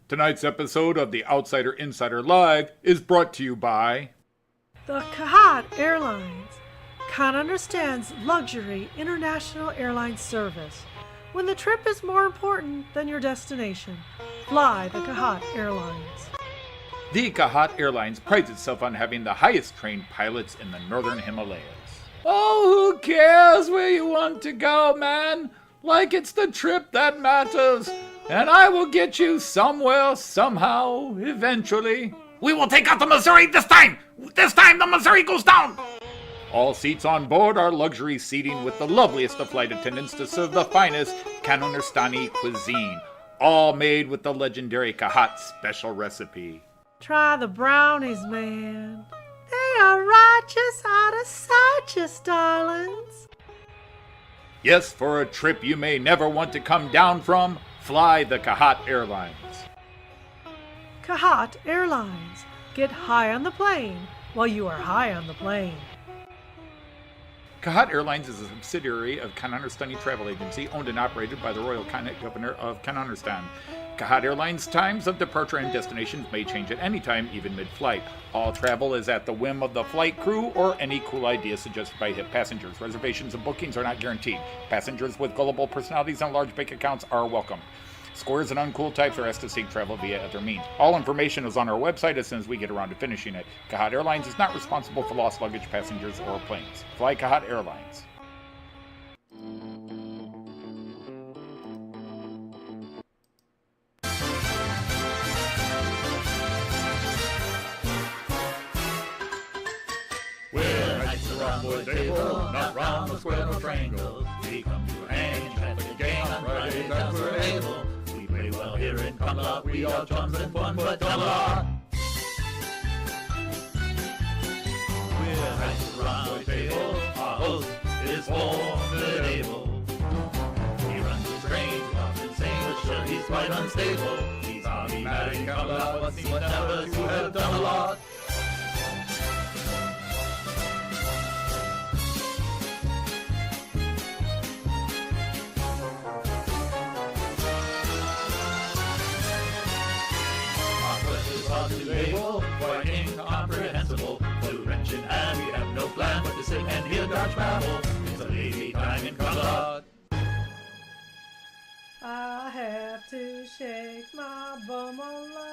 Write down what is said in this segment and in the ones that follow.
Tonight's episode of the Outsider Insider Live is brought to you by the Athearn Airlines. Khan understands luxury international airline service. When the trip is more important than your destination, fly the Athearn Airlines. The Athearn Airlines prides itself on having the highest trained pilots in the northern Himalayas. Oh, who cares where you want to go, man? Like it's the trip that matters. And I will get you somewhere, somehow, eventually. We will take out the Missouri this time! This time the Missouri goes down! All seats on board are luxury seating with the loveliest of flight attendants to serve the finest Kanunistani cuisine. All made with the legendary Kahat special recipe. Try the brownies, man. They are righteous out of Cyprus, darlings. Yes, for a trip you may never want to come down from, fly the Athearn Airlines. Athearn Airlines. Get high on the plane while you are high on the plane. Athearn Airlines is a subsidiary of Kanunistani Travel Agency, owned and operated by the Royal Governor of Kanunistan. Athearn Airlines' times of departure and destinations may change at any time, even mid-flight. All travel is at the whim of the flight crew or any cool idea suggested by hip passengers. Reservations and bookings are not guaranteed. Passengers with gullible personalities and large bank accounts are welcome. Squares and uncool types are asked to seek travel via other means. All information is on our website as soon as we get around to finishing it. Athearn Airlines is not responsible for lost luggage, passengers, or planes. Fly Athearn Airlines. We're nice around the table, not round the square or triangle. We come to hang, chat and gang on Fridays as we're able. We play well here in Camelot, we are chums and fun, but Camelot. We're nice around the table, our host is formidable. He runs a strange, often sane, but sure he's quite unstable. He's hobby mad in Camelot, but seems never to have done a lot. Quite incomprehensible. To wrench in hand, we have no plan but to sit and hear Dodge babble. It's a lazy time in Camelot. I have to shake my bum a lot.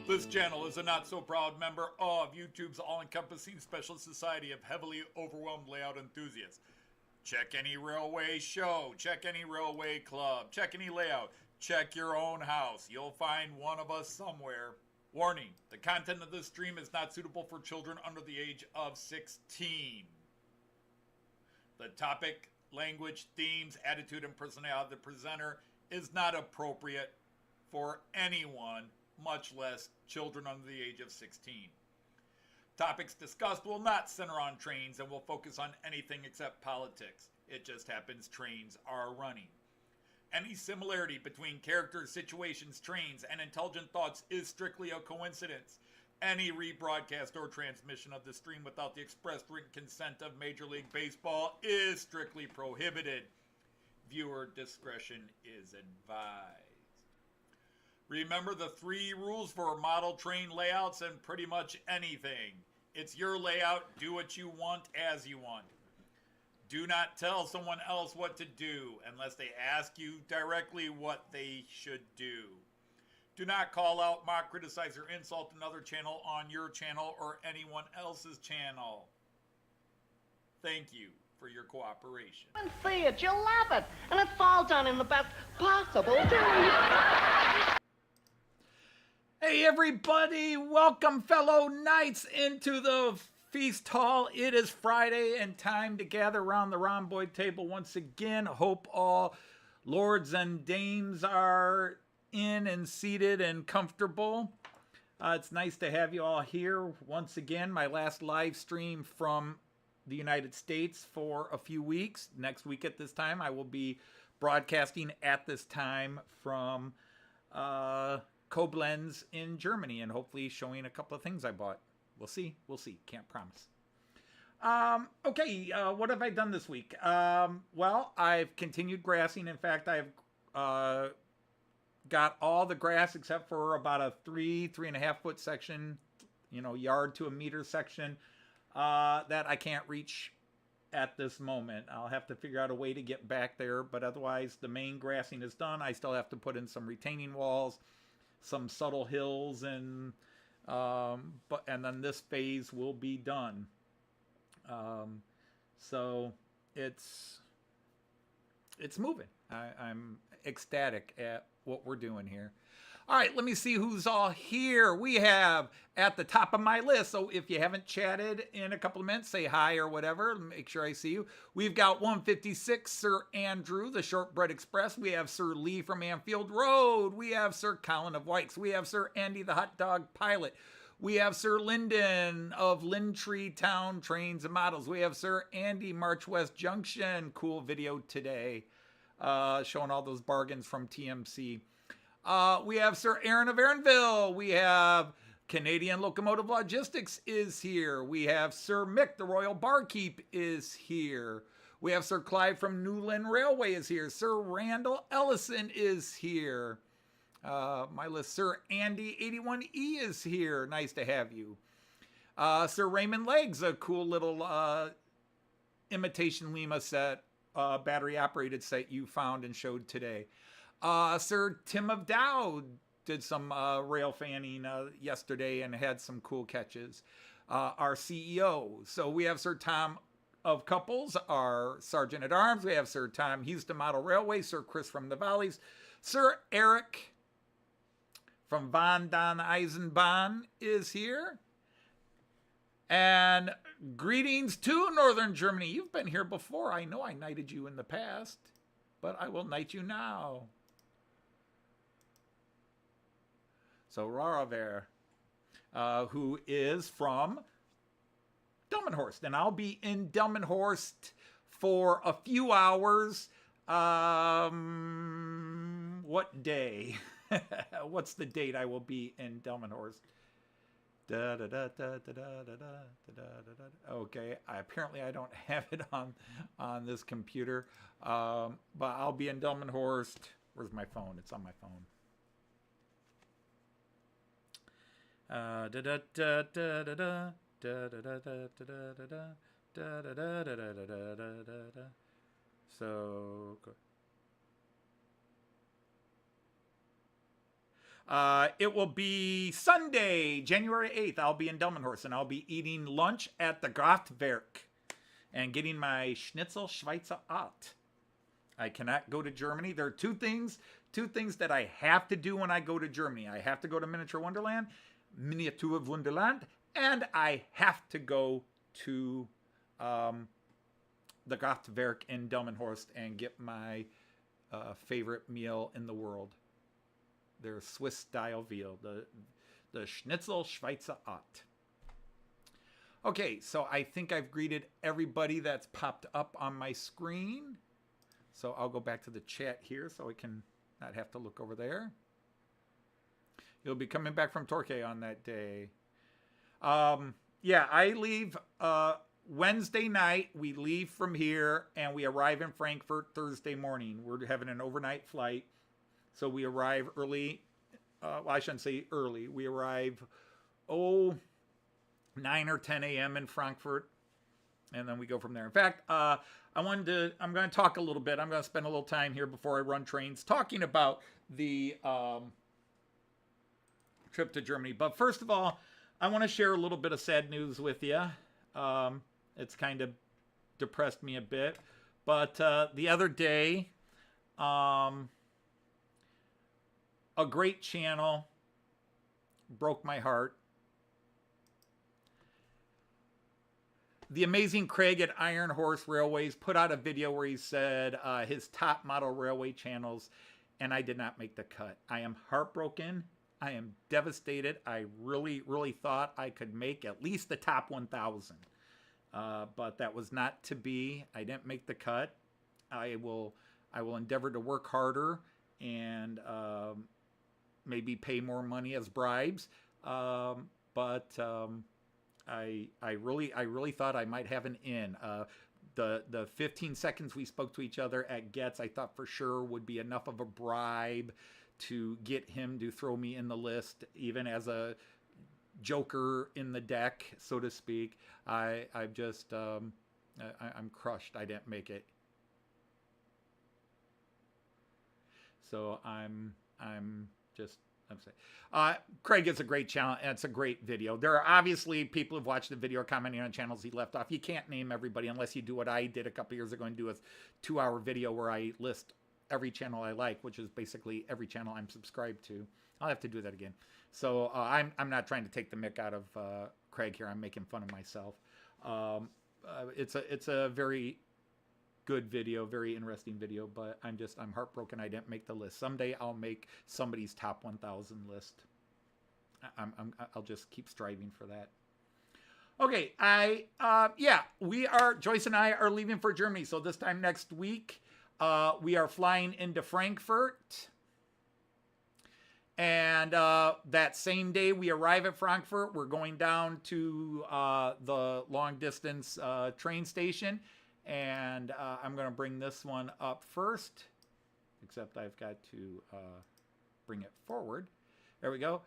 This channel is a not-so-proud member of YouTube's all-encompassing special society of heavily overwhelmed layout enthusiasts. Check any railway show, check any railway club, check any layout, check your own house. You'll find one of us somewhere. Warning, the content of this stream is not suitable for children under the age of 16. The topic, language, themes, attitude, and personality of the presenter is not appropriate for anyone, much less children under the age of 16. Topics discussed will not center on trains and will focus on anything except politics. It just happens trains are running. Any similarity between characters, situations, trains, and intelligent thoughts is strictly a coincidence. Any rebroadcast or transmission of the stream without the express written consent of Major League Baseball is strictly prohibited. Viewer discretion is advised. Remember the 3 rules for model train layouts and pretty much anything. It's your layout, do what you want as you want. Do not tell someone else what to do unless they ask you directly what they should do. Do not call out, mock, criticize, or insult another channel on your channel or anyone else's channel. Thank you for your cooperation. And see it, you'll love it, and it's all done in the best possible way. Hey everybody, welcome fellow knights into the feast hall. It is Friday and time to gather around the rhomboid table once again. Hope all lords and dames are in and seated and comfortable. It's nice to have you all here once again. My last live stream from the United States for a few weeks. Next week at this time, I will be broadcasting at this time from Koblenz in Germany and hopefully showing a couple of things I bought. We'll see. Can't promise. Okay, what have I done this week? Well, I've continued grassing. In fact, I've got all the grass except for about a 3.5 foot section, yard to a meter section that I can't reach at this moment. I'll have to figure out a way to get back there, but otherwise the main grassing is done. I still have to put in some retaining walls, some subtle hills, and then this phase will be done. So it's moving. I'm ecstatic at what we're doing here. All right, let me see who's all here. We have at the top of my list, so if you haven't chatted in a couple of minutes, say hi or whatever, make sure I see you. We've got 156, Sir Andrew, the Shortbread Express. We have Sir Lee from Anfield Road. We have Sir Colin of Wykes. We have Sir Andy, the Hot Dog Pilot. We have Sir Lyndon of Lintree Town Trains and Models. We have Sir Andy, March West Junction. Cool video today, showing all those bargains from TMC. We have Sir Aaron of Aaronville. We have Canadian Locomotive Logistics is here. We have Sir Mick, the Royal Barkeep, is here. We have Sir Clive from Newland Railway is here. Sir Randall Ellison is here. My list, Sir Andy 81E is here. Nice to have you. Sir Raymond Legs, a cool little imitation Lima set, battery operated set you found and showed today. Sir Tim of Dow did some rail fanning yesterday and had some cool catches. Our CEO. So we have Sir Tom of Couples, our Sergeant at Arms. We have Sir Tom Houston Model Railway, Sir Chris from the Valleys, Sir Eric from Von Don Eisenbahn is here. And greetings to Northern Germany. You've been here before. I know I knighted you in the past, but I will knight you now. So Raraver, who is from Delmenhorst. And I'll be in Delmenhorst for a few hours. What day? What's the date I will be in Delmenhorst? Okay, apparently I don't have it on this computer. But I'll be in Delmenhorst. Where's my phone? It's on my phone. So it will be Sunday, January 8th. I'll be in Delmenhorst, and I'll be eating lunch at the Kraftwerk and getting my Schnitzel Schweizer Art. I cannot go to Germany. There are two things two things that I have to do when I go to Germany. I have to go to Miniature Wonderland, Miniatur Wunderland, and I have to go to the Kraftwerk in Delmenhorst and get my favorite meal in the world. Their Swiss-style veal, the Schnitzel Schweizer Art. Okay, so I think I've greeted everybody that's popped up on my screen. So I'll go back to the chat here so I can not have to look over there. You'll be coming back from Torquay on that day. Yeah, I leave Wednesday night. We leave from here and we arrive in Frankfurt Thursday morning. We're having an overnight flight. So we arrive early. Well, I shouldn't say early. We arrive, 9 or 10 a.m. in Frankfurt, and then we go from there. In fact, I'm going to talk a little bit. I'm going to spend a little time here before I run trains talking about the trip to Germany. But first of all, I want to share a little bit of sad news with you. It's kind of depressed me a bit. But the other day, a great channel broke my heart. The amazing Craig at Iron Horse Railways put out a video where he said his top model railway channels, and I did not make the cut. I am heartbroken. I am devastated. I really, really thought I could make at least the top 1,000. But that was not to be. I didn't make the cut. I will endeavor to work harder and maybe pay more money as bribes. I really thought I might have an in. The 15 seconds we spoke to each other at Getz, I thought for sure would be enough of a bribe to get him to throw me in the list, even as a joker in the deck, so to speak. I'm crushed. I didn't make it. So I'm sorry. Craig is a great channel, and it's a great video. There are obviously people who've watched the video commenting on channels he left off. You can't name everybody unless you do what I did a couple years ago and do a 2-hour video where I list every channel I like, which is basically every channel I'm subscribed to. I'll have to do that again. So I'm not trying to take the mick out of Craig here. I'm making fun of myself. It's a very good video, very interesting video, but I'm heartbroken I didn't make the list. Someday I'll make somebody's top 1,000 list. I'll just keep striving for that. Okay, Joyce and I are leaving for Germany. So this time next week, we are flying into Frankfurt. And that same day we arrive at Frankfurt, we're going down to the long distance train station. And I'm going to bring this one up first, except I've got to bring it forward. There we go.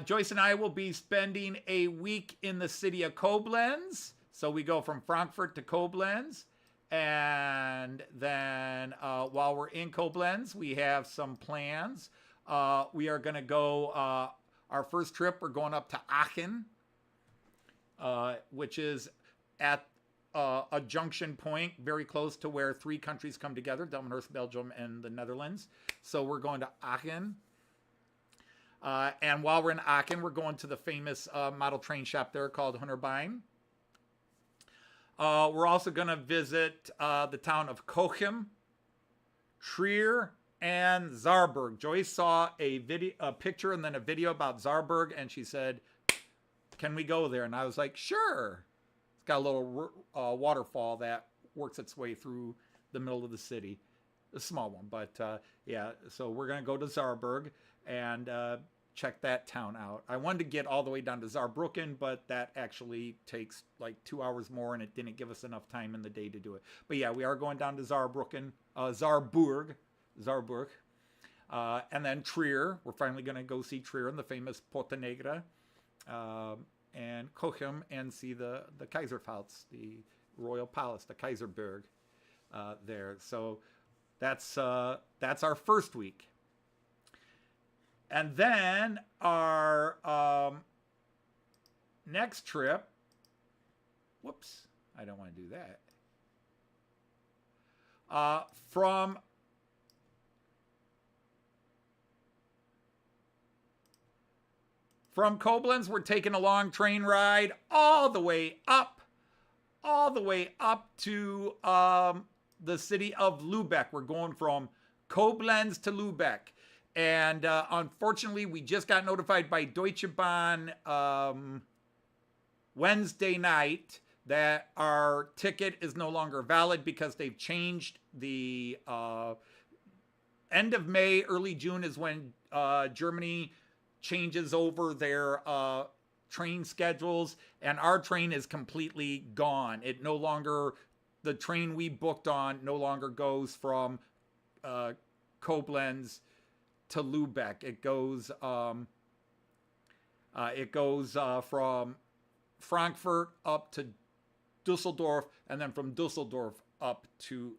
Joyce and I will be spending a week in the city of Koblenz. So we go from Frankfurt to Koblenz. And then while we're in Koblenz, we have some plans. We are going to go, our first trip, we're going up to Aachen, which is at a junction point very close to where 3 countries come together, Delmenhorst, Belgium, and the Netherlands. So we're going to Aachen. And while we're in Aachen, we're going to the famous model train shop there called Hornby. We're also going to visit the town of Cochem, Trier, and Saarburg. Joyce saw a picture and then a video about Saarburg, and she said, "Can we go there?" And I was like, "Sure." It's got a little waterfall that works its way through the middle of the city. A small one, but yeah. So we're going to go to Saarburg and check that town out. I wanted to get all the way down to Saarbrücken, but that actually takes like 2 hours more, and it didn't give us enough time in the day to do it. But yeah, we are going down to Saarbrücken, Saarburg, and then Trier. We're finally going to go see Trier and the famous Porta Negra. And Cochem and see the Kaiserpfalz, the royal palace, the Kaiserberg there. So that's our first week. And then our next trip, whoops, I don't want to do that. From From Koblenz, we're taking a long train ride all the way up to the city of Lübeck. We're going from Koblenz to Lübeck. And unfortunately, we just got notified by Deutsche Bahn Wednesday night that our ticket is no longer valid because they've changed the end of May, early June is when Germany changes over their train schedules, and our train is completely gone. It no longer, the train we booked on no longer goes from Koblenz to Lübeck. It goes from Frankfurt up to Dusseldorf, and then from Dusseldorf up to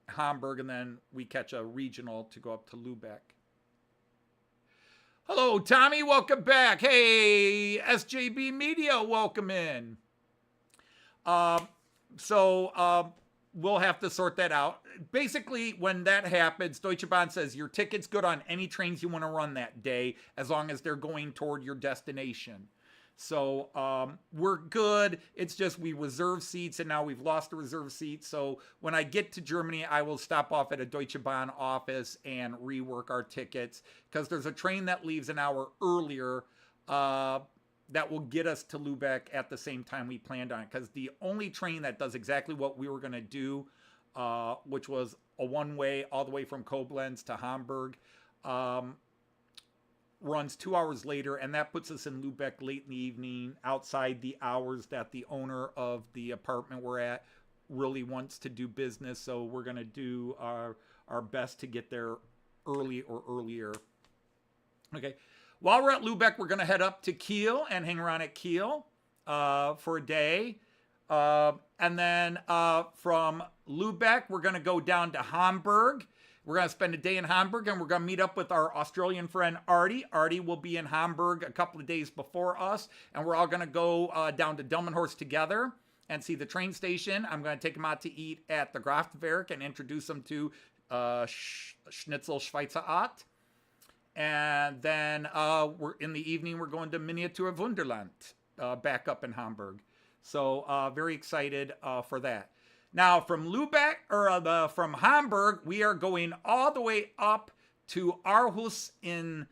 Hamburg, and then we catch a regional to go up to Lübeck. Hello, Tommy. Welcome back. Hey, SJB Media, welcome in. So we'll have to sort that out. Basically, when that happens, Deutsche Bahn says your ticket's good on any trains you want to run that day, as long as they're going toward your destination. So we're good. It's just we reserve seats, and now we've lost the reserve seats. So when I get to Germany, I will stop off at a Deutsche Bahn office and rework our tickets, because there's a train that leaves an hour earlier that will get us to Lübeck at the same time we planned on it. Because the only train that does exactly what we were going to do, which was a one-way all the way from Koblenz to Hamburg, runs 2 hours later, and that puts us in Lübeck late in the evening, outside the hours that the owner of the apartment we're at really wants to do business. So we're going to do our best to get there early or earlier. Okay. While we're at Lübeck, we're going to head up to Kiel and hang around at Kiel for a day. And then from Lübeck, we're going to go down to Hamburg. We're going to spend a day in Hamburg, and we're going to meet up with our Australian friend Artie. Artie will be in Hamburg a couple of days before us, and we're all going to go down to Delmenhorst together and see the train station. I'm going to take him out to eat at the Kraftwerk and introduce him to Schnitzel Schweizer Art. And then we're in the evening, we're going to Miniatur Wunderland back up in Hamburg. So very excited for that. Now, from Lübeck, or from Hamburg, we are going all the way up to Aarhus in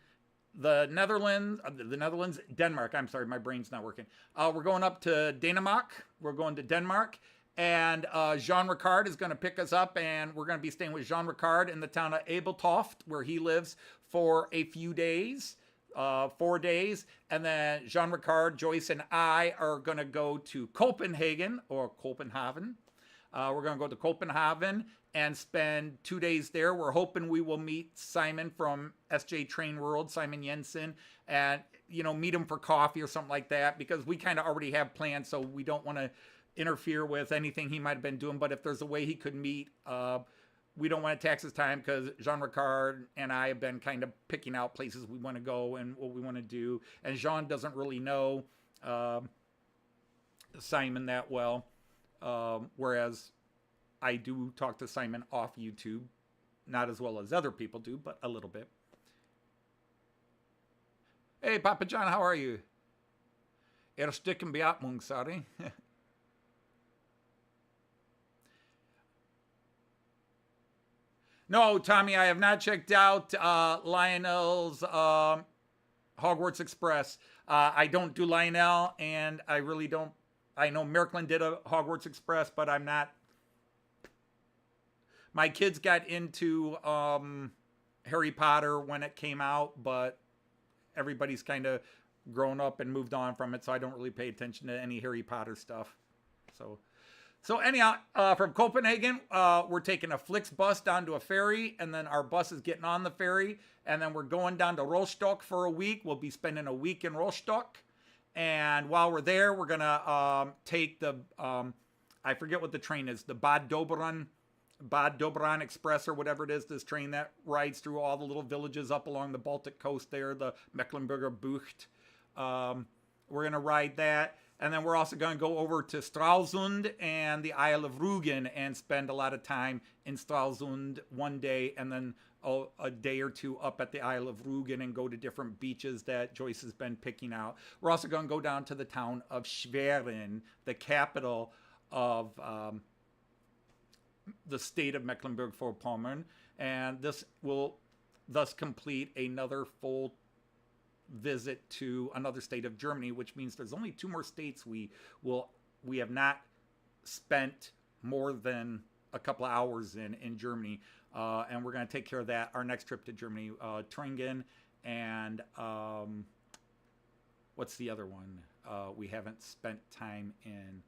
the Netherlands, Denmark. I'm sorry, my brain's not working. We're going up to Denmark. We're going to Denmark. And Jean Ricard is going to pick us up, and we're going to be staying with Jean Ricard in the town of Abeltoft, where he lives, for a few days. 4 days, and then Jean Ricard, Joyce, and I are going to go to Copenhagen, or Copenhagen. We're going to go to Copenhagen and spend 2 days there. We're hoping we will meet Simon from SJ Train World, Simon Jensen, and, meet him for coffee or something like that, because we kind of already have plans, so we don't want to interfere with anything he might have been doing. But if there's a way he could meet, we don't want to tax his time, because Jean Ricard and I have been kind of picking out places we want to go and what we want to do. And Jean doesn't really know Simon that well. Whereas I do talk to Simon off YouTube, not as well as other people do, but a little bit. Hey, Papa John, how are you? Ersticken Beatmung, sorry. No, Tommy, I have not checked out Lionel's Hogwarts Express. I don't do Lionel, and I really don't. I know Märklin did a Hogwarts Express, but I'm not. My kids got into Harry Potter when it came out, but everybody's kind of grown up and moved on from it, so I don't really pay attention to any Harry Potter stuff. So anyhow, from Copenhagen, we're taking a Flixbus down to a ferry, and then our bus is getting on the ferry, and then we're going down to Rostock for a week. We'll be spending a week in Rostock. And while we're there, we're going to take the, I forget what the train is, the Bad Doberan Express or whatever it is, this train that rides through all the little villages up along the Baltic coast there, the Mecklenburger Bucht. We're going to ride that. And then we're also going to go over to Stralsund and the Isle of Rügen and spend a lot of time in Stralsund one day, and then a day or two up at the Isle of Rügen and go to different beaches that Joyce has been picking out. We're also going to go down to the town of Schwerin, the capital of the state of Mecklenburg-Vorpommern, and this will thus complete another full visit to another state of Germany, which means there's only 2 more states we have not spent more than a couple of hours in Germany, and we're going to take care of that. Our next trip to Germany, Tringen, and what's the other one we haven't spent time in?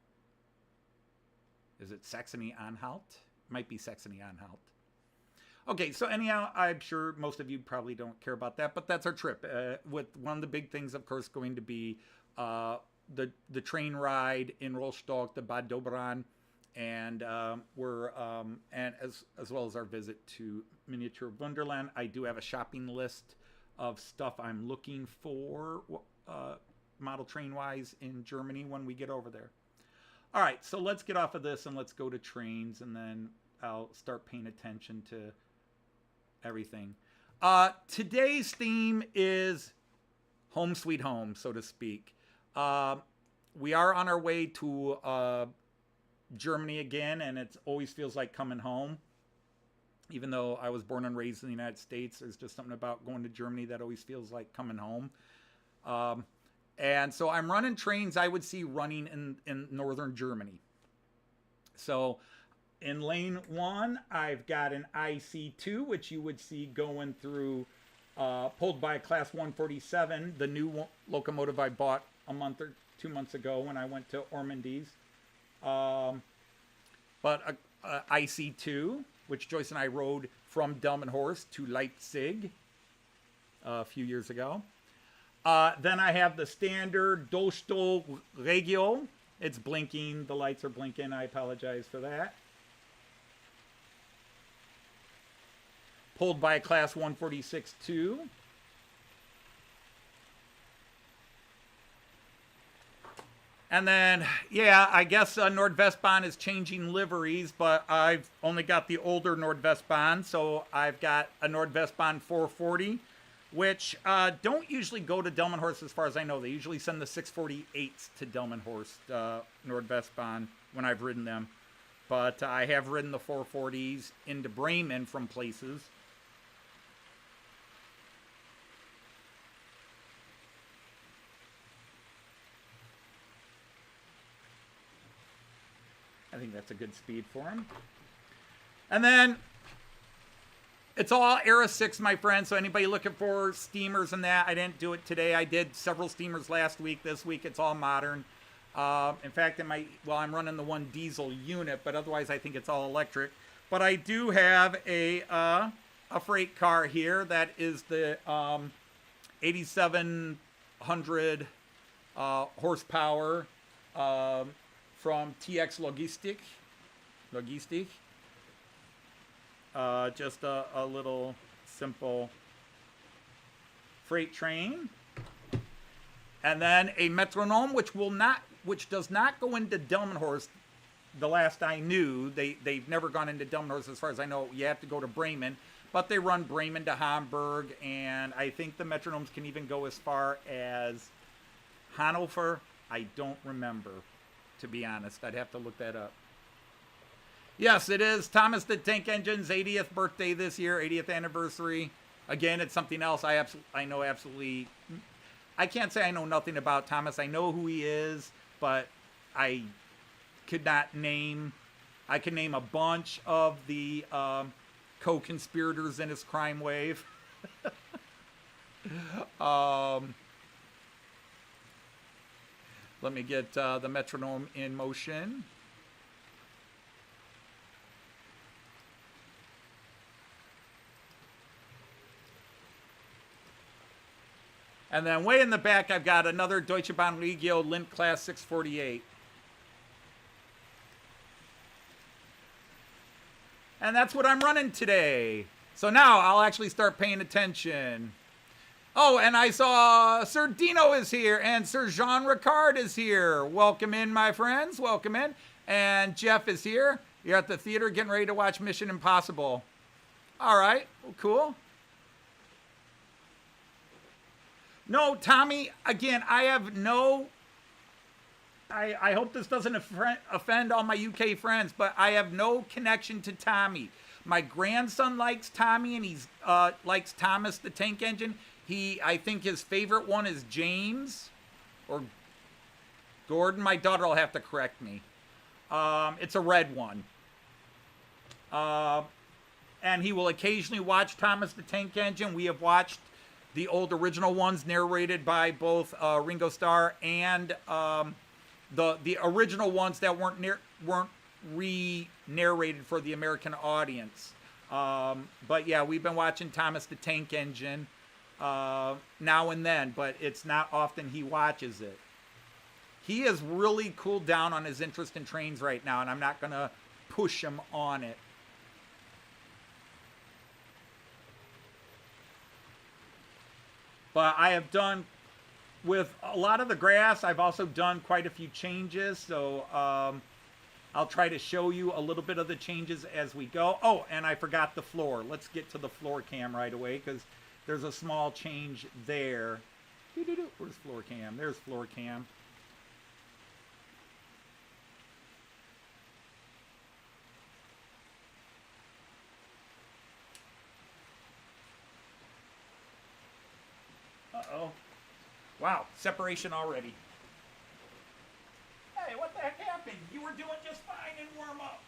Is it Saxony-Anhalt? Might be Saxony-Anhalt. Okay, so anyhow, I'm sure most of you probably don't care about that, but that's our trip. With one of the big things, of course, going to be the train ride in Rostock, the Bad Doberan, and and as well as our visit to Miniature Wonderland. I do have a shopping list of stuff I'm looking for, model train wise, in Germany when we get over there. All right, so let's get off of this and let's go to trains, and then I'll start paying attention to everything. Today's theme is home sweet home, so to speak. We are on our way to Germany again, and it always feels like coming home. Even though I was born and raised in the United States, there's just something about going to Germany that always feels like coming home. And so I'm running trains I would see running in northern Germany. So in lane 1, I've got an IC2, which you would see going through, pulled by a Class 147, the new locomotive I bought a month or 2 months ago when I went to Ormondies. But a IC2, which Joyce and I rode from Delmenhorst to Leipzig a few years ago. Then I have the standard DoSto Regio. It's blinking. The lights are blinking. I apologize for that. Pulled by a Class 146-2. And then, yeah, I guess NordWestBahn is changing liveries, but I've only got the older NordWestBahn, so I've got a NordWestBahn 440, which don't usually go to Delmenhorst as far as I know. They usually send the 648s to Delmenhorst, NordWestBahn, when I've ridden them. But I have ridden the 440s into Bremen from places. I think that's a good speed for him. And then it's all Era 6, my friend. So anybody looking for steamers and that, I didn't do it today. I did several steamers last week. This week it's all modern. In fact, I'm running the one diesel unit, but otherwise I think it's all electric. But I do have a freight car here that is the 8,700 horsepower from TxLogistik. Just a little simple freight train. And then a Metronom, which does not go into Delmenhorst. The last I knew, they've never gone into Delmenhorst as far as I know. You have to go to Bremen, but they run Bremen to Hamburg, and I think the Metronoms can even go as far as Hanover. I don't remember, to be honest. I'd have to look that up. Yes, it is Thomas the Tank Engine's 80th birthday this year, 80th anniversary. Again, it's something else I know absolutely. I can't say I know nothing about Thomas. I know who he is, but I could not name. I can name a bunch of the co-conspirators in his crime wave. Let me get the Metronom in motion. And then way in the back, I've got another Deutsche Bahn Regio Lint Class 648. And that's what I'm running today. So now I'll actually start paying attention. Oh, and I saw Sir Dino is here and Sir Jean Ricard is here. Welcome in, my friends. Welcome in. And Jeff is here. You're at the theater getting ready to watch Mission Impossible. All right. Well, cool. No, Tommy, again, I have no... I hope this doesn't offend all my UK friends, but I have no connection to Tommy. My grandson likes Tommy, and he's likes Thomas the Tank Engine. I think his favorite one is James or Gordon. My daughter will have to correct me. It's a red one. And he will occasionally watch Thomas the Tank Engine. We have watched the old original ones narrated by both Ringo Starr and the original ones that weren't re-narrated for the American audience. But yeah, we've been watching Thomas the Tank Engine now and then, but it's not often he watches it. He has really cooled down on his interest in trains right now, and I'm not going to push him on it. But I have done, with a lot of the grass, I've also done quite a few changes. So I'll try to show you a little bit of the changes as we go. Oh, and I forgot the floor. Let's get to the floor cam right away because there's a small change there. Where's floor cam? There's floor cam. Uh-oh. Wow, separation already. Hey, what the heck happened? You were doing just fine in warm-up.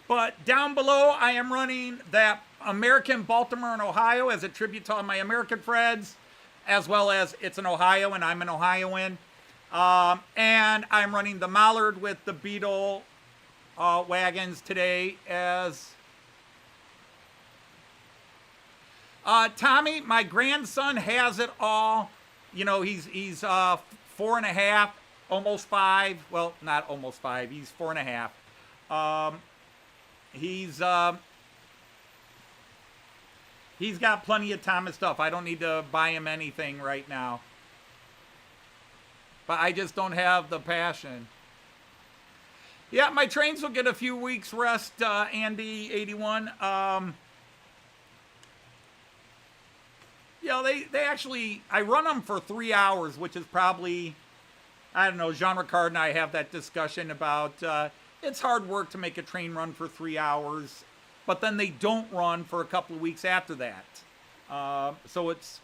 But down below, I am running that American Baltimore and Ohio as a tribute to all my American friends, as well as it's an Ohio and I'm an Ohioan. And I'm running the Mallard with the Beatles wagons today as... Tommy, my grandson has it all. You know, he's 4.5, almost 5. Well, not almost 5. He's 4.5. He's got plenty of Thomas stuff. I don't need to buy him anything right now. But I just don't have the passion. Yeah, my trains will get a few weeks rest, Andy81. Yeah, they actually, I run them for 3 hours, which is probably, I don't know, Jean Ricard and I have that discussion about, it's hard work to make a train run for 3 hours, but then they don't run for a couple of weeks after that. So it's,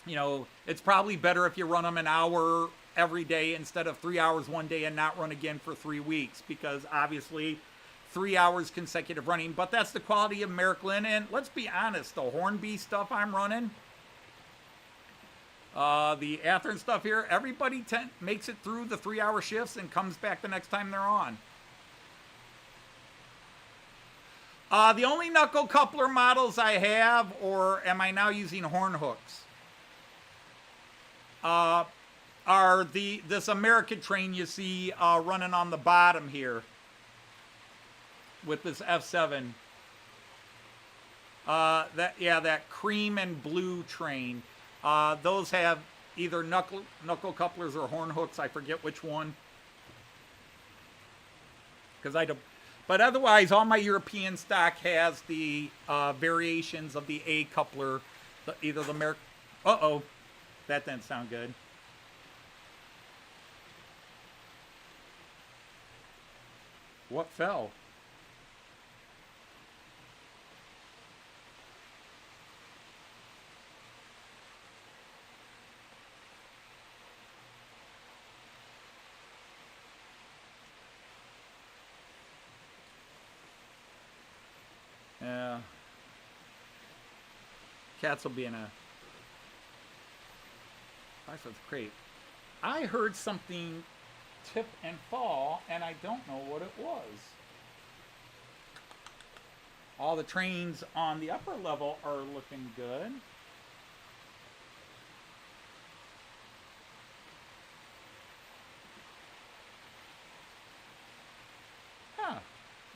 you know, it's probably better if you run them an hour every day instead of 3 hours one day and not run again for 3 weeks, because obviously 3 hours consecutive running, but that's the quality of Märklin. And let's be honest, the Hornby stuff I'm running, the Athearn stuff here, everybody makes it through the 3 hour shifts and comes back the next time they're on. The only knuckle coupler models I have, or am I now using horn hooks, are this American train you see running on the bottom here with this F7. That cream and blue train. Those have either knuckle couplers or horn hooks. I forget which one. But otherwise, all my European stock has the variations of the A coupler. Either the Uh-oh. That didn't sound good. What fell? Yeah. Cats will be in a... That's great. I heard something tip and fall, and I don't know what it was. All the trains on the upper level are looking good.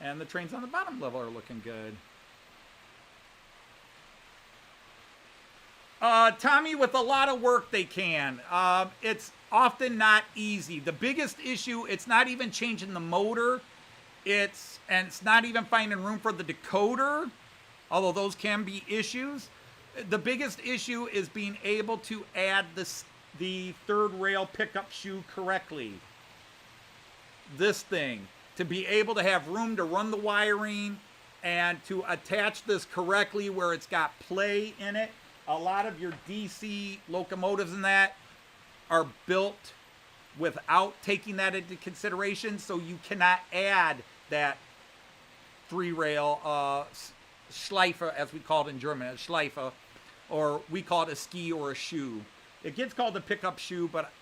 And the trains on the bottom level are looking good. Tommy, with a lot of work they can. It's often not easy. The biggest issue, it's not even changing the motor. It's not even finding room for the decoder, although those can be issues. The biggest issue is being able to add the third rail pickup shoe correctly. This thing, to be able to have room to run the wiring and to attach this correctly where it's got play in it. A lot of your DC locomotives and that are built without taking that into consideration, so you cannot add that three-rail Schleife, as we call it in German, a Schleife, or we call it a ski or a shoe. It gets called a pickup shoe, but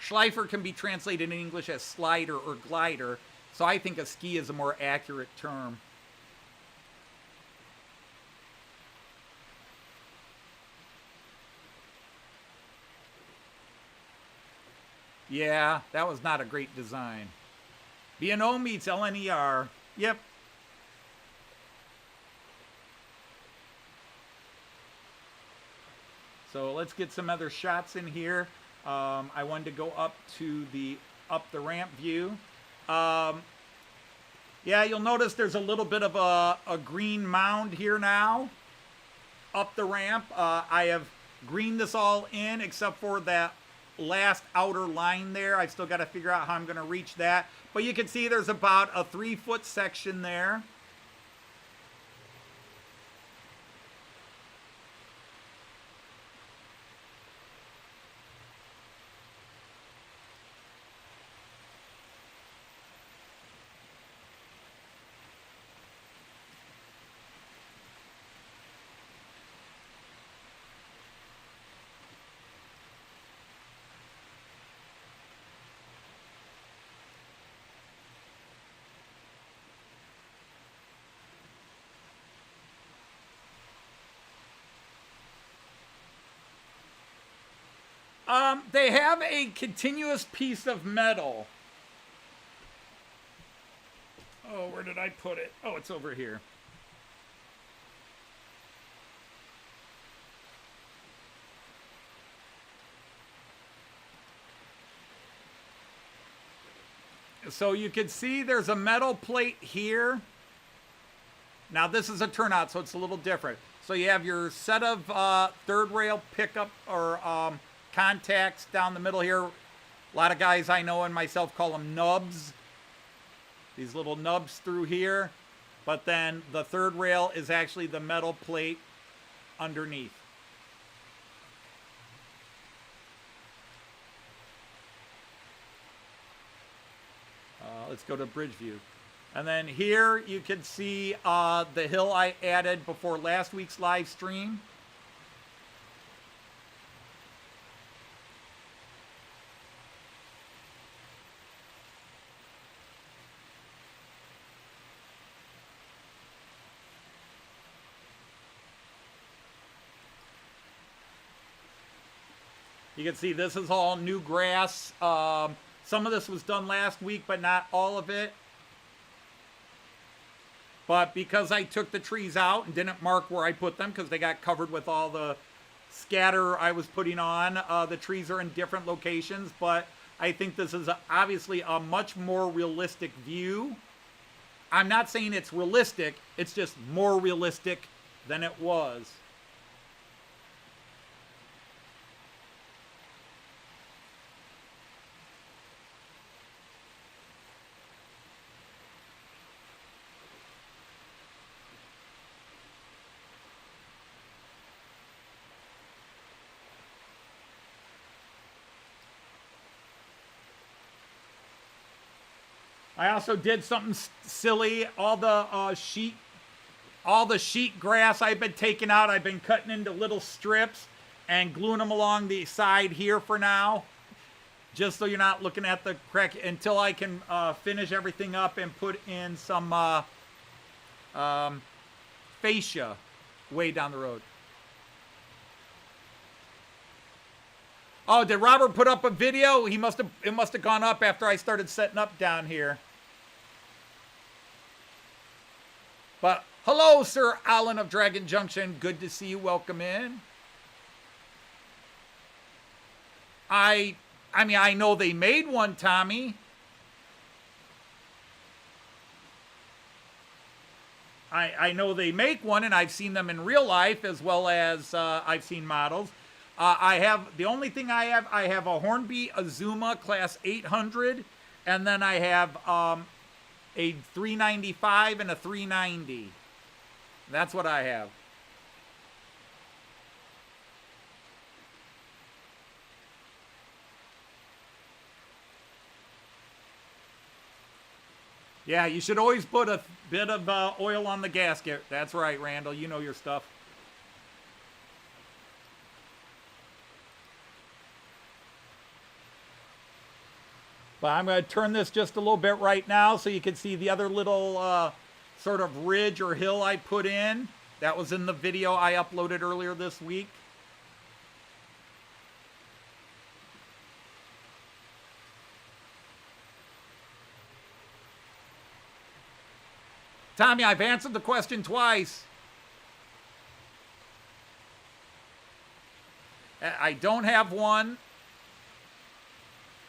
Schleifer can be translated in English as slider or glider, so I think a ski is a more accurate term. Yeah, that was not a great design. B&O meets LNER. Yep. So let's get some other shots in here. I wanted to go up to the ramp view. Yeah, you'll notice there's a little bit of a green mound here now up the ramp. I have greened this all in except for that last outer line there. I've still got to figure out how I'm going to reach that. But you can see there's about a 3-foot section there. They have a continuous piece of metal. Oh, where did I put it? Oh, it's over here. So you can see there's a metal plate here. Now this is a turnout, so it's a little different. So you have your set of third rail pickup or contacts down the middle here. A lot of guys I know and myself call them nubs. These little nubs through here. But then the third rail is actually the metal plate underneath. Let's go to bridge view. And then here you can see the hill I added before last week's live stream. You can see this is all new grass. Some of this was done last week, but not all of it. But because I took the trees out and didn't mark where I put them because they got covered with all the scatter I was putting on, the trees are in different locations. But I think this is obviously a much more realistic view. I'm not saying it's realistic. It's just more realistic than it was. I also did something silly. All the sheet grass I've been taking out, I've been cutting into little strips and gluing them along the side here for now, just so you're not looking at the crack until I can finish everything up and put in some fascia way down the road. Oh, did Robert put up a video? It must have gone up after I started setting up down here. But hello, Sir Alan of Dragon Junction. Good to see you. Welcome in. I mean, I know they made one, Tommy. I know they make one, and I've seen them in real life as well as I've seen models. The only thing I have a Hornby Azuma Class 800, and then I have a 395 and a 390. That's what I have. Yeah, you should always put a bit of oil on the gasket. That's right, Randall. You know your stuff. But I'm going to turn this just a little bit right now so you can see the other little sort of ridge or hill I put in. That was in the video I uploaded earlier this week. Tommy, I've answered the question twice. I don't have one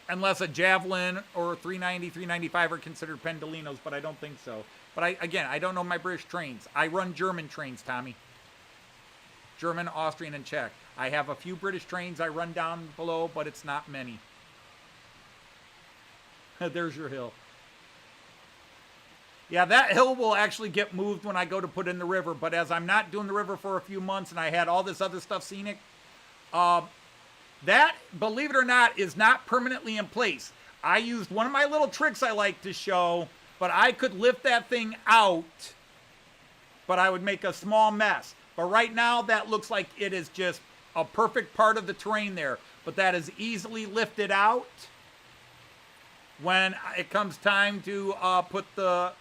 unless a Javelin or 390, 395 are considered Pendolinos, but I don't think so. But again, I don't know my British trains. I run German trains, Tommy. German, Austrian, and Czech. I have a few British trains I run down below, but it's not many. There's your hill. Yeah, that hill will actually get moved when I go to put in the river, but as I'm not doing the river for a few months and I had all this other stuff scenic, that, believe it or not, is not permanently in place. I used one of my little tricks I like to show, but I could lift that thing out, but I would make a small mess. But right now, that looks like it is just a perfect part of the terrain there, but that is easily lifted out when it comes time to put the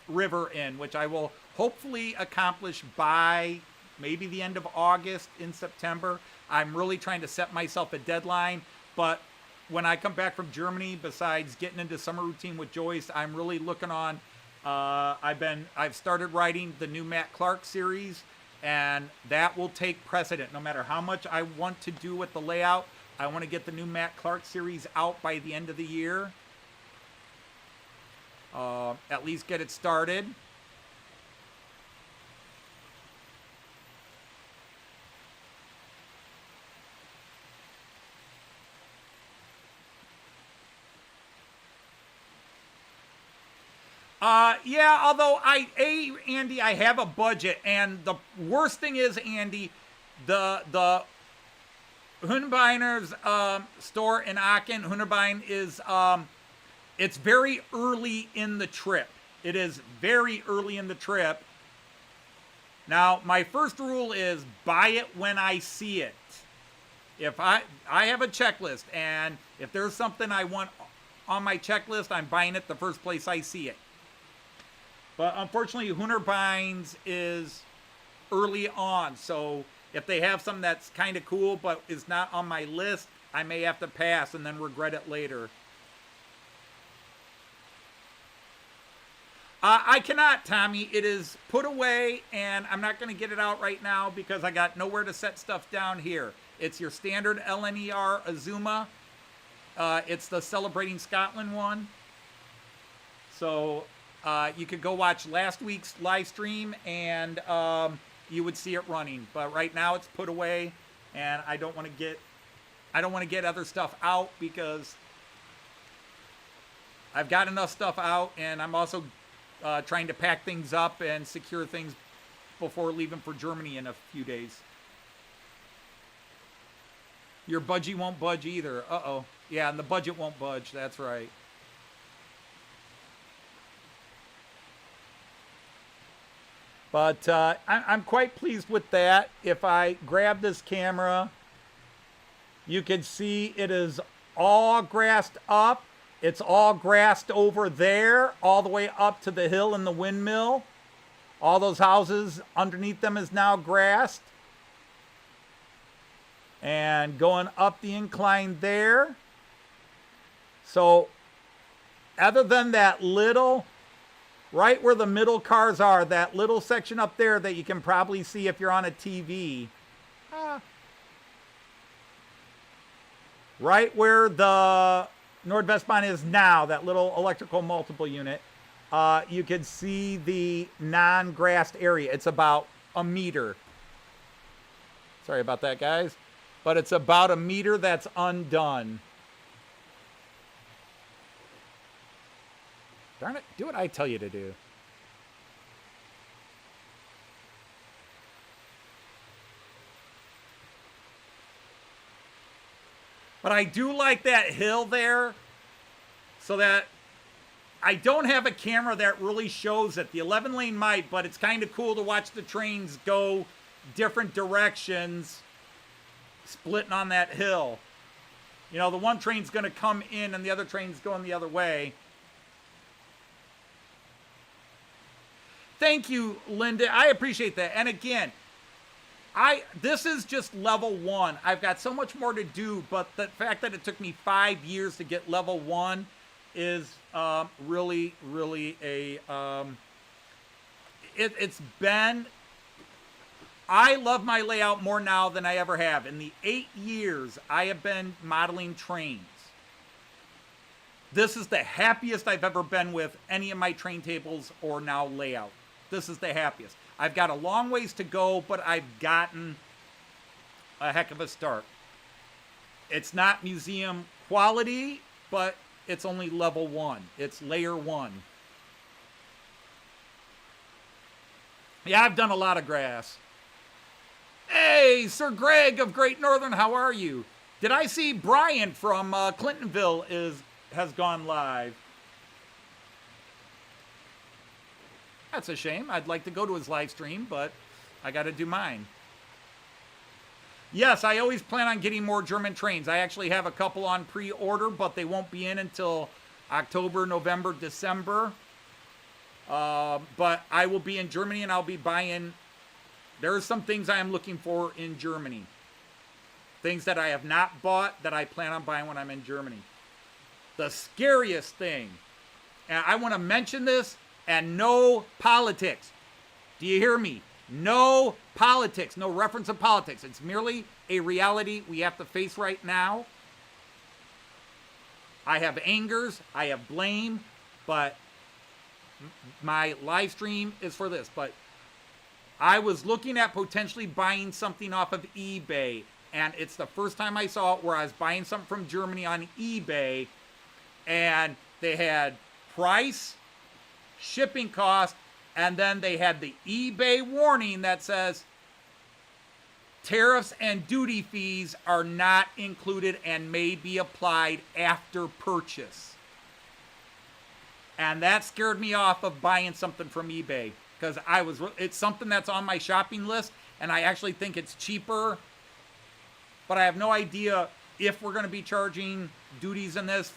river in, which I will hopefully accomplish by maybe the end of August, in September. I'm really trying to set myself a deadline, but when I come back from Germany, besides getting into summer routine with Joyce, I'm really looking on. I've started writing the new Matt Clark series, and that will take precedent. No matter how much I want to do with the layout, I want to get the new Matt Clark series out by the end of the year. At least get it started. Yeah, although Andy, I have a budget, and the worst thing is, Andy, the Hunebeiner's store in Aachen, Hunebein, is it's very early in the trip. It is very early in the trip. Now, my first rule is buy it when I see it. If I have a checklist, and if there's something I want on my checklist, I'm buying it the first place I see it. But unfortunately, Hunebein's is early on, so if they have something that's kind of cool but is not on my list, I may have to pass and then regret it later. I cannot, Tommy. It is put away, and I'm not going to get it out right now because I got nowhere to set stuff down here. It's your standard LNER Azuma. It's the Celebrating Scotland one. So you could go watch last week's live stream, and you would see it running. But right now, it's put away, and I don't want to get other stuff out because I've got enough stuff out, and I'm also trying to pack things up and secure things before leaving for Germany in a few days. Your budgie won't budge either. Uh-oh. Yeah, and the budget won't budge. That's right. But I'm quite pleased with that. If I grab this camera, you can see it is all grassed up. It's all grassed over there, all the way up to the hill and the windmill. All those houses underneath them is now grassed. And going up the incline there. So other than that little, right where the middle cars are, that little section up there that you can probably see if you're on a TV. Right where the NordWestBahn is now, that little electrical multiple unit, you can see the non-grassed area. It's about a meter. Sorry about that, guys. But it's about a meter that's undone. Darn it, do what I tell you to do. But I do like that hill there, so that I don't have a camera that really shows it. The 11 lane might, but it's kind of cool to watch the trains go different directions, splitting on that hill. You know, the one train's going to come in and the other train's going the other way. Thank you, Linda. I appreciate that. And again, this is just level 1. I've got so much more to do, but the fact that it took me 5 years to get level 1 is really, really a... it's been... I love my layout more now than I ever have. In the 8 years I have been modeling trains, this is the happiest I've ever been with any of my train tables or now layout. This is the happiest. I've got a long ways to go, but I've gotten a heck of a start. It's not museum quality, but it's only level 1. It's layer 1. Yeah, I've done a lot of grass. Hey, Sir Greg of Great Northern, how are you? Did I see Brian from Clintonville has gone live? That's a shame. I'd like to go to his live stream, but I got to do mine. Yes, I always plan on getting more German trains. I actually have a couple on pre-order, but they won't be in until October, November, December. But I will be in Germany, and I'll be buying... There are some things I am looking for in Germany. Things that I have not bought that I plan on buying when I'm in Germany. The scariest thing, and I want to mention this, and no politics. Do you hear me? No politics, no reference of politics. It's merely a reality we have to face right now. I have angers, I have blame, but my live stream is for this. But I was looking at potentially buying something off of eBay, and it's the first time I saw it where I was buying something from Germany on eBay, and they had price, shipping cost, and then they had the eBay warning that says tariffs and duty fees are not included and may be applied after purchase. And that scared me off of buying something from eBay, because it's something that's on my shopping list, and I actually think it's cheaper, but I have no idea if we're going to be charging duties in this,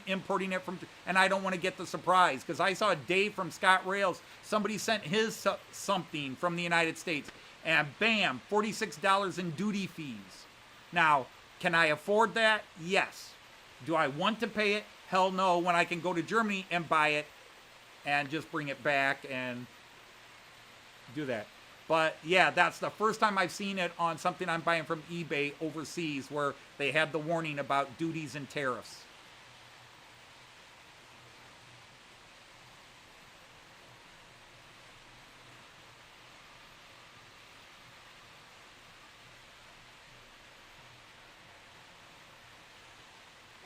importing it from, and I don't want to get the surprise, because I saw Dave from Scott Rails, somebody sent his something from the United States, and bam, $46 in duty fees. Now, can I afford that? Yes. Do I want to pay it? Hell no, when I can go to Germany and buy it and just bring it back and do that. But yeah, that's the first time I've seen it on something I'm buying from eBay overseas, where they had the warning about duties and tariffs.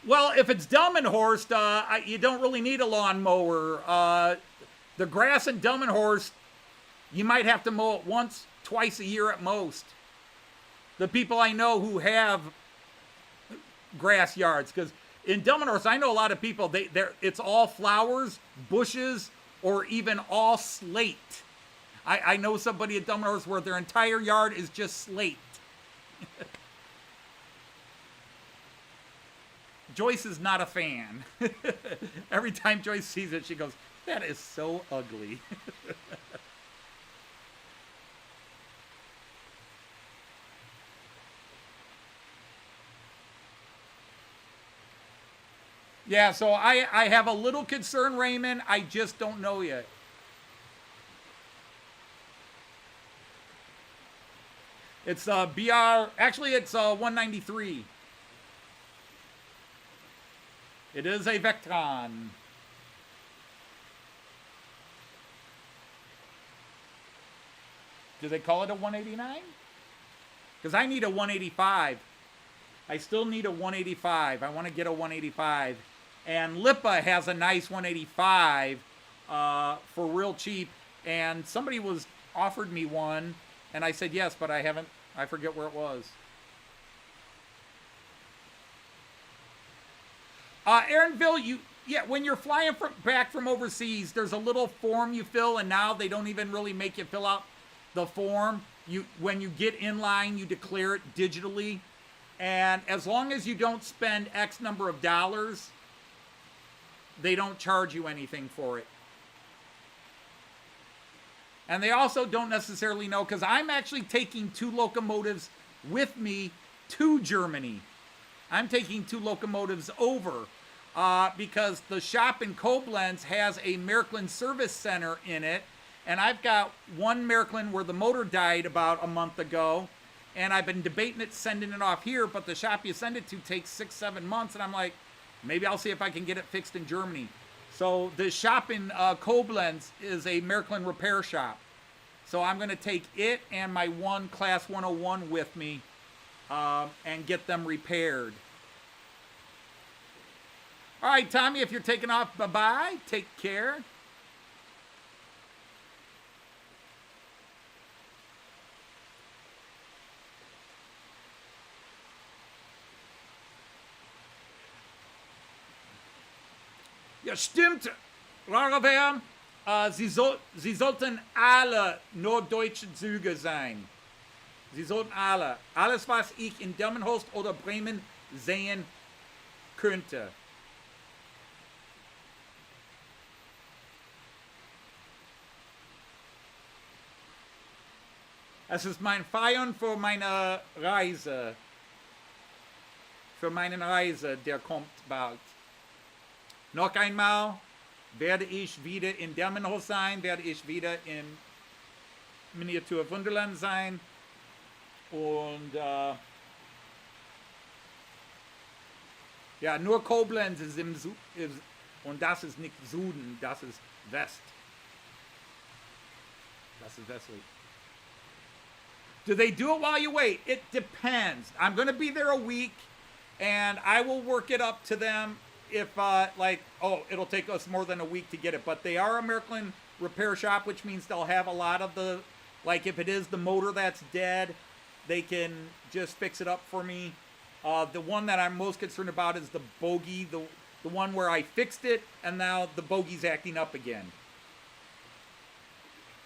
Well, if it's Delmenhorst, you don't really need a lawnmower. The grass in Delmenhorst, you might have to mow it once, twice a year at most. The people I know who have grass yards, because in Delmenhorst, I know a lot of people, it's all flowers, bushes, or even all slate. I know somebody at Delmenhorst where their entire yard is just slate. Joyce is not a fan. Every time Joyce sees it, she goes, "That is so ugly." Yeah, so I have a little concern, Raymond. I just don't know yet. It's actually it's 193. It is a Vectron. Do they call it a 189? Because I need a 185. I still need a 185. I want to get a 185. And Lipa has a nice 185 for real cheap. And somebody offered me one. And I said yes, but I haven't. I forget where it was. Aaronville, when you're flying back from overseas, there's a little form you fill, and now they don't even really make you fill out the form. When you get in line, you declare it digitally. And as long as you don't spend X number of dollars, they don't charge you anything for it. And they also don't necessarily know, because I'm actually taking 2 locomotives with me to Germany. I'm taking 2 locomotives over because the shop in Koblenz has a Märklin service center in it. And I've got one Märklin where the motor died about a month ago. And I've been debating sending it off here, but the shop you send it to takes 6-7 months. And I'm like, maybe I'll see if I can get it fixed in Germany. So the shop in Koblenz is a Märklin repair shop. So I'm going to take it and my one Class 101 with me and get them repaired. All right, Tommy, if you're taking off, bye-bye. Take care. Ja, stimmt, Raraver. Sie sollten alle norddeutsche Züge sein. Sie sollten alle. Alles, was ich in Delmenhorst oder Bremen sehen könnte. Es ist mein Feiern für meine Reise. Für meine Reise, der kommt bald. Noch einmal werde ich wieder in Delmenhorst sein, werde ich wieder in Miniatur Wunderland sein. Und ja, nur Koblenz ist im und das ist nicht Süden, das ist West. Das ist westlich. Do they do it while you wait? It depends. I'm going to be there a week, and I will work it up to them if, it'll take us more than a week to get it. But they are a Märklin repair shop, which means they'll have a lot of the, like if it is the motor that's dead, they can just fix it up for me. The one that I'm most concerned about is the bogie, the one where I fixed it, and now the bogey's acting up again.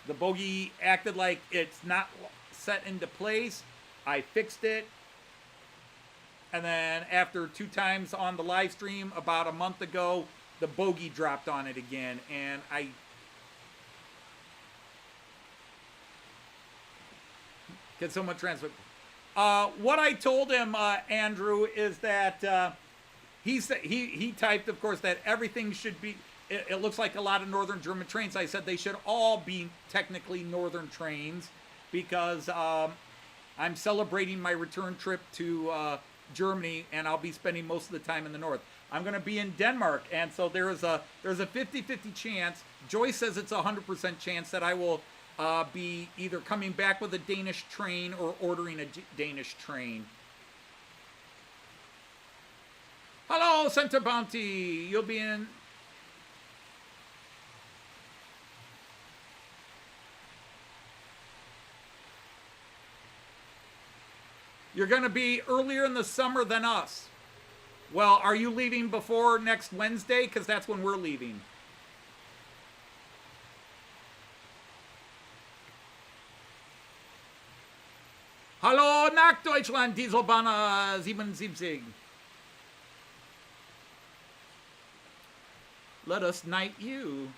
The bogie acted like it's not set into place. I fixed it, and then after 2 times on the live stream about a month ago, the bogey dropped on it again, and can someone translate? What I told him, Andrew, is that he typed, of course, that everything should be. It looks like a lot of northern German trains. I said they should all be technically northern trains, because I'm celebrating my return trip to Germany, and I'll be spending most of the time in the north. I'm going to be in Denmark, and so there's a 50-50 chance. Joyce says it's a 100% chance that I will be either coming back with a Danish train or ordering a Danish train. Hello, Center Bounty. You'll be in. You're going to be earlier in the summer than us. Well, are you leaving before next Wednesday? Because that's when we're leaving. Hallo nach Deutschland, Dieselbanner 77. Let us knight you.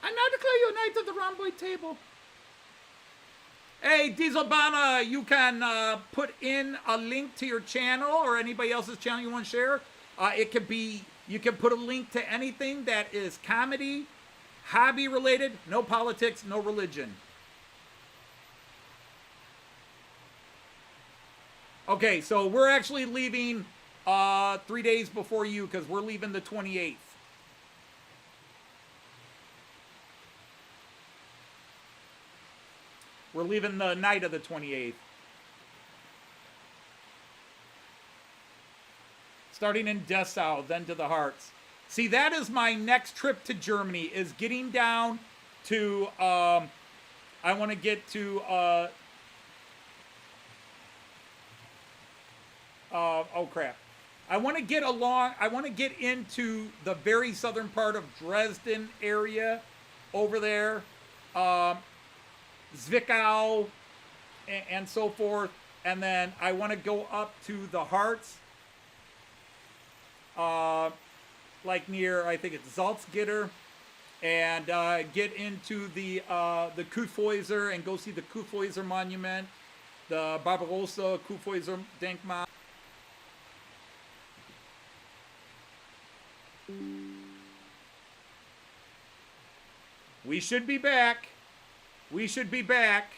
I now declare you a knight of the rhomboid table. Hey, Dieselbana, you can put in a link to your channel or anybody else's channel you want to share. It could be, you can put a link to anything that is comedy, hobby related, no politics, no religion. Okay, so we're actually leaving 3 days before you because we're leaving the 28th. We're leaving the night of the 28th. Starting in Dessau, then to the Harz. See, that is my next trip to Germany, is getting down to, I want to get to, oh crap. I want to get into the very southern part of Dresden area over there. Zwickau and so forth, and then I want to go up to the Harz, like near, I think it's Salzgitter, and get into the Kyffhäuser and go see the Kyffhäuser monument, the Barbarossa Kyffhäuser Denkmal. We should be back. We should be back.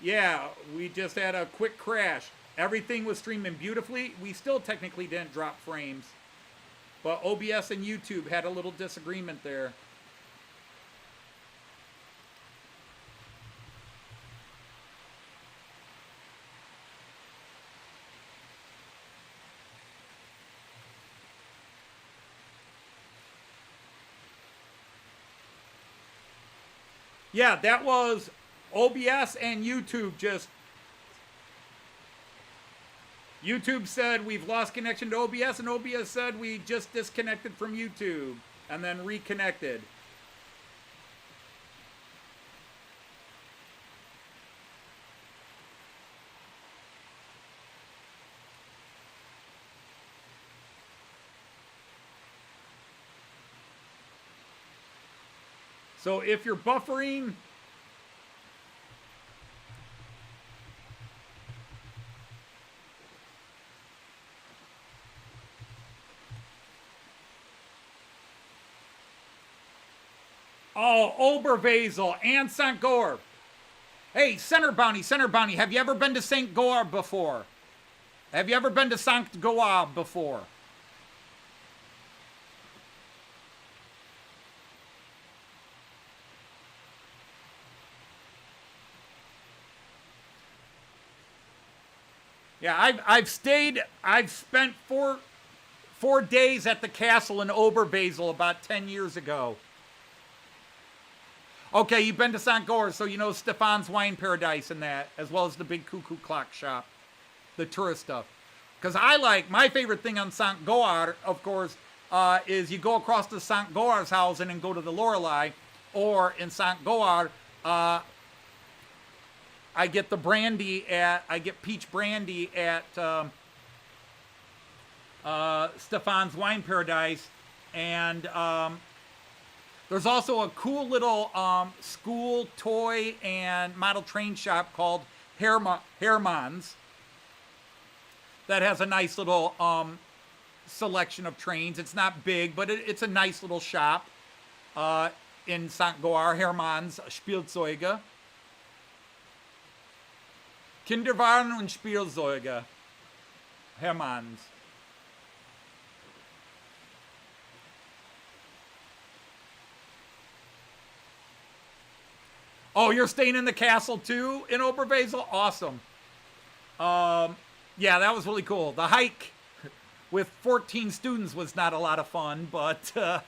Yeah, we just had a quick crash. Everything was streaming beautifully. We still technically didn't drop frames. But OBS and YouTube had a little disagreement there. Yeah, that was OBS and YouTube just... YouTube said we've lost connection to OBS, and OBS said we just disconnected from YouTube and then reconnected. So if you're buffering, oh, Oberwesel and St. Goar. Hey, Center Bounty, have you ever been to St. Goar before? Have you ever been to St. Goar before? Yeah, I've spent four days at the castle in Oberwesel about 10 years ago. Okay, you've been to St. Goar, so you know Stefan's Wine Paradise and that, as well as the big cuckoo clock shop, the tourist stuff. Because my favorite thing on St. Goar, of course, is you go across to St. Goar's house and then go to the Lorelei, or in St. Goar, I get peach brandy at Stefan's Wine Paradise, and there's also a cool little school toy and model train shop called Hermann's that has a nice little selection of trains. It's not big, but it's a nice little shop in St. Goar, Hermann's Spielzeuge. Kinderwagen und Spielzeuge. Hermann's. Oh, you're staying in the castle too in Oberwesel? Awesome. Yeah, that was really cool. The hike with 14 students was not a lot of fun, but a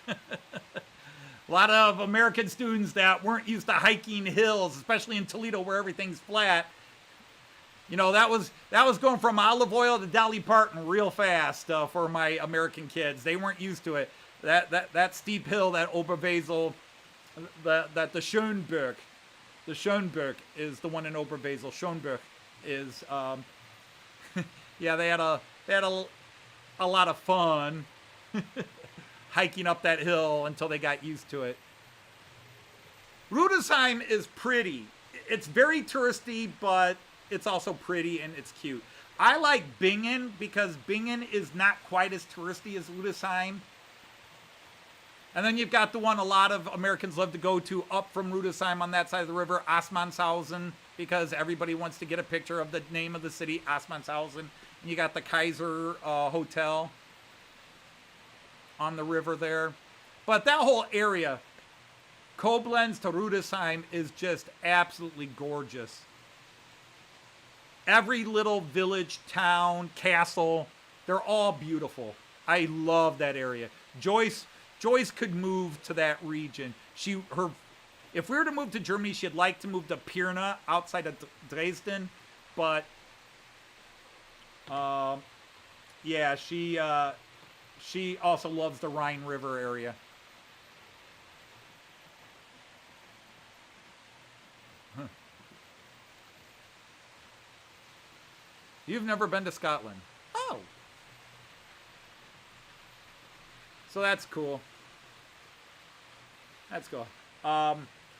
lot of American students that weren't used to hiking hills, especially in Toledo where everything's flat. You know, that was going from olive oil to Dolly Parton real fast for my American kids. They weren't used to it. That steep hill, that Oberwesel, the Schönberg. The Schönberg is the one in Oberwesel. Schönberg is, yeah, they had a lot of fun hiking up that hill until they got used to it. Rudesheim is pretty. it's very touristy, but it's also pretty and it's cute. I like Bingen because Bingen is not quite as touristy as Rudesheim. And then you've got the one a lot of Americans love to go to up from Rudesheim on that side of the river, Assmannshausen, because everybody wants to get a picture of the name of the city, Assmannshausen. And you got the Kaiser Hotel on the river there. But that whole area, Koblenz to Rudesheim, is just absolutely gorgeous. Every little village, town, castle, they're all beautiful. I love that area. Joyce could move to that region. If we were to move to Germany, she'd like to move to Pirna outside of Dresden, but yeah, she also loves the Rhine River area. Huh. You've never been to Scotland? Oh. So that's cool. That's cool.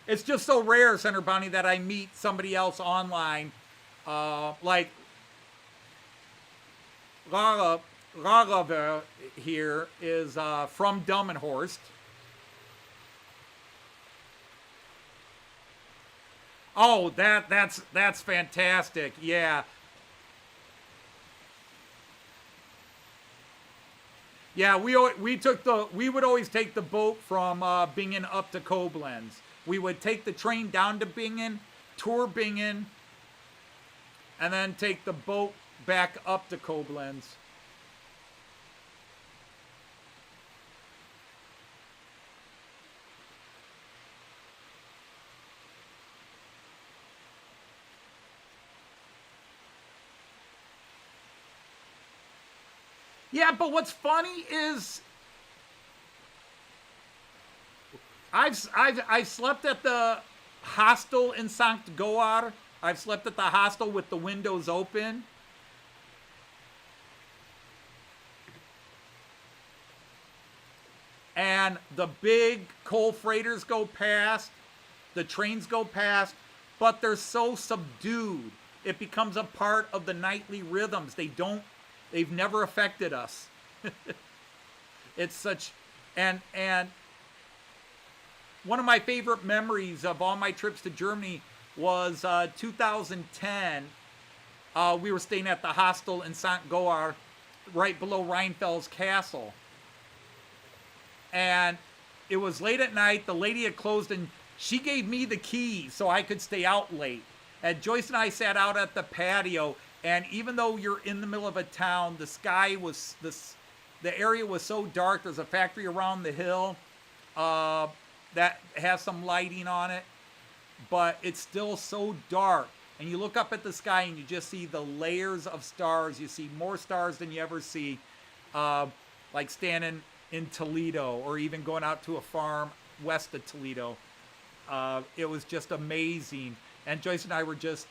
It's just so rare, Senator Bounty, that I meet somebody else online. Like Rara here is from Delmenhorst. Oh, that's fantastic. Yeah. Yeah, we would always take the boat from Bingen up to Koblenz. We would take the train down to Bingen, tour Bingen, and then take the boat back up to Koblenz. Yeah, but what's funny is I've slept at the hostel in Sankt Goar. I've slept at the hostel with the windows open. And the big coal freighters go past, the trains go past, but they're so subdued. It becomes a part of the nightly rhythms. They've never affected us. It's such, and one of my favorite memories of all my trips to Germany was 2010. We were staying at the hostel in St. Goar, right below Rheinfels Castle. And it was late at night. The lady had closed, and she gave me the key so I could stay out late. And Joyce and I sat out at the patio. And even though you're in the middle of a town, the sky was the area was so dark. There's a factory around the hill that has some lighting on it, but it's still so dark. And you look up at the sky and you just see the layers of stars. You see more stars than you ever see, like standing in Toledo or even going out to a farm west of Toledo. It was just amazing. And Joyce and I were just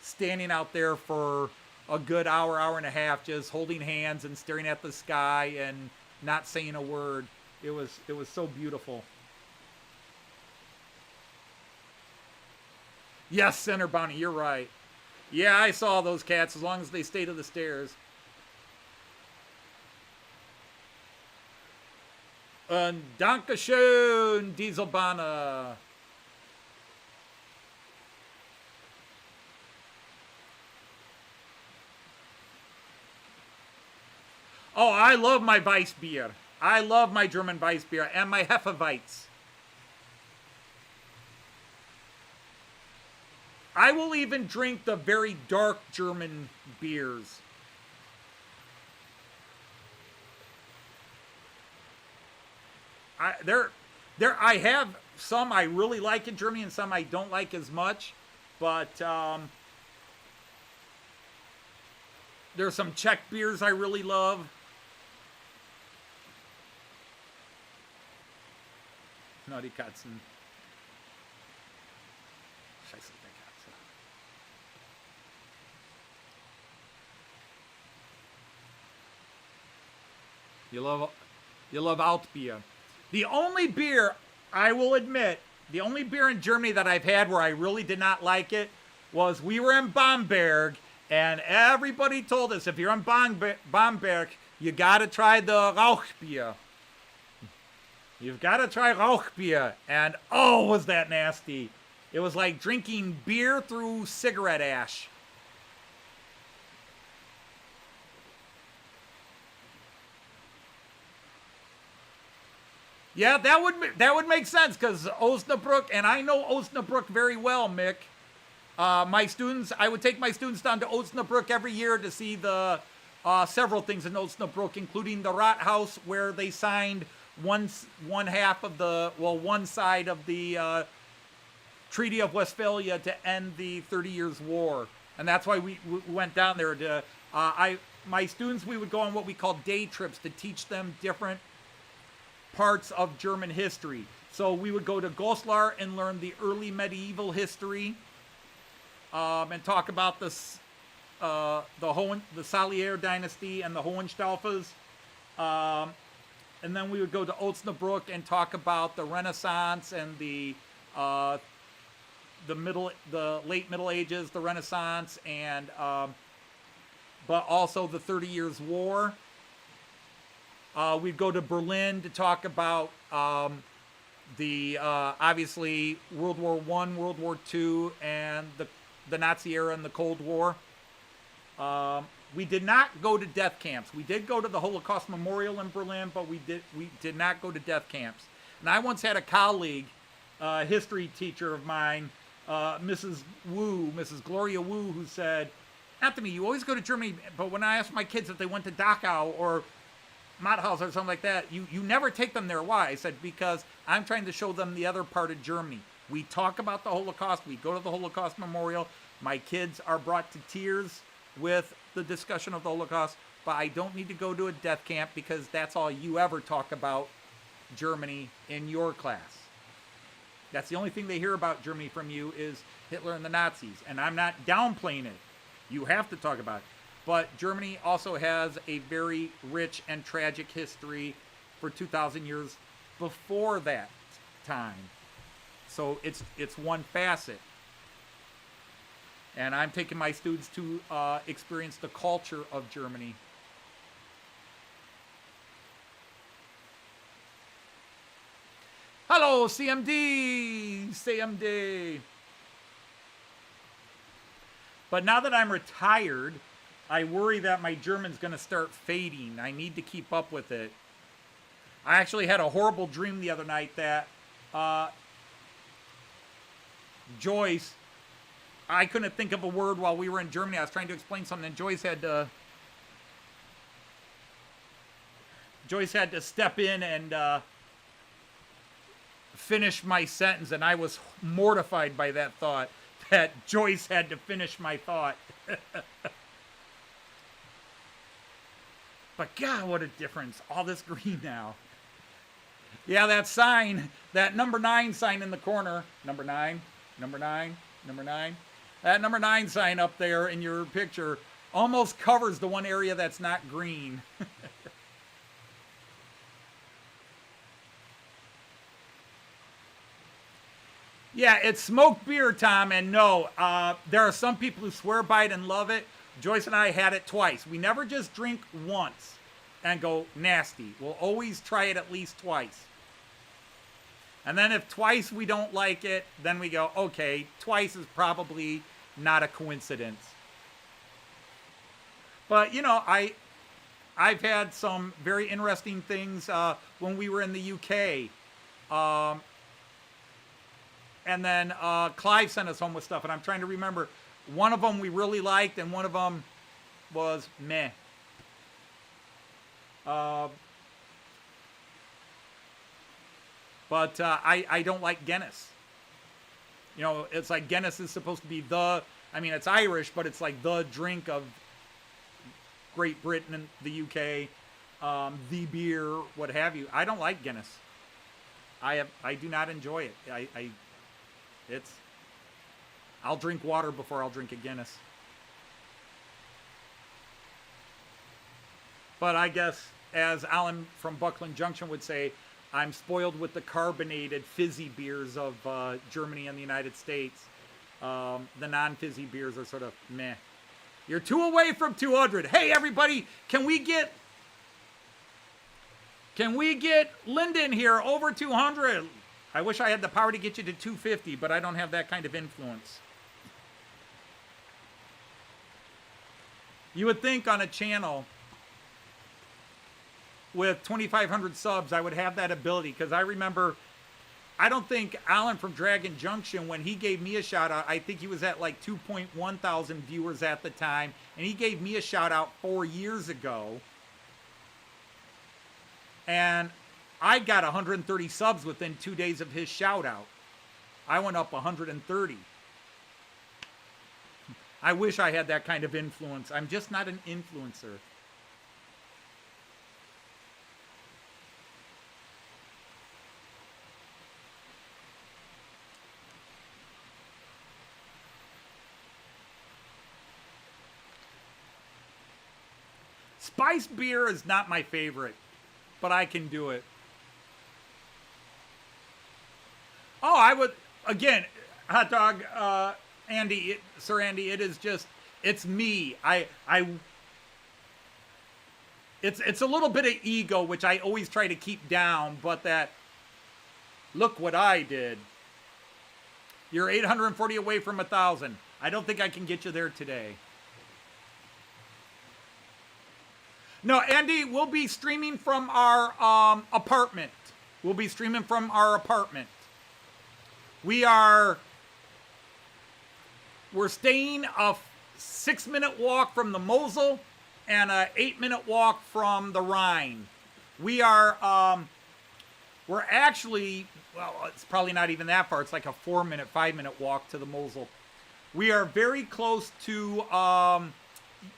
standing out there for a good hour and a half, just holding hands and staring at the sky and not saying a word. It was so beautiful. Yes, Senator Bounty, you're right. Yeah, I saw those cats as long as they stay to the stairs. Dankeschön, Dieselbahner. Oh, I love my Weissbier. I love my German Weissbier and my Hefeweiz. I will even drink the very dark German beers. I have some I really like in Germany and some I don't like as much, but there's some Czech beers I really love. No, die Katzen. Scheiße, der Katze. You love alt beer. The only beer I will admit the only beer in Germany that I've had where I really did not like it was we were in Bamberg, and everybody told us if you're in Bamberg, you gotta try the Rauchbier. You've got to try Rauchbier. And oh, was that nasty. It was like drinking beer through cigarette ash. Yeah, that would make sense because Osnabrück, and I know Osnabrück very well, Mick. I would take my students down to Osnabrück every year to see the several things in Osnabrück, including the Rathaus, where they signed one side of the Treaty of Westphalia to end the 30 Years' War, and that's why we went down there to. My students, we would go on what we call day trips to teach them different parts of German history. So we would go to Goslar and learn the early medieval history, and talk about the Salier dynasty and the Hohenstaufens. And then we would go to Osnabrück and talk about the Renaissance and the late Middle Ages, the Renaissance, and but also the 30 Years' War. We'd go to Berlin to talk about obviously World War I, World War II, and the Nazi era and the Cold War. We did not go to death camps. We did go to the Holocaust Memorial in Berlin, but we did not go to death camps. And I once had a colleague, history teacher of mine, Mrs. Gloria Wu, who said, Anthony, you always go to Germany, but when I ask my kids if they went to Dachau or Mauthausen or something like that, you never take them there. Why? I said, because I'm trying to show them the other part of Germany. We talk about the Holocaust. We go to the Holocaust Memorial. My kids are brought to tears with the discussion of the Holocaust, but I don't need to go to a death camp because that's all you ever talk about Germany in your class. That's the only thing they hear about Germany from you is Hitler and the Nazis, and I'm not downplaying it. You have to talk about it. But Germany also has a very rich and tragic history for 2,000 years before that time. So it's one facet. And I'm taking my students to experience the culture of Germany. Hello, CMD. But now that I'm retired, I worry that my German's going to start fading. I need to keep up with it. I actually had a horrible dream the other night that Joyce, I couldn't think of a word while we were in Germany. I was trying to explain something, and Joyce had to step in and finish my sentence, and I was mortified by that thought, that Joyce had to finish my thought. But God, what a difference. All this green now. Yeah, that sign, that number 9 sign in the corner. Number 9. That number 9 sign up there in your picture almost covers the one area that's not green. Yeah, it's smoked beer, Tom, and no, there are some people who swear by it and love it. Joyce and I had it twice. We never just drink once and go nasty. We'll always try it at least twice. And then if twice we don't like it, then we go, okay, twice is probably not a coincidence. But, you know, I've had some very interesting things when we were in the UK. And then Clive sent us home with stuff, and I'm trying to remember. One of them we really liked, and one of them was meh. But I don't like Guinness. You know, it's like Guinness is supposed to be it's Irish, but it's like the drink of Great Britain and the UK, the beer, what have you. I don't like Guinness. I do not enjoy it. I'll drink water before I'll drink a Guinness. But I guess, as Alan from Buckland Junction would say, I'm spoiled with the carbonated fizzy beers of Germany and the United States. The non-fizzy beers are sort of meh. You're 2 away from 200. Hey, everybody, can we get Lyndon here over 200? I wish I had the power to get you to 250, but I don't have that kind of influence. You would think on a channel with 2,500 subs, I would have that ability, because I remember, I don't think Alan from Dragon Junction, when he gave me a shout out, I think he was at like 2.1 thousand viewers at the time, and he gave me a shout out 4 years ago. And I got 130 subs within 2 days of his shout out. I went up 130. I wish I had that kind of influence. I'm just not an influencer. Spiced beer is not my favorite, but I can do it. Oh, I would, again, hot dog, Andy, Sir Andy, it is just, it's me. It's a little bit of ego, which I always try to keep down, but that, look what I did. You're 840 away from 1,000. I don't think I can get you there today. No, Andy, we'll be streaming from our apartment. We'll be streaming from our apartment. We're staying a 6-minute walk from the Mosel and a 8-minute walk from the Rhine. We're actually, well, it's probably not even that far. It's like a 4-minute, 5-minute walk to the Mosel. We are very close to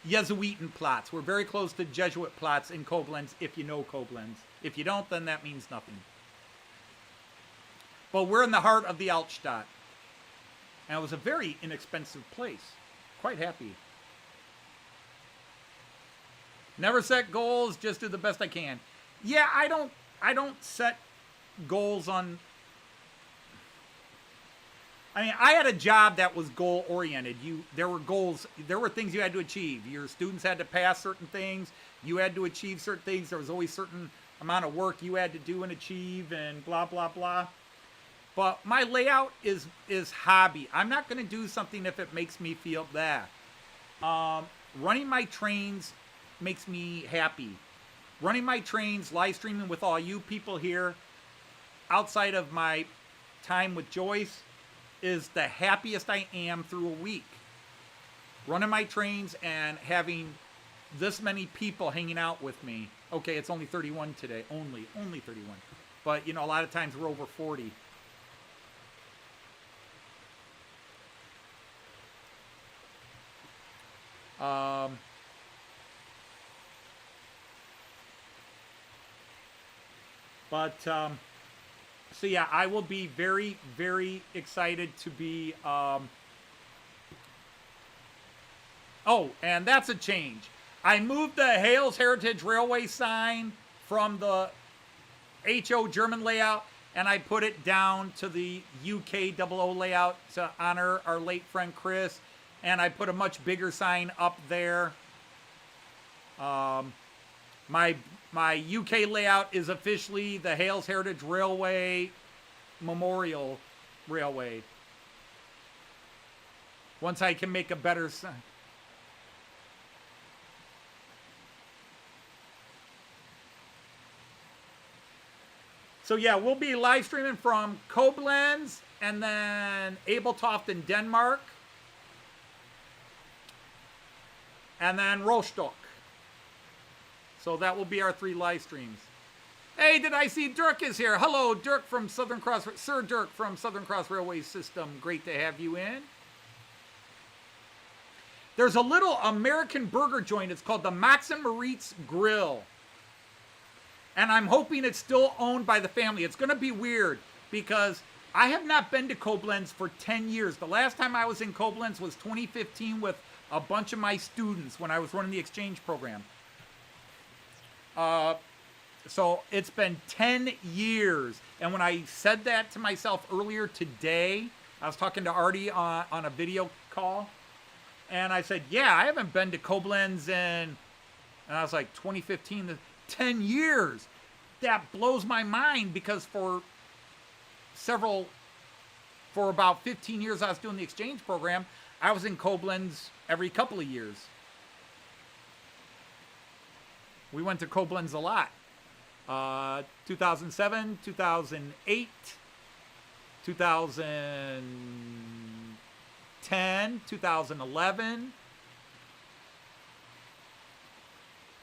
Jesuitenplatz. We're very close to Jesuitplatz in Koblenz, if you know Koblenz. If you don't, then that means nothing. But we're in the heart of the Altstadt. And it was a very inexpensive place. Quite happy. Never set goals, just do the best I can. Yeah, I don't set goals on... I mean, I had a job that was goal-oriented. There were goals, there were things you had to achieve. Your students had to pass certain things. You had to achieve certain things. There was always a certain amount of work you had to do and achieve and blah, blah, blah. But my layout is hobby. I'm not going to do something if it makes me feel bad. Running my trains makes me happy. Running my trains, live streaming with all you people here, outside of my time with Joyce, is the happiest I am through a week. Running my trains and having this many people hanging out with me. Okay, it's only 31 today. Only 31. But, you know, a lot of times we're over 40. So yeah, I will be very, very excited to be, oh, and that's a change. I moved the Hales Heritage Railway sign from the HO German layout, and I put it down to the UK 00 layout to honor our late friend Chris, and I put a much bigger sign up there. My UK layout is officially the Hales Heritage Railway Memorial Railway. Once I can make a better sign. So yeah, we'll be live streaming from Koblenz and then Abeltoft in Denmark. And then Rostock. So that will be our 3 live streams. Hey, did I see Dirk is here? Hello, Dirk from Southern Cross, Sir Dirk from Southern Cross Railway System. Great to have you in. There's a little American burger joint. It's called the Max and Moritz Grill. And I'm hoping it's still owned by the family. It's going to be weird because I have not been to Koblenz for 10 years. The last time I was in Koblenz was 2015 with a bunch of my students when I was running the exchange program. So it's been 10 years. And when I said that to myself earlier today, I was talking to Artie on a video call. And I said, yeah, I haven't been to Koblenz and I was like, 2015, 10 years. That blows my mind because for about 15 years I was doing the exchange program, I was in Koblenz every couple of years. We went to Koblenz a lot. 2007, 2008, 2010, 2011,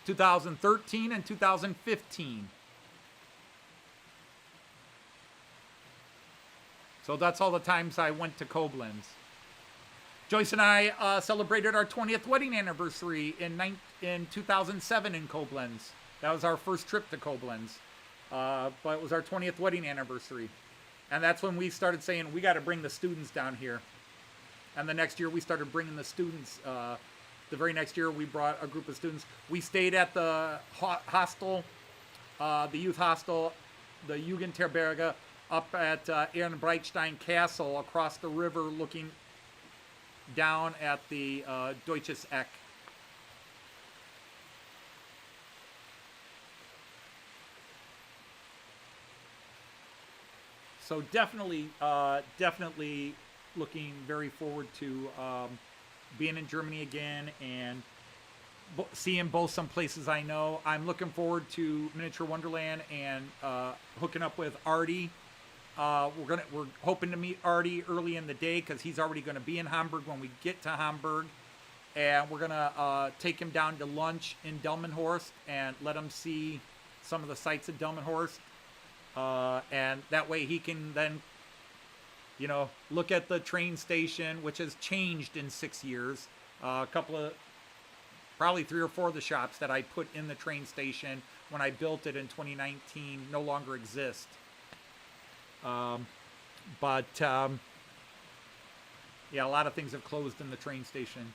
2013, and 2015. So that's all the times I went to Koblenz. Joyce and I celebrated our 20th wedding anniversary in 2007 in Koblenz. That was our first trip to Koblenz. But it was our 20th wedding anniversary. And that's when we started saying, we got to bring the students down here. And the next year we started bringing the students. The very next year we brought a group of students. We stayed at the hostel, the youth hostel, the Jugendherberge, up at Ehrenbreitstein Castle across the river looking down at the Deutsches Eck. So definitely looking very forward to being in Germany again and seeing both some places I know. I'm looking forward to Miniature Wonderland and hooking up with Artie. We're hoping to meet Artie early in the day because he's already going to be in Hamburg when we get to Hamburg, and we're gonna take him down to lunch in Delmenhorst and let him see some of the sights of Delmenhorst. And that way he can then, look at the train station, which has changed in 6 years. Probably 3 or 4 of the shops that I put in the train station when I built it in 2019 no longer exist. Yeah, a lot of things have closed in the train station.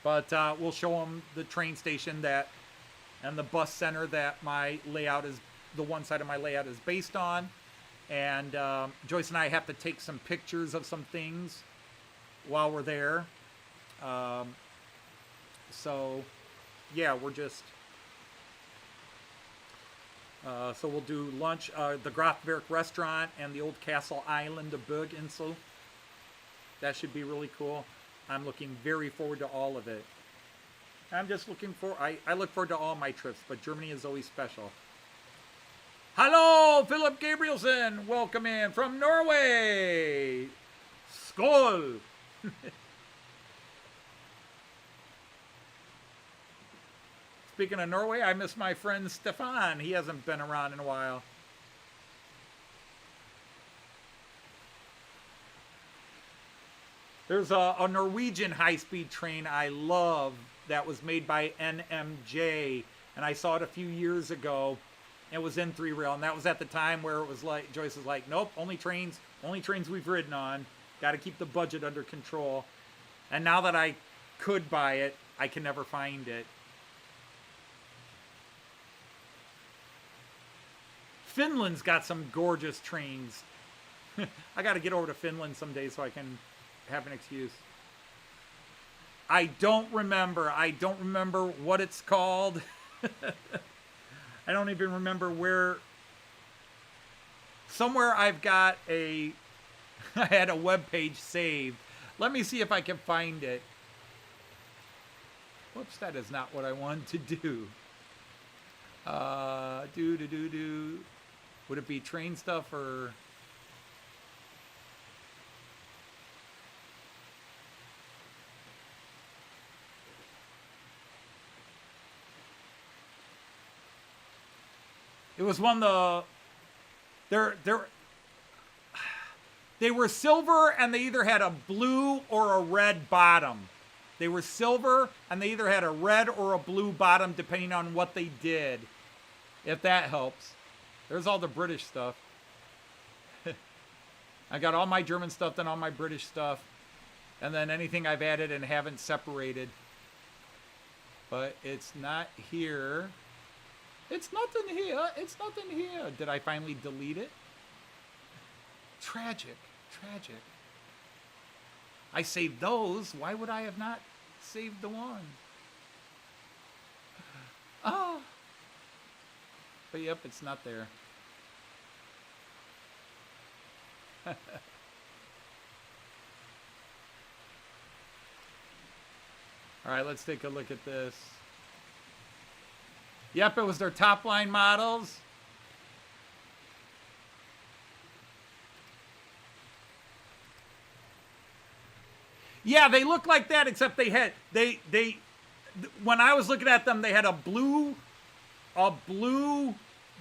But we'll show them the train station and the bus center that my layout is, the one side of my layout is based on. And Joyce and I have to take some pictures of some things while we're there. So yeah, we're just... so we'll do lunch, the Grafwerk restaurant and the old Castle Island of Berginsel. That should be really cool. I'm looking very forward to all of it. I'm just looking I look forward to all my trips, but Germany is always special. Hello, Philip Gabrielson. Welcome in from Norway. Skål. Speaking of Norway, I miss my friend Stefan. He hasn't been around in a while. There's a Norwegian high-speed train I love that was made by NMJ, and I saw it a few years ago. It was in 3-rail, and that was at the time where it was like, Joyce was like, nope, only trains we've ridden on. Got to keep the budget under control. And now that I could buy it, I can never find it. Finland's got some gorgeous trains. I got to get over to Finland someday so I can have an excuse. I don't remember what it's called. I don't even remember where. Somewhere I've got I had a web page saved. Let me see if I can find it. Whoops, that is not what I wanted to do. Would it be train stuff or? It was one of the. They were silver and they either had a blue or a red bottom. They were silver and they either had a red or a blue bottom depending on what they did. If that helps. There's all the British stuff. I got all my German stuff, then all my British stuff. And then anything I've added and haven't separated. But it's not here. It's not in here. It's not in here. Did I finally delete it? Tragic. Tragic. I saved those. Why would I have not saved the one? Oh. But yep, it's not there. All right, let's take a look at this. Yep, it was their top line models. Yeah, they look like that, except they had when I was looking at them, they had a blue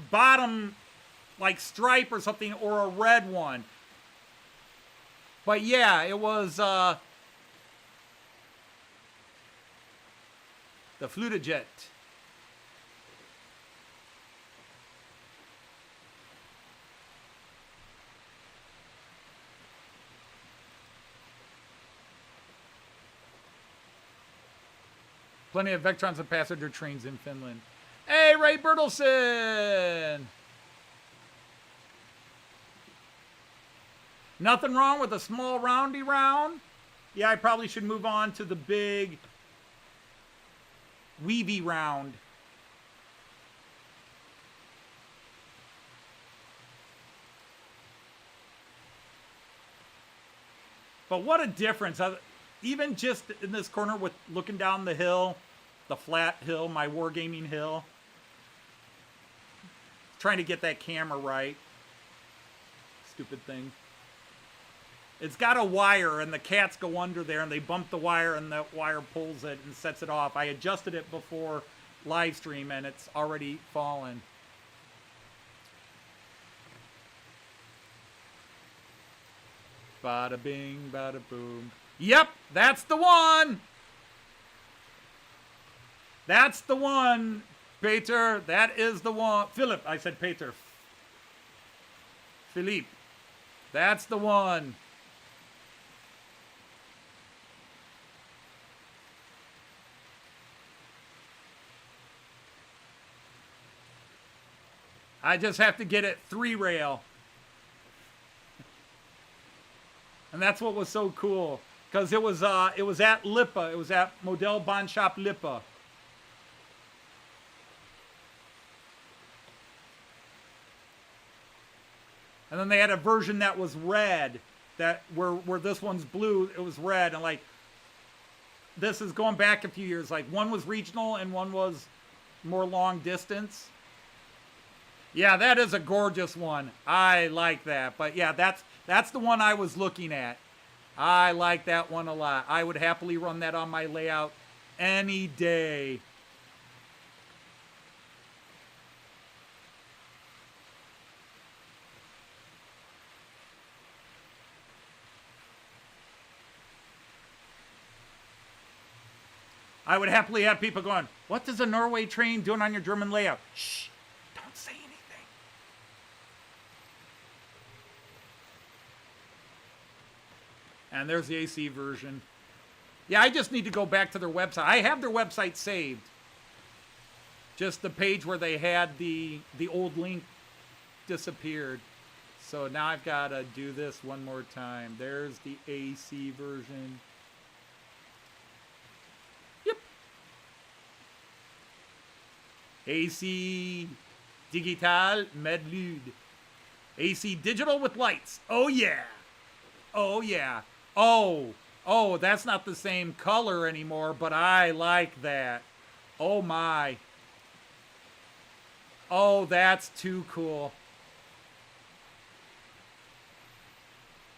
bottom like stripe or something, or a red one. But yeah, it was the Flutajet. Plenty of Vectrons and passenger trains in Finland. Hey, Ray Bertelson! Nothing wrong with a small roundy round. Yeah, I probably should move on to the big weavy round. But what a difference. Even just in this corner with looking down the hill, the flat hill, my wargaming hill. Trying to get that camera right. Stupid thing. It's got a wire, and the cats go under there, and they bump the wire, and the wire pulls it and sets it off. I adjusted it before live stream, and it's already fallen. Bada bing, bada boom. Yep, that's the one. That's the one, Peter. That is the one. Philip, I said Peter. Philippe. That's the one. I just have to get it 3-rail. And that's what was so cool. Because it was at Lipa. It was at Model Bond Shop Lipa. And then they had a version that was red. That where this one's blue, it was red. And like, this is going back a few years. Like, one was regional and one was more long distance. Yeah, that is a gorgeous one. I like that. But yeah, that's the one I was looking at. I like that one a lot. I would happily run that on my layout any day. I would happily have people going, what is a Norway train doing on your German layout? Shh, don't say anything. And there's the AC version. Yeah, I just need to go back to their website. I have their website saved. Just the page where they had the old link disappeared. So now I've got to do this one more time. There's the AC version. Yep. AC Digital med lyd. AC digital with lights. Oh yeah. Oh yeah. Oh, that's not the same color anymore, but I like that. Oh my. Oh, that's too cool.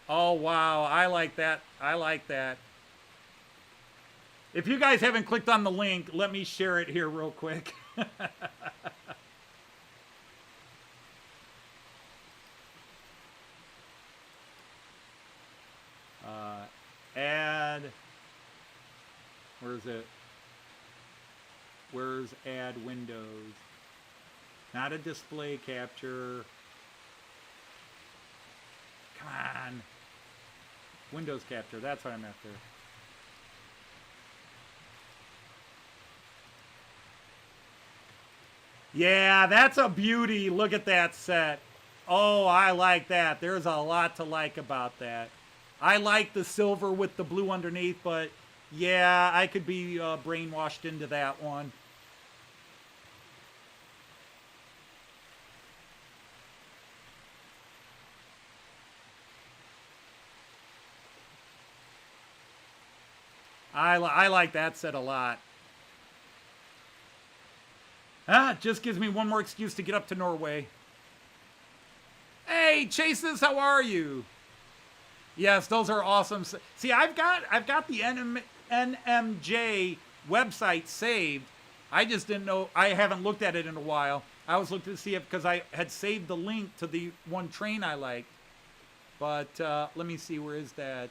Oh wow, I like that. I like that. If you guys haven't clicked on the link, let me share it here real quick. Add, where's it? Where's add windows? Not a display capture. Come on. Windows capture, that's what I'm after. Yeah, that's a beauty. Look at that set. Oh, I like that. There's a lot to like about that. I like the silver with the blue underneath, but yeah, I could be brainwashed into that one. I like that set a lot. It just gives me one more excuse to get up to Norway. Hey, Chases, how are you? Yes, those are awesome. See, I've got the NMJ website saved. I just didn't know. I haven't looked at it in a while. I was looking to see it because I had saved the link to the one train I liked. But let me see. Where is that?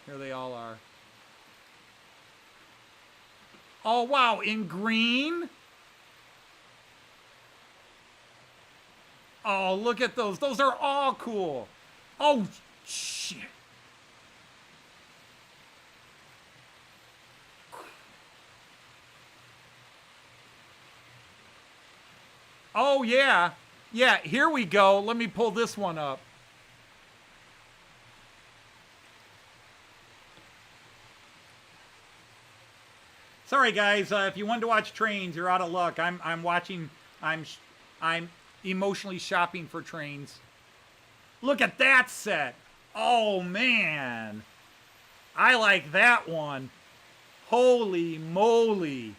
Here they all are. Oh, wow. In green? Oh, look at those. Those are all cool. Oh, shit. Oh, yeah. Yeah, here we go. Let me pull this one up. Sorry, guys. If you wanted to watch trains, you're out of luck. I'm watching. I'm emotionally shopping for trains. Look at that set. Oh man, I like that one. Holy moly.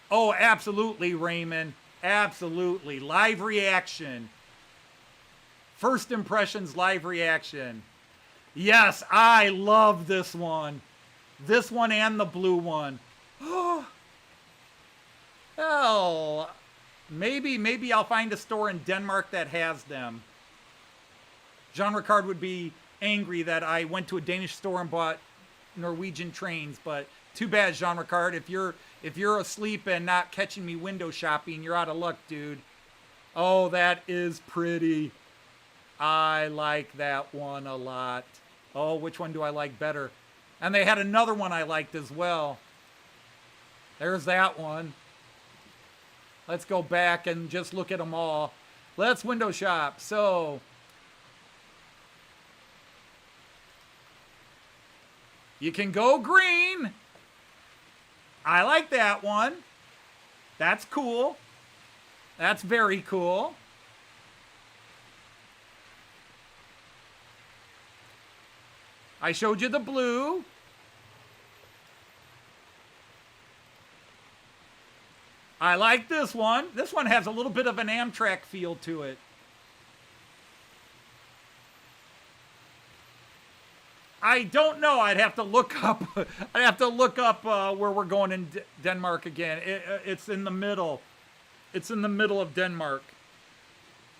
Oh, absolutely, Raymond. Absolutely. Live reaction. First impressions, live reaction. Yes, I love this one. This one and the blue one. Oh, hell. Maybe I'll find a store in Denmark that has them. Jean Ricard would be angry that I went to a Danish store and bought Norwegian trains, but too bad, Jean Ricard. If you're asleep and not catching me window shopping, you're out of luck, dude. Oh, that is pretty. I like that one a lot. Oh, which one do I like better? And they had another one I liked as well. There's that one. Let's go back and just look at them all. Let's window shop. So, you can go green. I like that one. That's cool. That's very cool. I showed you the blue. I like this one. This one has a little bit of an Amtrak feel to it. I don't know. I'd have to look up. I'd have to look up where we're going in Denmark again. It's in the middle. It's in the middle of Denmark.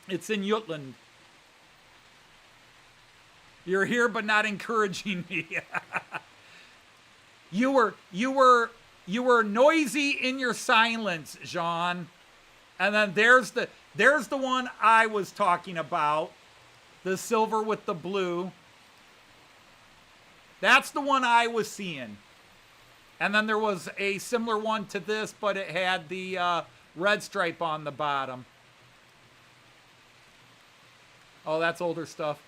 It's in Jutland. You're here, but not encouraging me. You were noisy in your silence, Jean. And then there's the one I was talking about. The silver with the blue. That's the one I was seeing. And then there was a similar one to this, but it had the red stripe on the bottom. Oh, that's older stuff.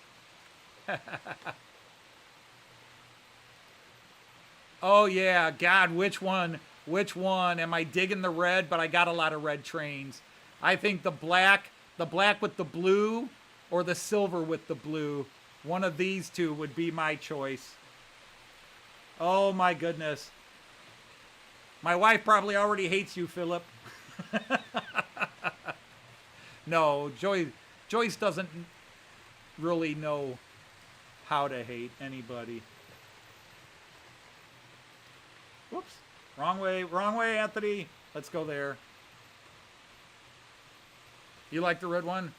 Oh yeah, God, which one? Which one? Am I digging the red? But I got a lot of red trains. I think the black with the blue, or the silver with the blue. One of these two would be my choice. Oh my goodness. My wife probably already hates you, Philip. No, Joyce doesn't really know how to hate anybody. Whoops. Wrong way, Anthony. Let's go there. You like the red one?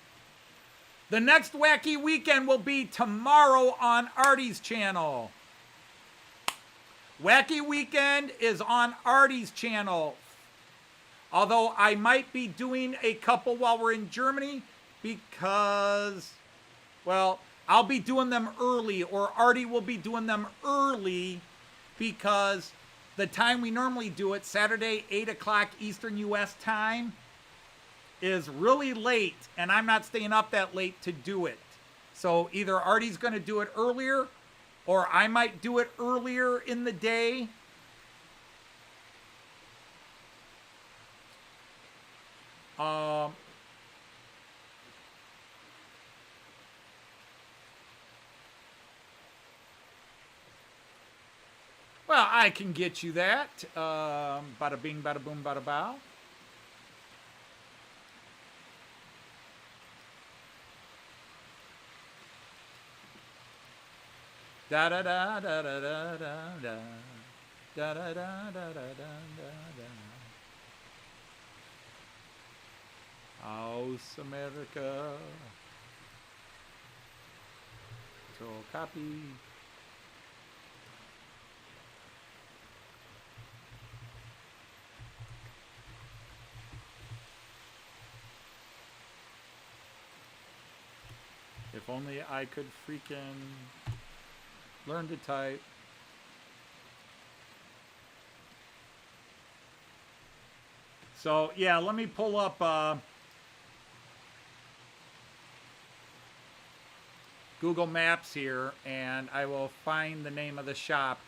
The next wacky weekend will be tomorrow on Artie's channel. Wacky Weekend is on Artie's channel. Although I might be doing a couple while we're in Germany because, well, I'll be doing them early, or Artie will be doing them early because the time we normally do it, Saturday, 8 o'clock Eastern U.S. time, is really late, and I'm not staying up that late to do it. So either Artie's going to do it earlier, or I might do it earlier in the day. Well, I can get you that. Bada bing, bada boom, bada bow. Da da da da da da da da da da da da da da. House America. So copy. If only I could freaking learn to type. So yeah, let me pull up Google Maps here, and I will find the name of the shop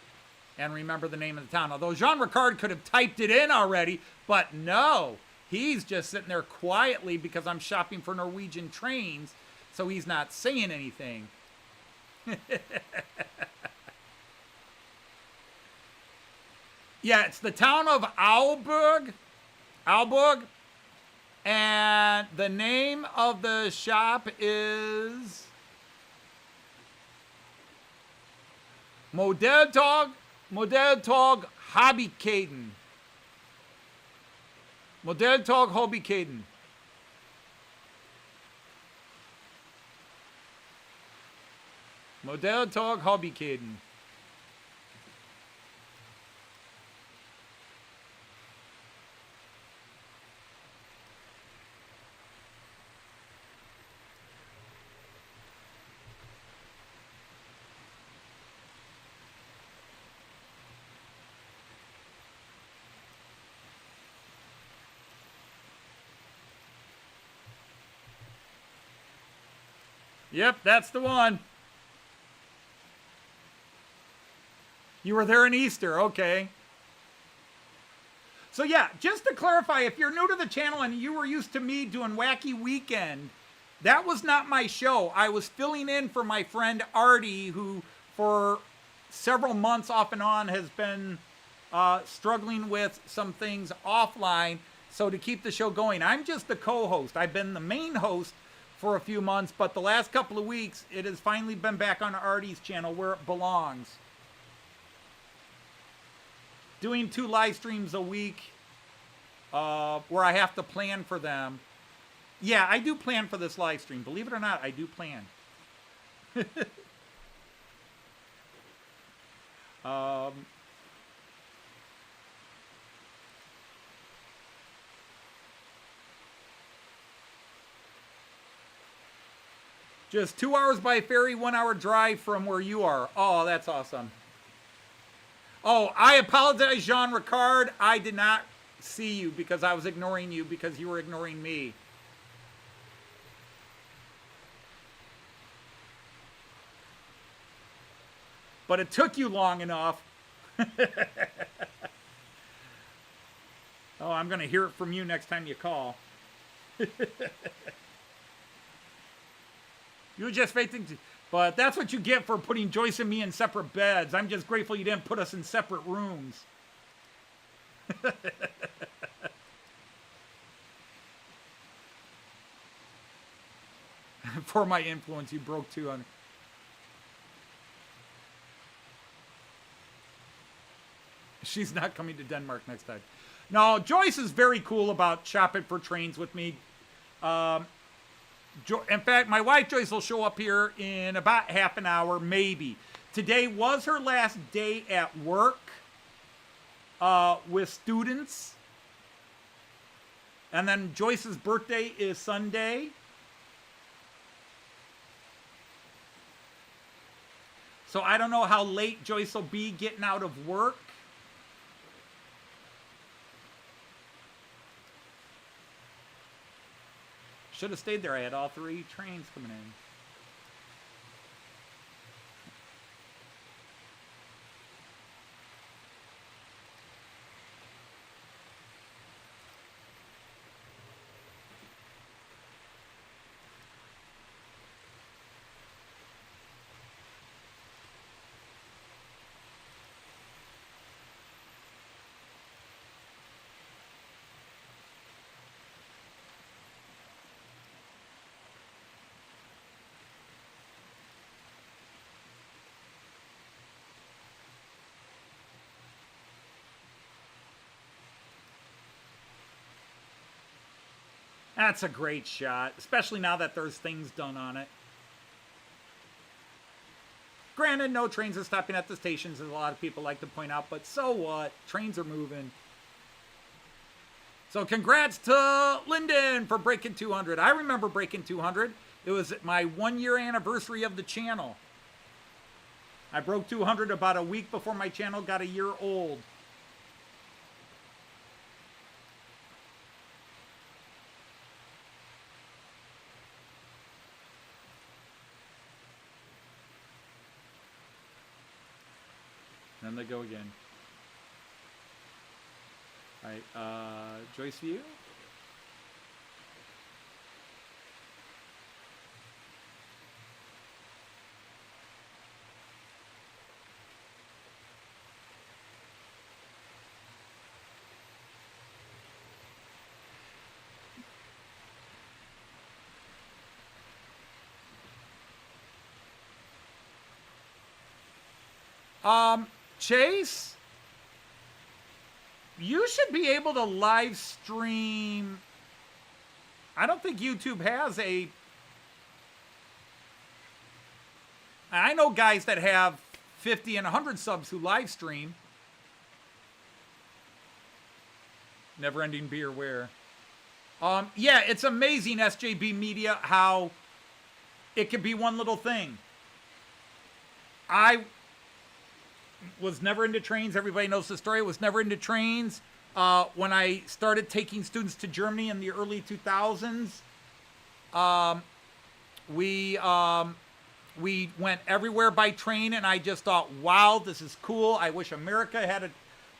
and remember the name of the town. Although Jean Ricard could have typed it in already, but no, he's just sitting there quietly because I'm shopping for Norwegian trains, so he's not saying anything. Yeah, it's the town of Aalborg, and the name of the shop is Modeltog Hobbykæden. Modeltog Hobbykæden. Modeltog Hobbykæden. Yep, that's the one. You were there in Easter, okay. So yeah, just to clarify, if you're new to the channel and you were used to me doing Wacky Weekend, that was not my show. I was filling in for my friend Artie, who for several months off and on has been struggling with some things offline. So to keep the show going, I'm just the co-host. I've been the main host for a few months, but the last couple of weeks, it has finally been back on Artie's channel where it belongs. Doing 2 live streams a week where I have to plan for them. Yeah, I do plan for this live stream. Believe it or not, I do plan. Just 2 hours by ferry, 1 hour drive from where you are. Oh, that's awesome. Oh, I apologize, Jean Ricard. I did not see you because I was ignoring you because you were ignoring me. But it took you long enough. Oh, I'm going to hear it from you next time you call. You were just waiting to... But that's what you get for putting Joyce and me in separate beds. I'm just grateful you didn't put us in separate rooms. For my influence, you broke 200. She's not coming to Denmark next time. No, Joyce is very cool about shopping for trains with me. In fact, my wife Joyce will show up here in about half an hour, maybe. Today was her last day at work with students. And then Joyce's birthday is Sunday. So I don't know how late Joyce will be getting out of work. Should have stayed there. I had all 3 trains coming in. That's a great shot, especially now that there's things done on it. Granted, no trains are stopping at the stations, as a lot of people like to point out, but so what? Trains are moving. So congrats to Lyndon for breaking 200. I remember breaking 200. It was my 1-year anniversary of the channel. I broke 200 about a week before my channel got a year old. Then they go again. All right, Joyce View. Chase, you should be able to live stream. I don't think YouTube has a... I know guys that have 50 and 100 subs who live stream. Never ending beer where. Yeah, it's amazing, SJB Media, how it could be one little thing. I was never into trains. Everybody knows the story. I was never into trains. When I started taking students to Germany in the early 2000s, we went everywhere by train, and I just thought, wow, this is cool. I wish America had a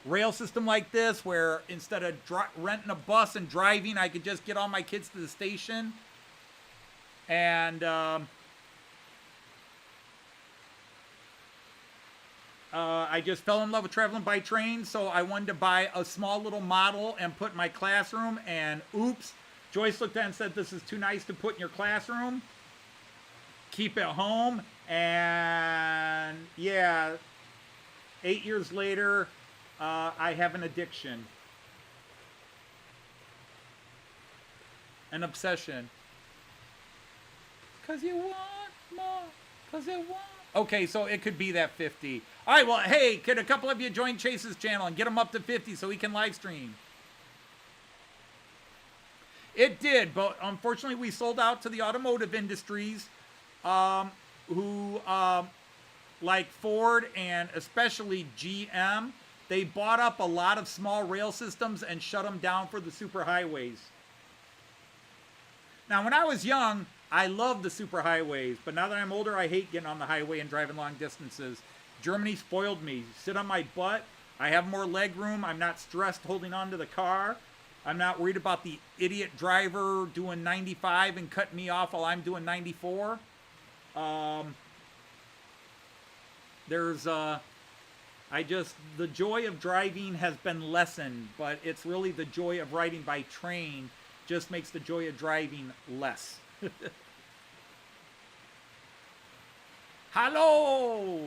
rail system like this, where instead of renting a bus and driving, I could just get all my kids to the station. And I just fell in love with traveling by train, so I wanted to buy a small little model and put in my classroom, and oops, Joyce looked at it and said, this is too nice to put in your classroom. Keep it home. And yeah, 8 years later, I have an addiction. An obsession. 'Cause you want more. 'Cause you want... Okay, so it could be that 50. All right, well, hey, could a couple of you join Chase's channel and get him up to 50 so he can live stream? It did, but unfortunately we sold out to the automotive industries, who, like Ford and especially GM, they bought up a lot of small rail systems and shut them down for the superhighways. Now, when I was young, I loved the superhighways, but now that I'm older, I hate getting on the highway and driving long distances. Germany spoiled me. Sit on my butt. I have more leg room. I'm not stressed holding on to the car. I'm not worried about the idiot driver doing 95 and cutting me off while I'm doing 94. The joy of driving has been lessened, but it's really the joy of riding by train just makes the joy of driving less. Hello!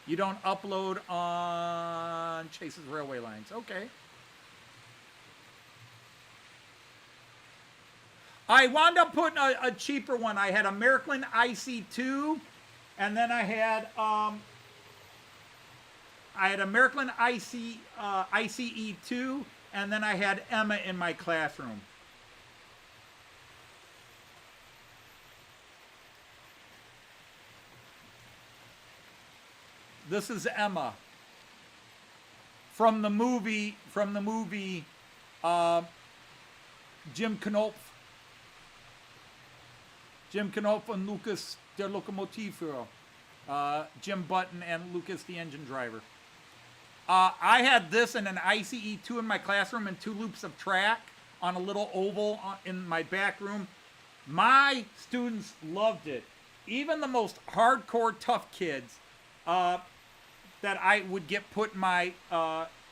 You don't upload on Chase's Railway Lines. Okay. I wound up putting a cheaper one. I had a Märklin IC2, and then I had a Märklin ICE2, and then I had Emma in my classroom. This is Emma from the movie Jim Knopf. Jim Knopf and Lucas, der Lokomotivführer. Jim Button and Lucas, the engine driver. I had this in an ICE-2 in my classroom and 2 loops of track on a little oval in my back room. My students loved it. Even the most hardcore tough kids that I would get put in my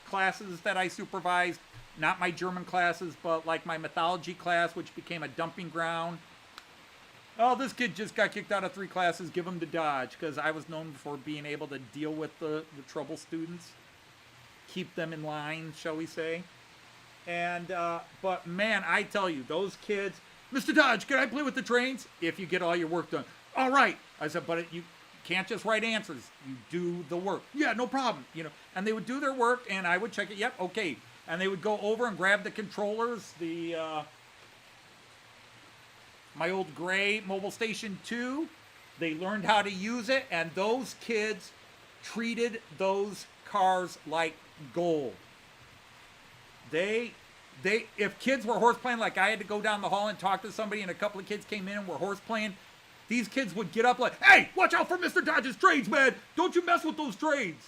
classes that I supervised, not my German classes, but like my mythology class, which became a dumping ground. Oh, this kid just got kicked out of 3 classes, give him to Dodge, because I was known for being able to deal with the trouble students, keep them in line, shall we say. And, but man, I tell you, those kids, Mr. Dodge, can I play with the trains? If you get all your work done. All right. I said, but you can't just write answers. You do the work. Yeah, no problem. You know, and they would do their work, and I would check it. Yep, okay. And they would go over and grab the controllers, my old gray Mobile Station 2. They learned how to use it, and those kids treated those cars like gold. If kids were horseplaying, like I had to go down the hall and talk to somebody, and a couple of kids came in and were horseplaying, these kids would get up like, hey, watch out for Mr. Dodge's trades, man. Don't you mess with those trades.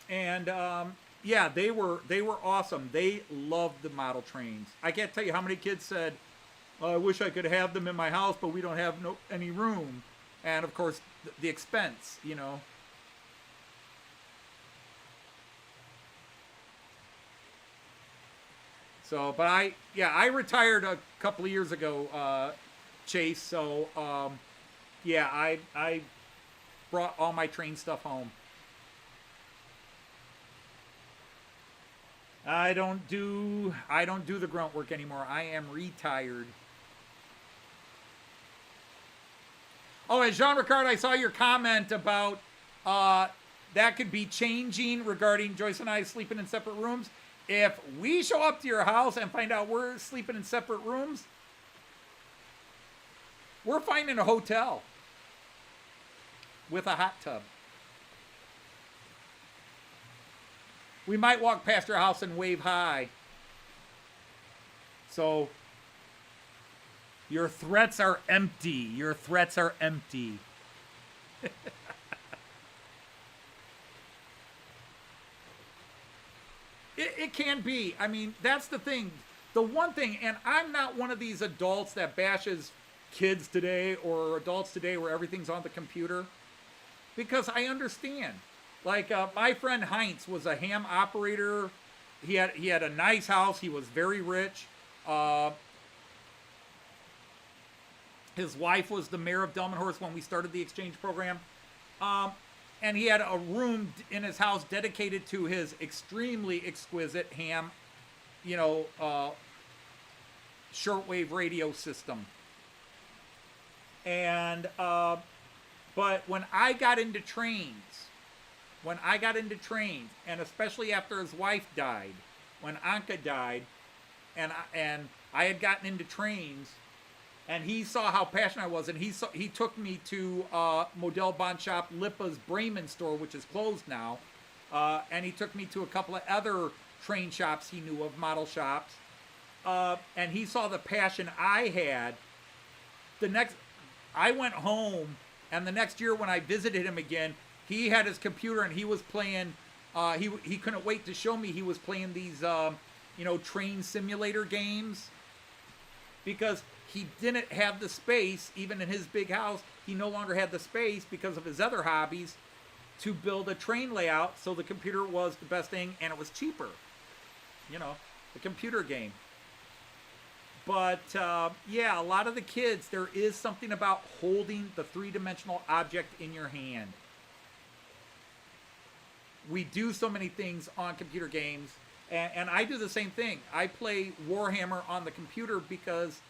And, yeah, they were awesome. They loved the model trains. I can't tell you how many kids said, I wish I could have them in my house, but we don't have any room. And, of course, the expense, you know. So, but I retired a couple of years ago, Chase. So, yeah, I brought all my train stuff home. I don't do the grunt work anymore. I am retired. Oh, and Jean Ricard, I saw your comment about that could be changing regarding Joyce and I sleeping in separate rooms. If we show up to your house and find out we're sleeping in separate rooms, we're finding a hotel with a hot tub. We might walk past your house and wave hi. So, your threats are empty. Your threats are empty. It can be. I mean, that's the thing. The one thing, and I'm not one of these adults that bashes kids today or adults today where everything's on the computer, because I understand. Like, my friend Heinz was a ham operator. He had a nice house. He was very rich. His wife was the mayor of Delmenhorst when we started the exchange program. And he had a room in his house dedicated to his extremely exquisite ham, shortwave radio system. And, but when I got into trains, and especially after his wife died, when Anka died, and I had gotten into trains, and he saw how passionate I was, and he took me to Modellbahn Shop Lippa's Bremen store, which is closed now, and he took me to a couple of other train shops he knew of, model shops, and he saw the passion I had. I went home, and the next year when I visited him again, he had his computer and he was playing, he couldn't wait to show me he was playing these, train simulator games, because he didn't have the space, even in his big house, he no longer had the space because of his other hobbies to build a train layout, so the computer was the best thing and it was cheaper. The computer game. But, yeah, a lot of the kids, there is something about holding the three-dimensional object in your hand. We do so many things on computer games, and I do the same thing. I play Warhammer on the computer because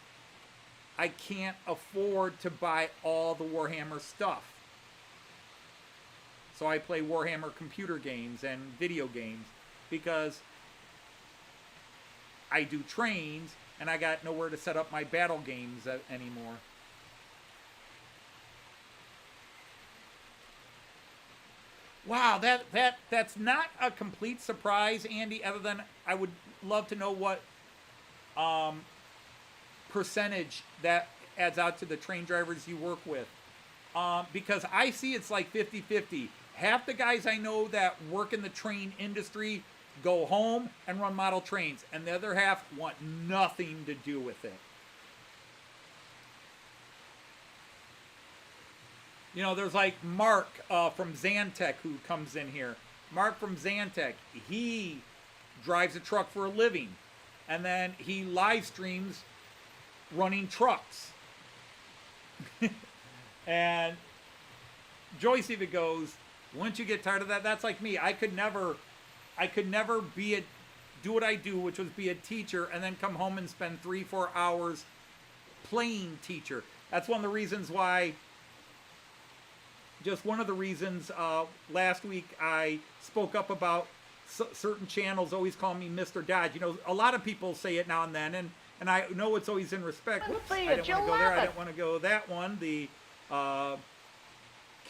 I can't afford to buy all the Warhammer stuff. So I play Warhammer computer games and video games because I do trains and I got nowhere to set up my battle games anymore. Wow, that's not a complete surprise, Andy, other than I would love to know what percentage that adds out to the train drivers you work with. Because I see it's like 50-50. Half the guys I know that work in the train industry go home and run model trains, and the other half want nothing to do with it. You know, there's like Mark from Xantech who comes in here. Mark from Xantech, he drives a truck for a living, and then he live streams running trucks. And Joyce even goes, once you get tired of that, that's like me. I could never do what I do, which was be a teacher, and then come home and spend 3-4 hours playing teacher. That's one of the reasons why, just one of the reasons last week I spoke up about certain channels always call me Mr. Dodge. You know, a lot of people say it now and then, and I know it's always in respect. Whoops, I didn't want to go there. I didn't want to go that one. The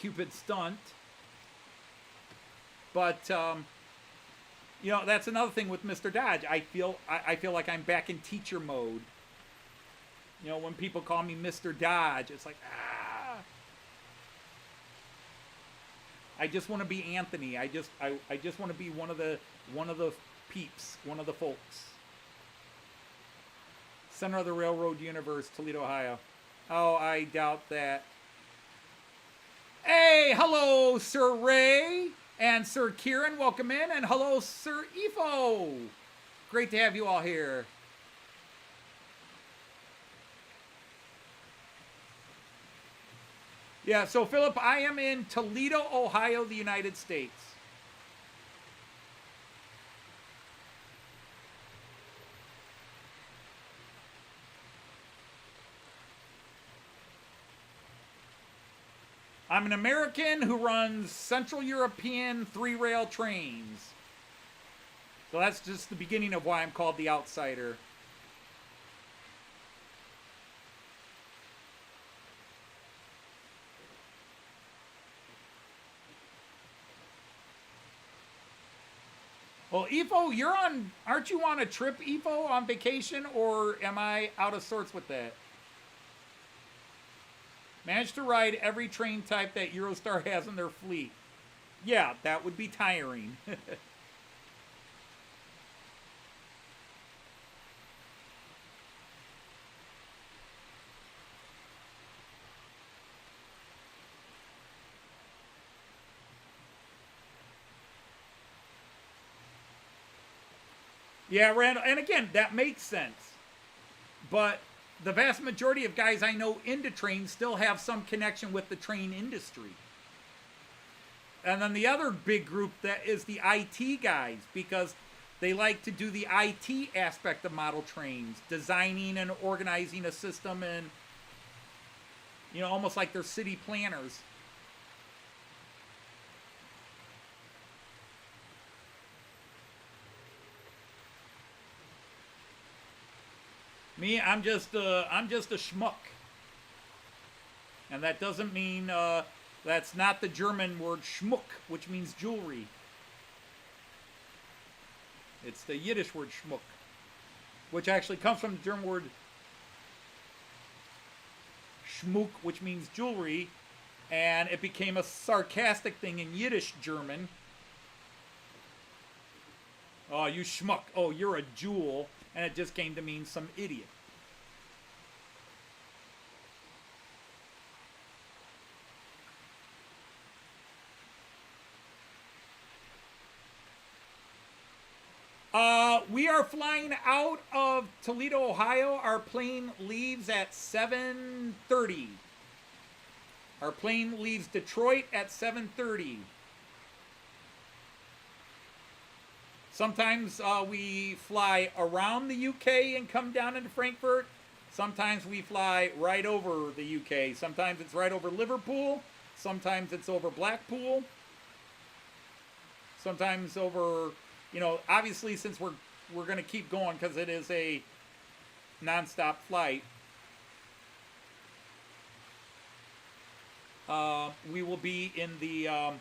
Cupid stunt. But you know, that's another thing with Mr. Dodge. I feel like I'm back in teacher mode. You know, when people call me Mr. Dodge, it's like, I just want to be Anthony. I just want to be one of the peeps, one of the folks. Center of the Railroad Universe, Toledo, Ohio. Oh, I doubt that. Hey, hello, Sir Ray and Sir Kieran. Welcome in. And hello, Sir Ifo. Great to have you all here. Yeah, so Philip, I am in Toledo, Ohio, the United States. I'm an American who runs Central European 3-rail trains. So that's just the beginning of why I'm called the outsider. Well, Ifo, aren't you on a trip, Ifo, on vacation, or am I out of sorts with that? Managed to ride every train type that Eurostar has in their fleet. Yeah, that would be tiring. Yeah, Randall, and again, that makes sense. But the vast majority of guys I know into trains still have some connection with the train industry. And then the other big group that is the IT guys, because they like to do the IT aspect of model trains, designing and organizing a system, and, you know, almost like they're city planners. Me, I'm just a schmuck, and that doesn't mean that's not the German word schmuck, which means jewelry. It's the Yiddish word schmuck, which actually comes from the German word schmuck, which means jewelry, and it became a sarcastic thing in Yiddish German. Oh, you schmuck. Oh, you're a jewel. And it just came to mean some idiot. We are flying out of Toledo, Ohio. Our plane leaves at 7:30. Our plane leaves Detroit at 7:30. Sometimes we fly around the UK and come down into Frankfurt. Sometimes we fly right over the UK. Sometimes it's right over Liverpool. Sometimes it's over Blackpool. Sometimes over, you know, obviously since we're going to keep going because it is a non-stop flight. We will be in the...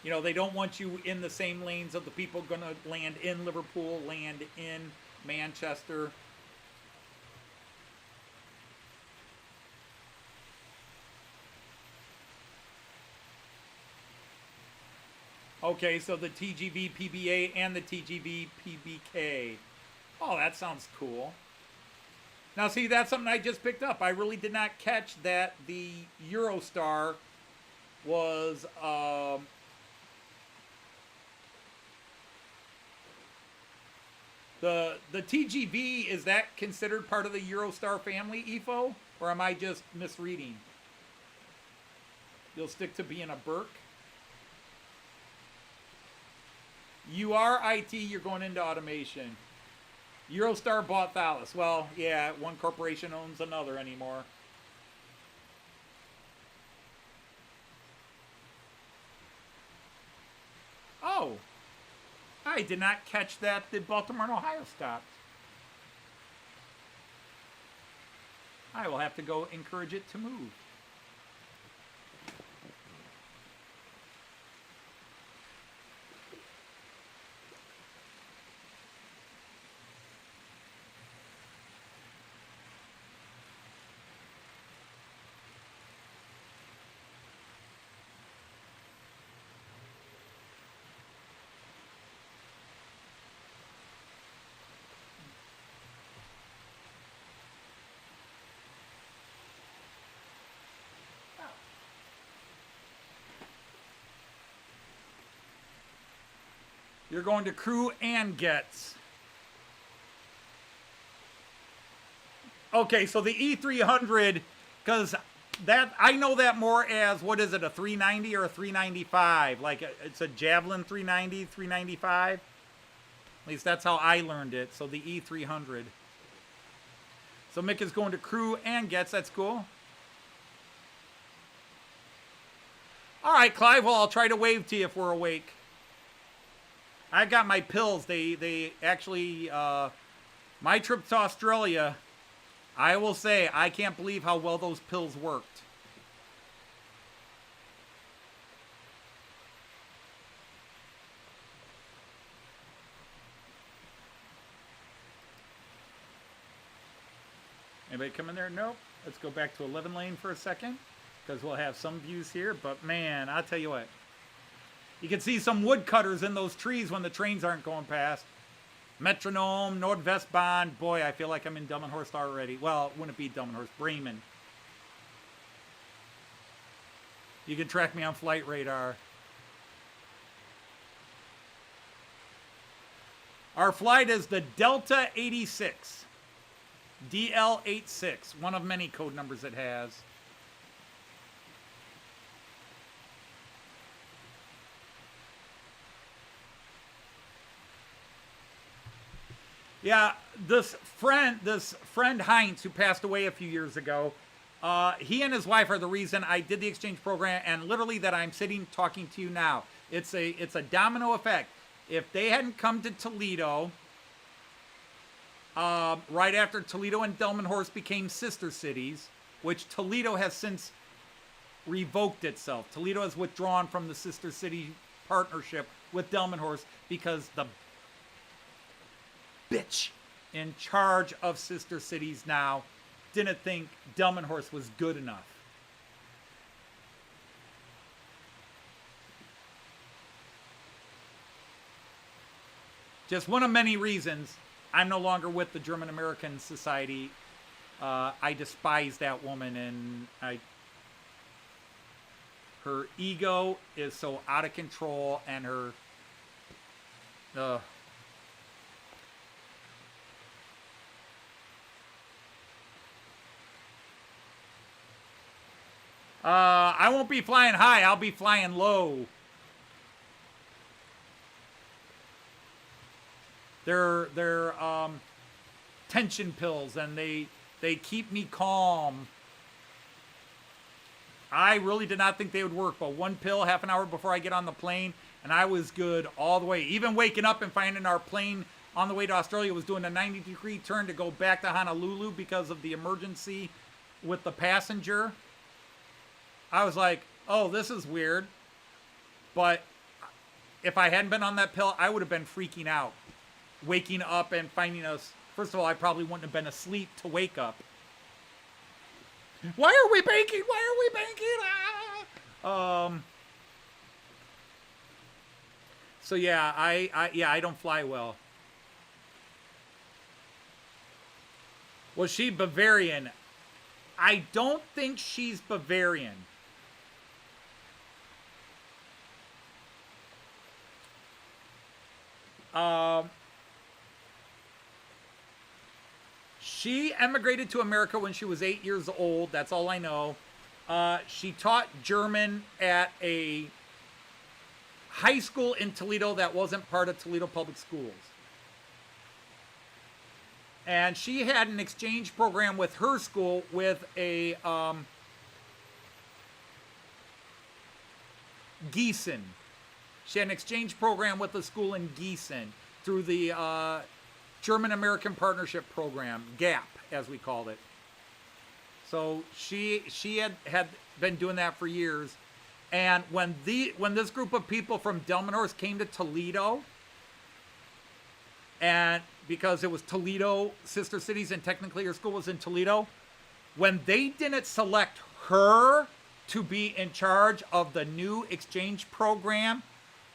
you know, they don't want you in the same lanes of the people going to land in Liverpool, land in Manchester. Okay, so the TGV PBA and the TGV PBK. Oh, that sounds cool. Now, see, that's something I just picked up. I really did not catch that the Eurostar was the TGV. Is that considered part of the Eurostar family, EFO, or am I just misreading? You'll stick to being a Burke. You are IT, you're going into automation. Eurostar bought Thales. Well, yeah, one corporation owns another anymore. Oh, I did not catch that the Baltimore and Ohio stopped. I will have to go encourage it to move. You're going to crew and gets. Okay, so the E300, because that I know that more as, what is it, a 390 or a 395? Like it's a Javelin 390, 395. At least that's how I learned it. So the E300. So Mick is going to crew and gets. That's cool. All right, Clive. Well, I'll try to wave to you if we're awake. I got my pills. They actually, my trip to Australia, I will say, I can't believe how well those pills worked. Anybody come in there? Nope. Let's go back to 11 lane for a second, because we'll have some views here. But man, I'll tell you what. You can see some woodcutters in those trees when the trains aren't going past. Metronom, NordWestBahn. Boy, I feel like I'm in Delmenhorst already. Well, it wouldn't be Delmenhorst. Bremen. You can track me on flight radar. Our flight is the Delta 86. DL86. One of many code numbers it has. Yeah, this friend Heinz, who passed away a few years ago, he and his wife are the reason I did the exchange program, and literally that I'm sitting talking to you now. It's a domino effect. If they hadn't come to Toledo, right after Toledo and Delmenhorst became sister cities, which Toledo has since revoked itself. Toledo has withdrawn from the sister city partnership with Delmenhorst because the bitch in charge of sister cities now didn't think Delmenhorst was good enough. Just one of many reasons I'm no longer with the German American Society. I despise that woman, and her ego is so out of control, and her I won't be flying high, I'll be flying low. They're tension pills, and they keep me calm. I really did not think they would work, but one pill half an hour before I get on the plane, and I was good all the way. Even waking up and finding our plane on the way to Australia was doing a 90-degree turn to go back to Honolulu because of the emergency with the passenger. I was like, oh, this is weird. But if I hadn't been on that pill, I would have been freaking out. waking up and finding us. First of all, I probably wouldn't have been asleep to wake up. Why are we banking? Why are we banking? So yeah, I don't fly well. Was she Bavarian? I don't think she's Bavarian. She emigrated to America when she was 8 years old. That's all I know. She taught German at a high school in Toledo that wasn't part of Toledo Public Schools. And she had an exchange program with her school with a Gießen. She had an exchange program with a school in Gießen through the German-American Partnership Program, GAP, as we called it. So she had been doing that for years. And when this group of people from Delmenhorst came to Toledo, and because it was Toledo Sister Cities and technically her school was in Toledo, when they didn't select her to be in charge of the new exchange program,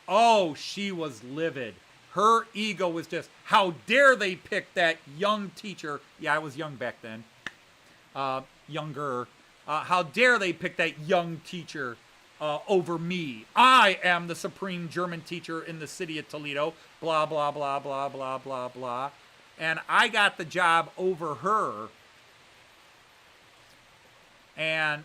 oh, she was livid. Her ego was just, how dare they pick that young teacher? Yeah, I was young back then. Younger. How dare they pick that young teacher over me? I am the supreme German teacher in the city of Toledo. Blah, blah, blah, blah, blah, blah, blah. And I got the job over her and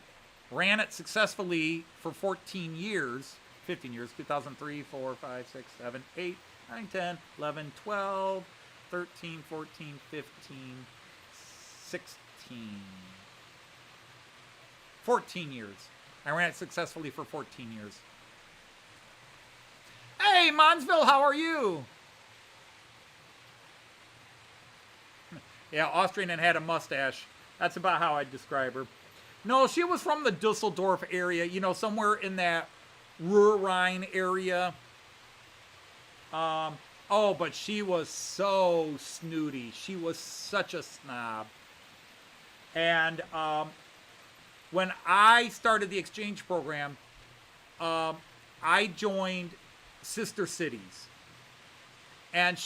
ran it successfully for 14 years. 15 years, 2003, 4, 5, 6, 7, 8, 9, 10, 11, 12, 13, 14, 15, 16. 14 years. I ran it successfully for 14 years. Hey, Monsville, how are you? Yeah, Austrian and had a mustache. That's about how I'd describe her. No, she was from the Dusseldorf area, you know, somewhere in that Ruhr-Rhine area. Oh, but she was so snooty. She was such a snob. And when I started the exchange program, I joined Sister Cities. And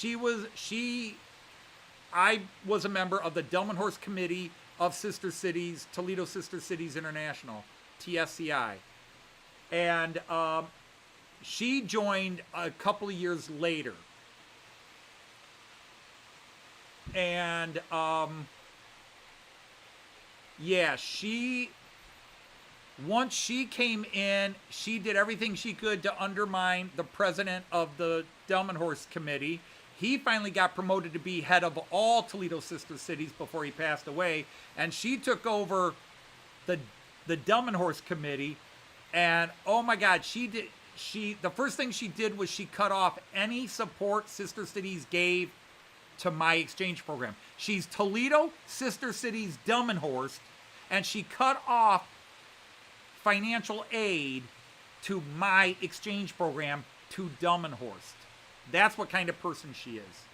I was a member of the Delmenhorst Committee of Sister Cities, Toledo Sister Cities International, TSCI. And she joined a couple of years later. And yeah, once she came in, she did everything she could to undermine the president of the Delmenhorst Committee. He finally got promoted to be head of all Toledo Sister Cities before he passed away. And she took over the Delmenhorst Committee. And oh my God, the first thing she did was she cut off any support Sister Cities gave to my exchange program. She's Toledo Sister Cities Delmenhorst, and she cut off financial aid to my exchange program to Delmenhorst. That's what kind of person she is.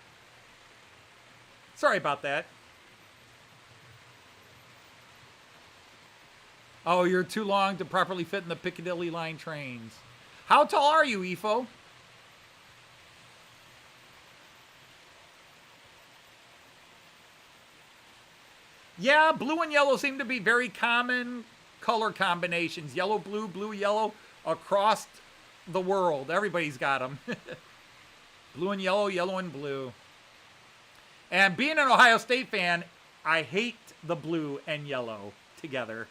Sorry about that. Oh, you're too long to properly fit in the Piccadilly line trains. How tall are you, Ifo? Yeah, blue and yellow seem to be very common color combinations. Yellow, blue, blue, yellow across the world. Everybody's got them. Blue and yellow, yellow and blue. And being an Ohio State fan, I hate the blue and yellow together.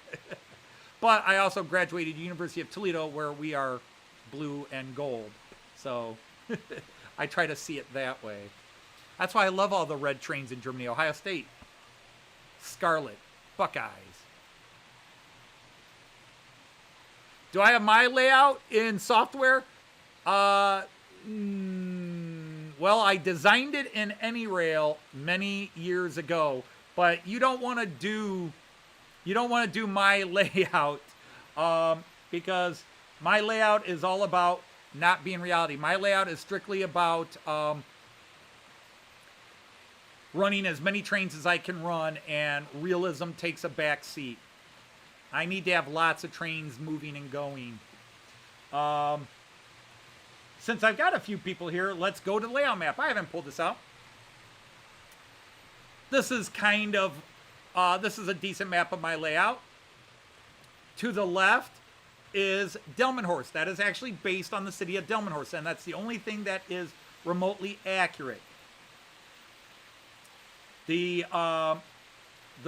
But I also graduated University of Toledo, where we are blue and gold. So I try to see it that way. That's why I love all the red trains in Germany. Ohio State, Scarlet, Buckeyes. Do I have my layout in software? Well, I designed it in AnyRail many years ago, but you don't want to do my layout because my layout is all about not being reality. My layout is strictly about running as many trains as I can run, and realism takes a back seat. I need to have lots of trains moving and going. Since I've got a few people here, let's go to the layout map. I haven't pulled this out. This is kind of, this is a decent map of my layout. To the left is Delmenhorst. That is actually based on the city of Delmenhorst, and that's the only thing that is remotely accurate. The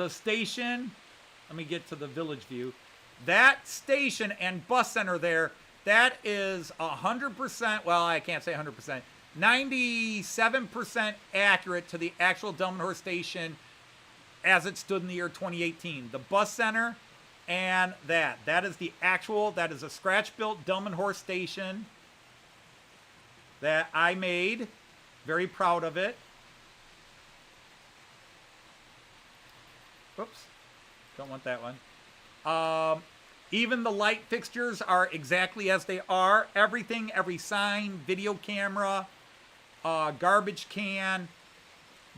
station, let me get to the village view. That station and bus center there, that is 100%, well, I can't say 100%, 97% accurate to the actual Delmenhorst station as it stood in the year 2018. The bus center and that is the actual, that is a scratch-built Delmenhorst station that I made. Very proud of it. Whoops, don't want that one. Even the light fixtures are exactly as they are. Everything, every sign, video camera, garbage can,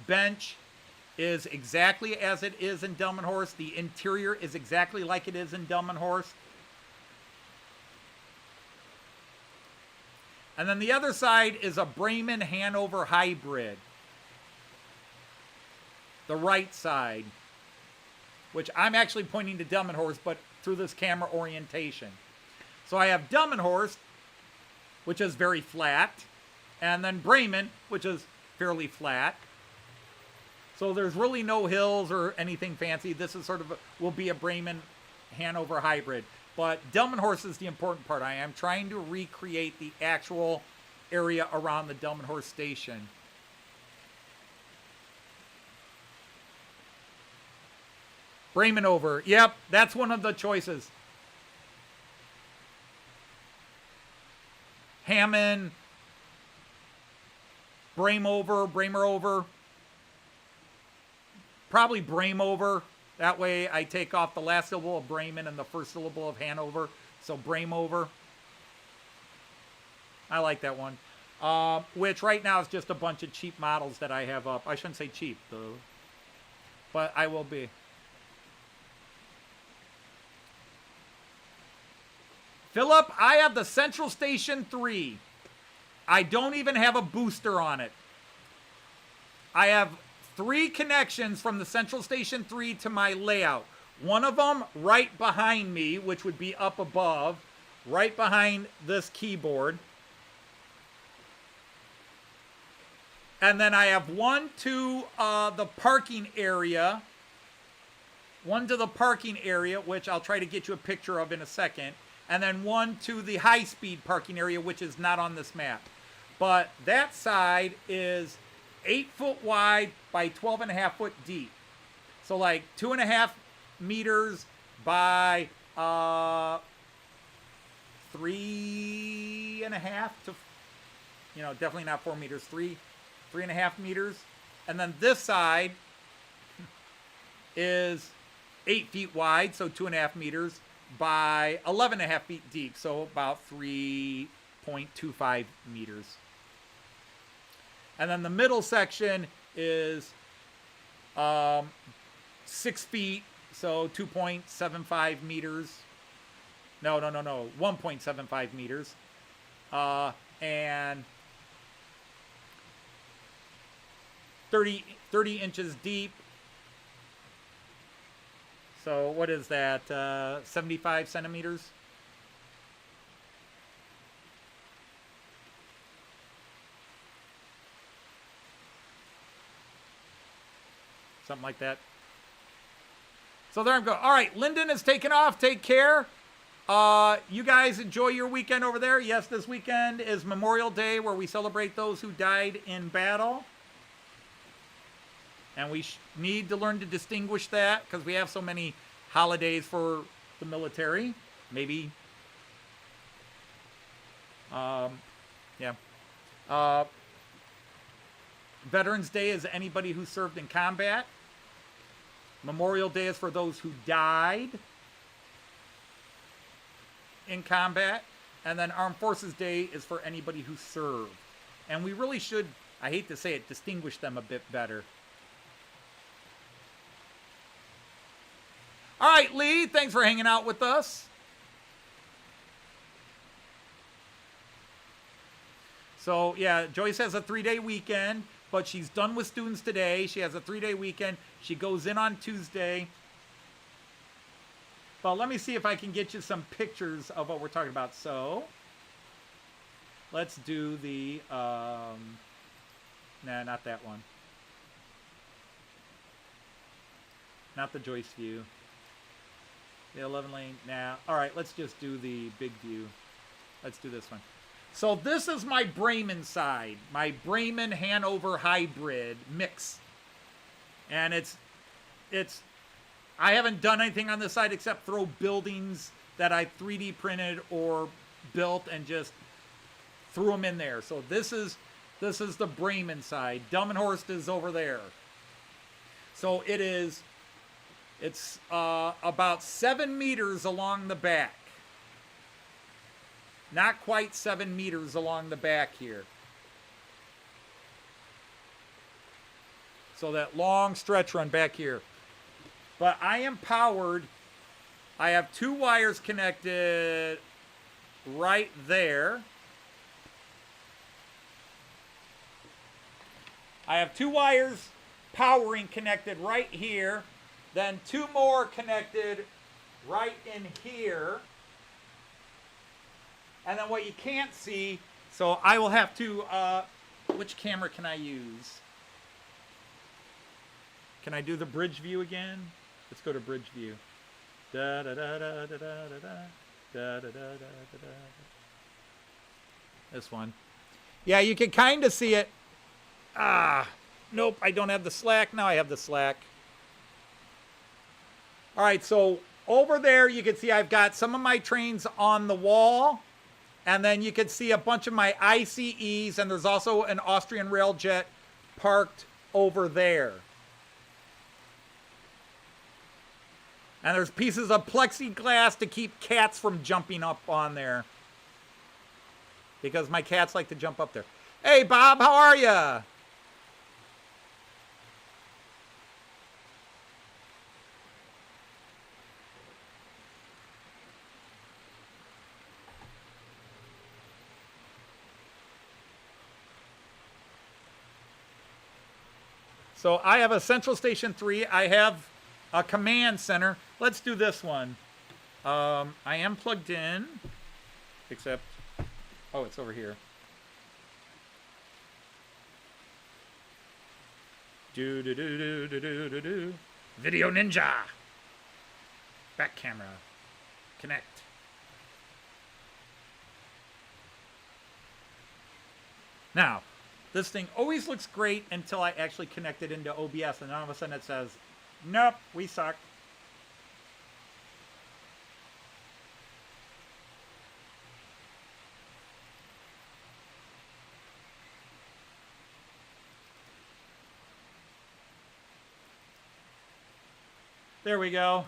bench is exactly as it is in Delmenhorst. The interior is exactly like it is in Delmenhorst. And then the other side is a Bremen-Hanover hybrid. The right side, which I'm actually pointing to Delmenhorst, but through this camera orientation. So I have Delmenhorst, which is very flat, and then Bremen, which is fairly flat. So there's really no hills or anything fancy. This is sort of will be a Bremen-Hanover hybrid. But Delmenhorst is the important part. I am trying to recreate the actual area around the Delmenhorst station. Bremen-over. Yep, that's one of the choices. Hammond, Bremer-over. Probably Bremen-over. That way I take off the last syllable of Bremen and the first syllable of Hanover. So Bremen-over. I like that one. Which right now is just a bunch of cheap models that I have up. I shouldn't say cheap, though. But I will be. Philip, I have the Central Station 3. I don't even have a booster on it. I have 3 connections from the Central Station 3 to my layout. One of them right behind me, which would be up above, right behind this keyboard. And then I have one to the parking area. One to the parking area, which I'll try to get you a picture of in a second. And then one to the high-speed parking area, which is not on this map. But that side is 8 foot wide by 12.5 foot deep. So like 2.5 meters by 3.5 to, definitely not 4 meters, 3.5 meters. And then this side is 8 feet wide, so 2.5 meters by 11.5 feet deep, so about 3.25 meters. And then the middle section is 6 feet, so 2.75 meters. No, 1.75 meters. And 30 inches deep. So what is that, 75 centimeters? Something like that. So there I'm going. All right, Lyndon is taking off. Take care. You guys enjoy your weekend over there. Yes, this weekend is Memorial Day, where we celebrate those who died in battle. And we need to learn to distinguish that because we have so many holidays for the military. Maybe. Yeah. Veterans Day is anybody who served in combat. Memorial Day is for those who died in combat. And then Armed Forces Day is for anybody who served. And we really should, I hate to say it, distinguish them a bit better. All right, Lee, thanks for hanging out with us. So, yeah, Joyce has a 3-day weekend, but she's done with students today. She has a 3-day weekend. She goes in on Tuesday. But let me see if I can get you some pictures of what we're talking about. So, let's do the, nah, not that one. Not the Joyce view. The 11 lane, nah. All right, let's just do the big view. Let's do this one. So this is my Bremen side, my Bremen Hanover hybrid mix. And I haven't done anything on this side except throw buildings that I 3D printed or built and just threw them in there. So this is the Bremen side. Delmenhorst is over there. So it's about 7 meters along the back. Not quite 7 meters along the back here. So that long stretch run back here. But I am powered. I have 2 wires connected right there. I have 2 wires powering connected right here. Then 2 more connected right in here. And then what you can't see, so I will have to, which camera can I use? Can I do the bridge view again? Let's go to bridge view. Da da da da da da da da da da da da. This one. Yeah, you can kind of see it. Nope, I don't have the slack. Now I have the slack. All right, so over there you can see I've got some of my trains on the wall. And then you can see a bunch of my ICEs, and there's also an Austrian Railjet parked over there. And there's pieces of plexiglass to keep cats from jumping up on there. Because my cats like to jump up there. Hey, Bob, how are ya? So I have a Central Station 3. I have a command center. Let's do this one. I am plugged in, except, oh, it's over here. Do do do do do do do do. Video Ninja. Back camera. Connect. Now, this thing always looks great until I actually connect it into OBS, and all of a sudden it says, nope, we suck. There we go.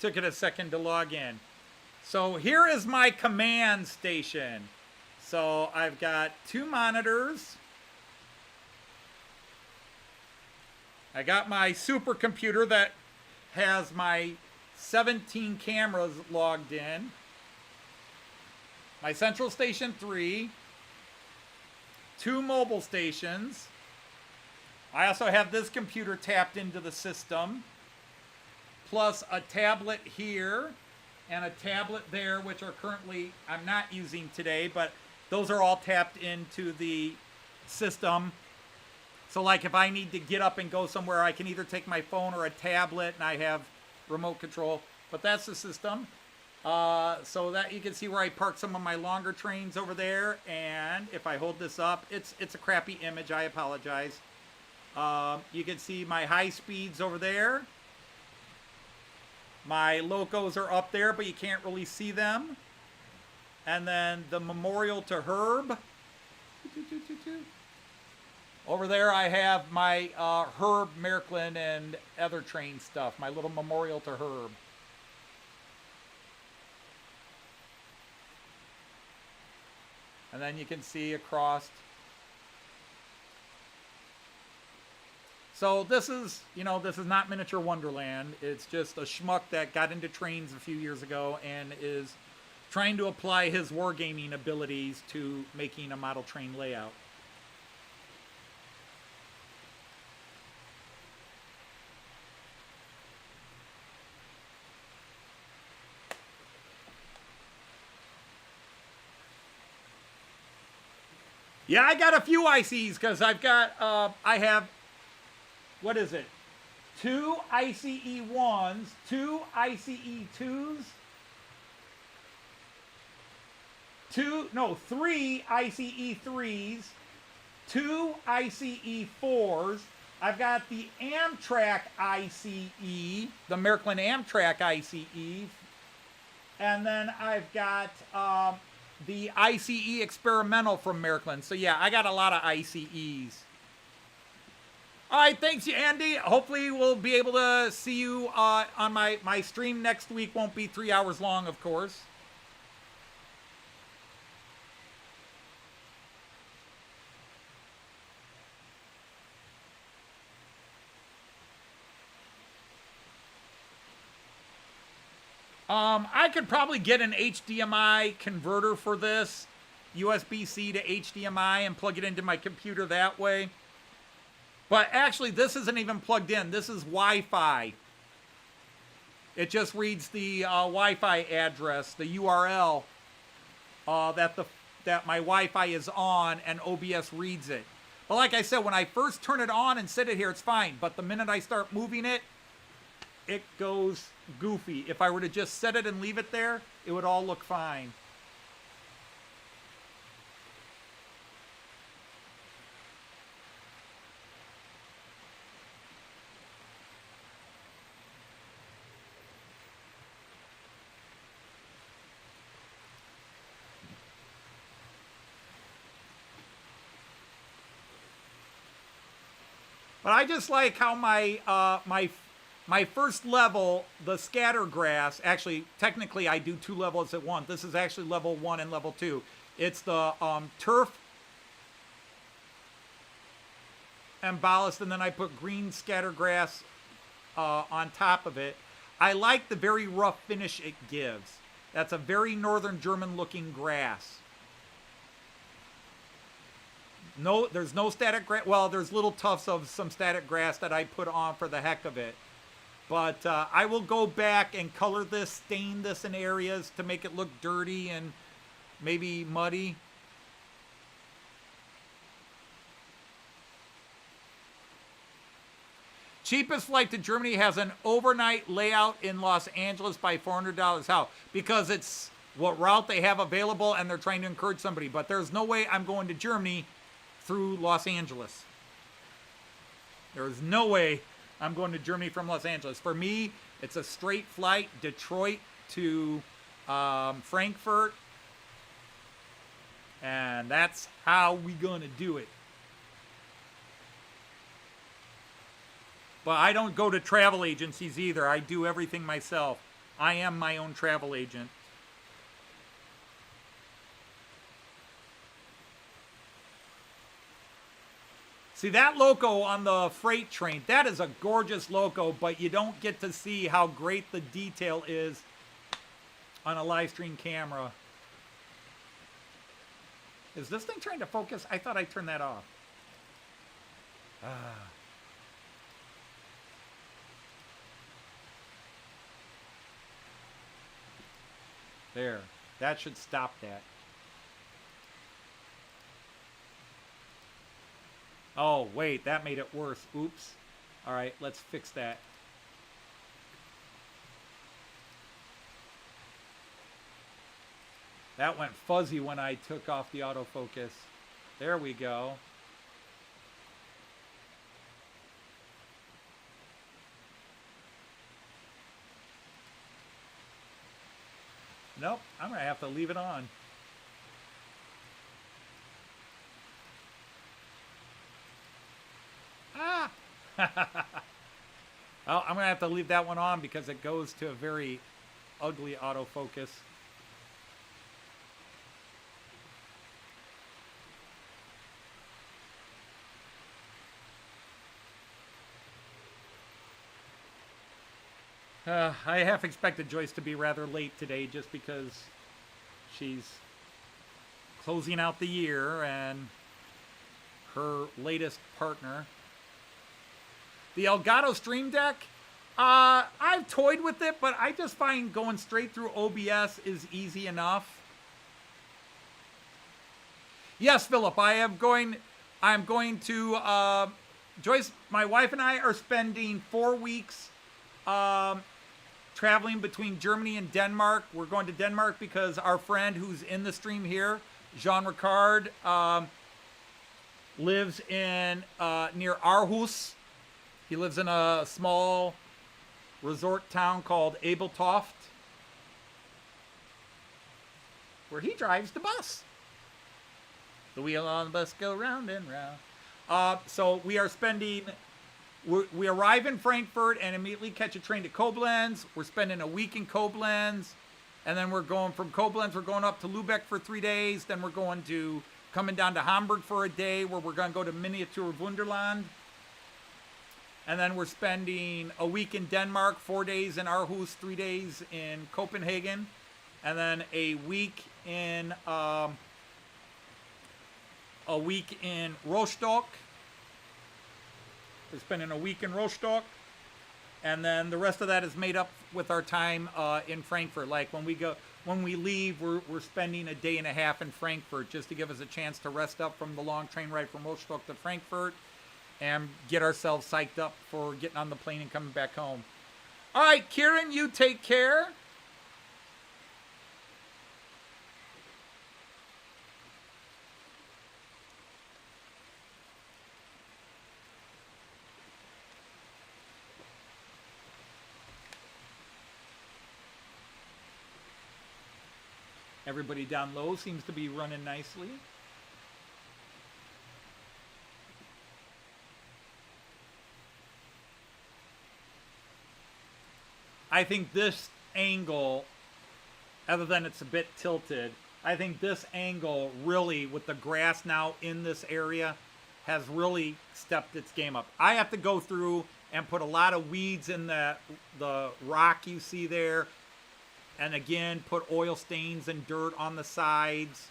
Took it a second to log in. So here is my command station. So I've got 2 monitors. I got my supercomputer that has my 17 cameras logged in. My Central Station 3. 2 mobile stations. I also have this computer tapped into the system. Plus a tablet here and a tablet there, which are currently, I'm not using today, but those are all tapped into the system. So like if I need to get up and go somewhere, I can either take my phone or a tablet, and I have remote control. But that's the system. So that you can see where I park some of my longer trains over there. And if I hold this up, it's a crappy image. I apologize. You can see my high speeds over there. My locos are up there, but you can't really see them. And then the memorial to Herb. Over there I have my Herb, Märklin, and other train stuff. My little memorial to Herb. And then you can see across. So this is, this is not Miniature Wonderland. It's just a schmuck that got into trains a few years ago and is trying to apply his wargaming abilities to making a model train layout. Yeah, I got a few ICs because I've got, I have, what is it? 2 ICE 1s, 2 ICE 2s, 3 ICE 3s, 2 ICE 4s. I've got the Amtrak ICE, the Märklin Amtrak ICE, and then I've got the ICE Experimental from Märklin. So yeah, I got a lot of ICEs. All right, thanks you, Andy. Hopefully we'll be able to see you on my stream next week. Won't be 3 hours long, of course. I could probably get an HDMI converter for this, USB-C to HDMI, and plug it into my computer that way. But actually, this isn't even plugged in. This is Wi-Fi. It just reads the Wi-Fi address, the URL that my Wi-Fi is on, and OBS reads it. But like I said, when I first turn it on and set it here, it's fine. But the minute I start moving it, it goes goofy. If I were to just set it and leave it there, it would all look fine. But I just like how my first level, the scatter grass, actually, technically I do 2 levels at once. This is actually level 1 and level 2. It's the turf and ballast, and then I put green scatter grass on top of it. I like the very rough finish it gives. That's a very northern German looking grass. No, there's no static grass. Well, there's little tufts of some static grass that I put on for the heck of it. But I will go back and color this, stain this in areas to make it look dirty and maybe muddy. Cheapest flight to Germany has an overnight layout in Los Angeles by $400. How? Because it's what route they have available and they're trying to encourage somebody. But there's no way I'm going to Germany through Los Angeles. There is no way I'm going to Germany from Los Angeles. For me, it's a straight flight, Detroit to Frankfurt. And that's how we gonna do it. But I don't go to travel agencies either. I do everything myself. I am my own travel agent. See, that loco on the freight train, that is a gorgeous loco, but you don't get to see how great the detail is on a live stream camera. Is this thing trying to focus? I thought I turned that off. There. That should stop that. Oh, wait, that made it worse. Oops. All right, let's fix that. That went fuzzy when I took off the autofocus. There we go. Nope, I'm going to have to leave it on. Ah! Well, I'm going to have to leave that one on because it goes to a very ugly autofocus. I half expected Joyce to be rather late today just because she's closing out the year and her latest partner. The Elgato Stream Deck, I've toyed with it, but I just find going straight through OBS is easy enough. Yes, Philip, I'm going to, Joyce, my wife and I are spending 4 weeks traveling between Germany and Denmark. We're going to Denmark because our friend who's in the stream here, Jean Ricard, lives in near Aarhus. He lives in a small resort town called Abeltoft, where he drives the bus. The wheel on the bus go round and round. So we are spending, we arrive in Frankfurt and immediately catch a train to Koblenz. We're spending a week in Koblenz. And then we're going from Koblenz, we're going up to Lübeck for 3 days. Then we're coming down to Hamburg for a day where we're going to go to Miniature Wunderland. And then we're spending a week in Denmark, 4 days in Aarhus, 3 days in Copenhagen. And then a week in Rostock. We're spending a week in Rostock. And then the rest of that is made up with our time in Frankfurt. Like when we leave, we're spending a day and a half in Frankfurt just to give us a chance to rest up from the long train ride from Rostock to Frankfurt and get ourselves psyched up for getting on the plane and coming back home. All right, Kieran, you take care. Everybody down low seems to be running nicely. I think this angle, other than it's a bit tilted, I think this angle really, with the grass now in this area, has really stepped its game up. I have to go through and put a lot of weeds in the rock you see there. And again, put oil stains and dirt on the sides.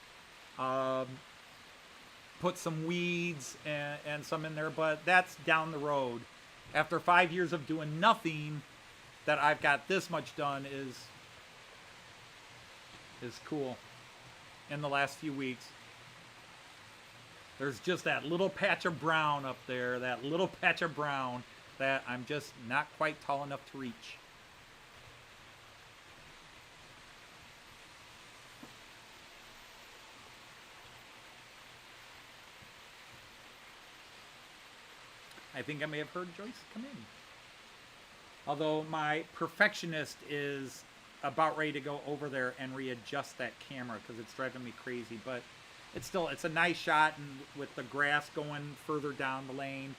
Put some weeds and some in there, but that's down the road. After 5 years of doing nothing, that I've got this much done is cool in the last few weeks. There's just that little patch of brown up there, that little patch of brown that I'm just not quite tall enough to reach. I think I may have heard Joyce come in. Although my perfectionist is about ready to go over there and readjust that camera because it's driving me crazy. But it's a nice shot, and with the grass going further down the lane.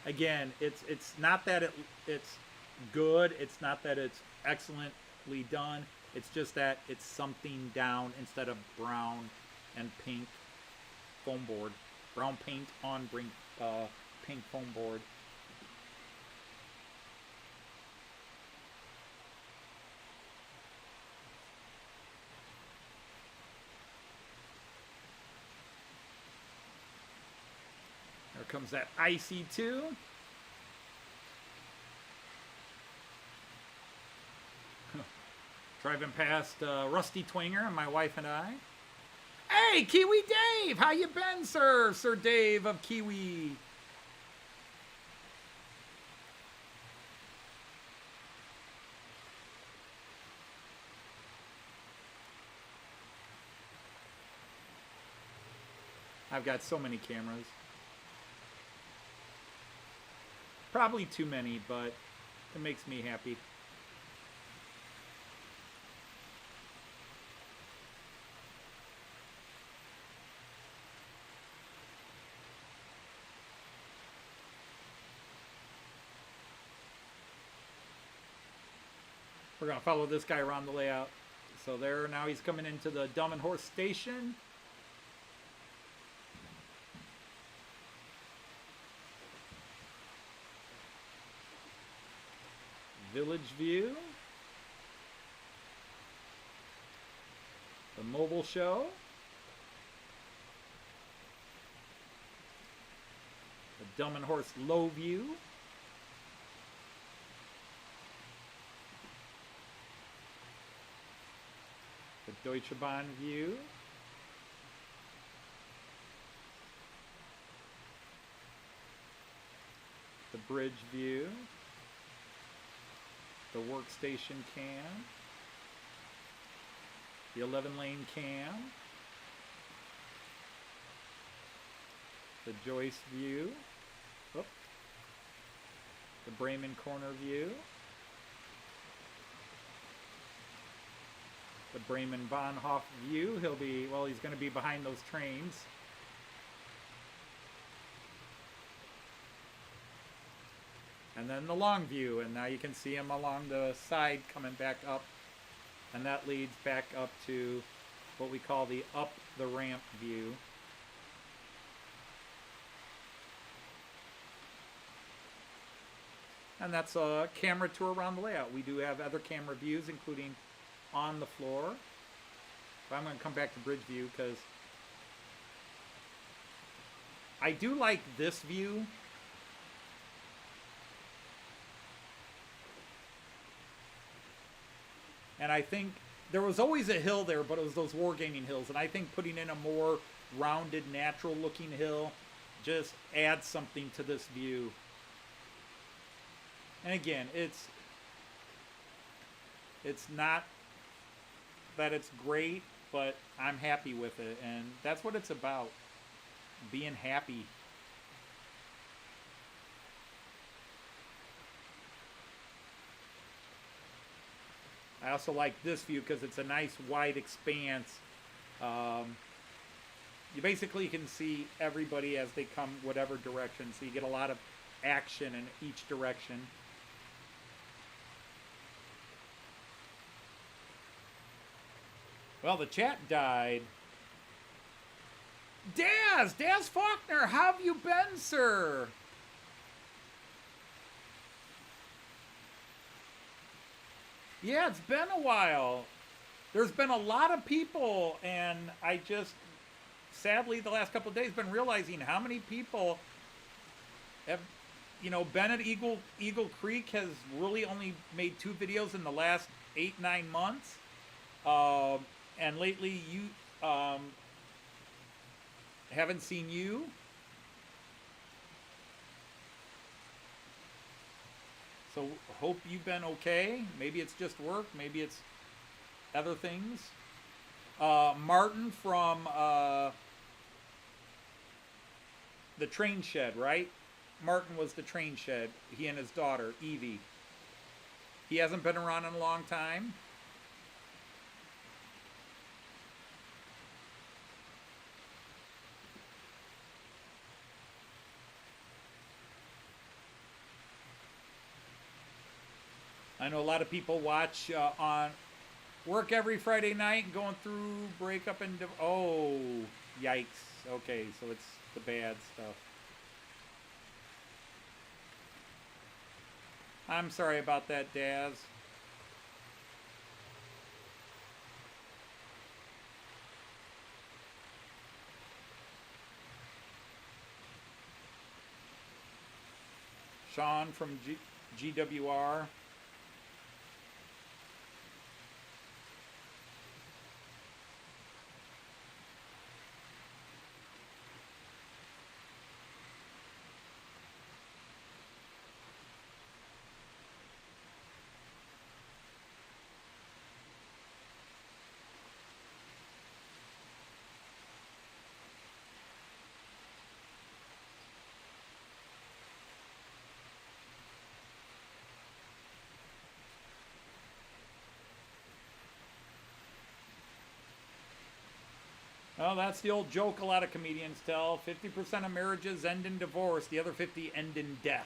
Again, it's not that it's good. It's not that it's excellently done. It's just that it's something down instead of brown and pink foam board. Brown paint on pink foam board. There comes that IC2. Driving past Rusty Twinger and my wife and I. Hey, Kiwi Dave! How you been, sir? Sir Dave of Kiwi. I've got so many cameras. Probably too many, but it makes me happy. We're going to follow this guy around the layout. So there, now he's coming into the Dumb and Horse station. village view. The mobile show. The Dumb and Horse low view. The Deutsche Bahn view. The bridge view. The workstation cam. The 11-lane cam. The Joyce view. Oop. The Bremen corner view. The Bremen Bahnhof view. He's going to be behind those trains. And then the long view, and now you can see him along the side coming back up. And that leads back up to what we call the up the ramp view. And that's a camera tour around the layout. We do have other camera views, including on the floor. But I'm going to come back to bridge view because I do like this view. And I think there was always a hill there, but it was those wargaming hills. And I think putting in a more rounded, natural-looking hill just adds something to this view. And again, it's not that it's great, but I'm happy with it. And that's what it's about, being happy. I also like this view because it's a nice wide expanse. You basically can see everybody as they come whatever direction, so you get a lot of action in each direction. Well, the chat died. Daz Faulkner, how have you been, sir? Yeah, it's been a while. There's been a lot of people, and I just, sadly, the last couple of days, been realizing how many people have, been at Eagle Creek has really only made 2 videos in the last 8-9 months. And lately, you haven't seen you. So hope you've been okay. Maybe it's just work. Maybe it's other things. Martin from the train shed, right? Martin was the train shed. He and his daughter, Evie. He hasn't been around in a long time. I know a lot of people watch on work every Friday night and going through breakup and... Oh, yikes. Okay, so it's the bad stuff. I'm sorry about that, Daz. Sean from GWR. Well, that's the old joke a lot of comedians tell. 50% of marriages end in divorce. The other 50 end in death.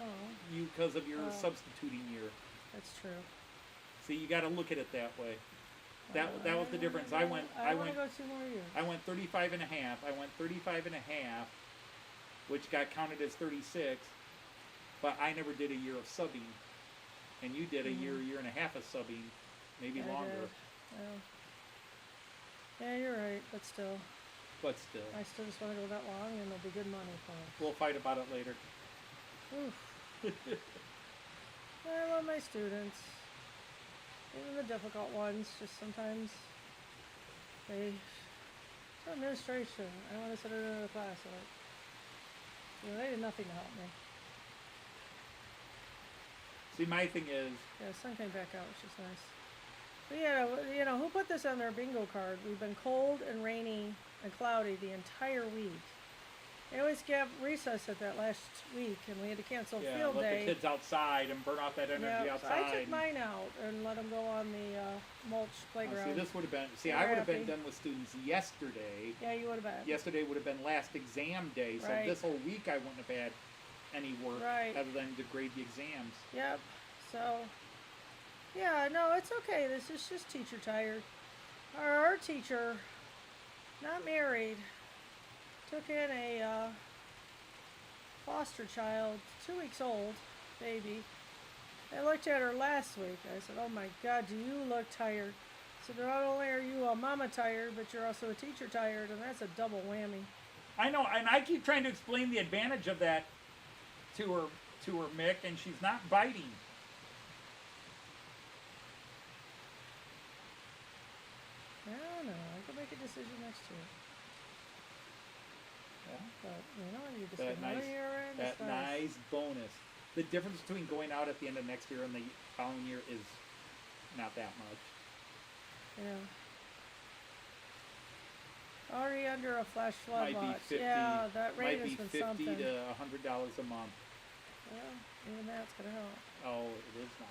Oh, because of your Oh. substituting year. that's true. See, you got to look at it that way. That was the difference. I I want to go 2 more years. I went 35 and a half. I went 35 and a half, which got counted as 36, but I never did a year of subbing. And you did a year and a half of subbing, maybe I longer. did. Well, yeah, you're right, but still. But still. I still just want to go that long, and it'll be good money for us. We'll fight about it later. Oof. I love my students. Even the difficult ones, just sometimes they... It's administration. I want to sit in another class. They did nothing to help me. See, my thing is, Yeah, the sun came back out, which is nice. But yeah, who put this on their bingo card? We've been cold and rainy and cloudy the entire week. They always gave recess at that last week, and we had to cancel yeah, field let day. the kids outside and burn off that energy Yeah, so outside. I took mine out and let them go on the mulch playground. See, this would have been. See, They I were would have been happy. done with students yesterday. Yeah, you would have been. Yesterday would have been last exam day, so Right. this whole week I wouldn't have had any work Right. other than to grade the exams. Yep. So, yeah, no, it's okay. This is just teacher tired. Our teacher, not married, took in a foster child, 2 weeks old, baby. I looked at her last week. I said, "Oh my God, do you look tired?" I said, "Not only are you a mama tired, but you're also a teacher tired, and that's a double whammy." I know, and I keep trying to explain the advantage of that to her, Mick, and she's not biting. I don't know. I can make a decision next year. Yeah. But, you just That get another nice, year in. that it's nice. nice bonus. The difference between going out at the end of next year and the following year is not that much. Yeah. Already under a flash flood Might be watch. 50. Yeah, that rate might has be been 50 something. to $100 a month. Yeah, even that's gonna help. Oh, it is not.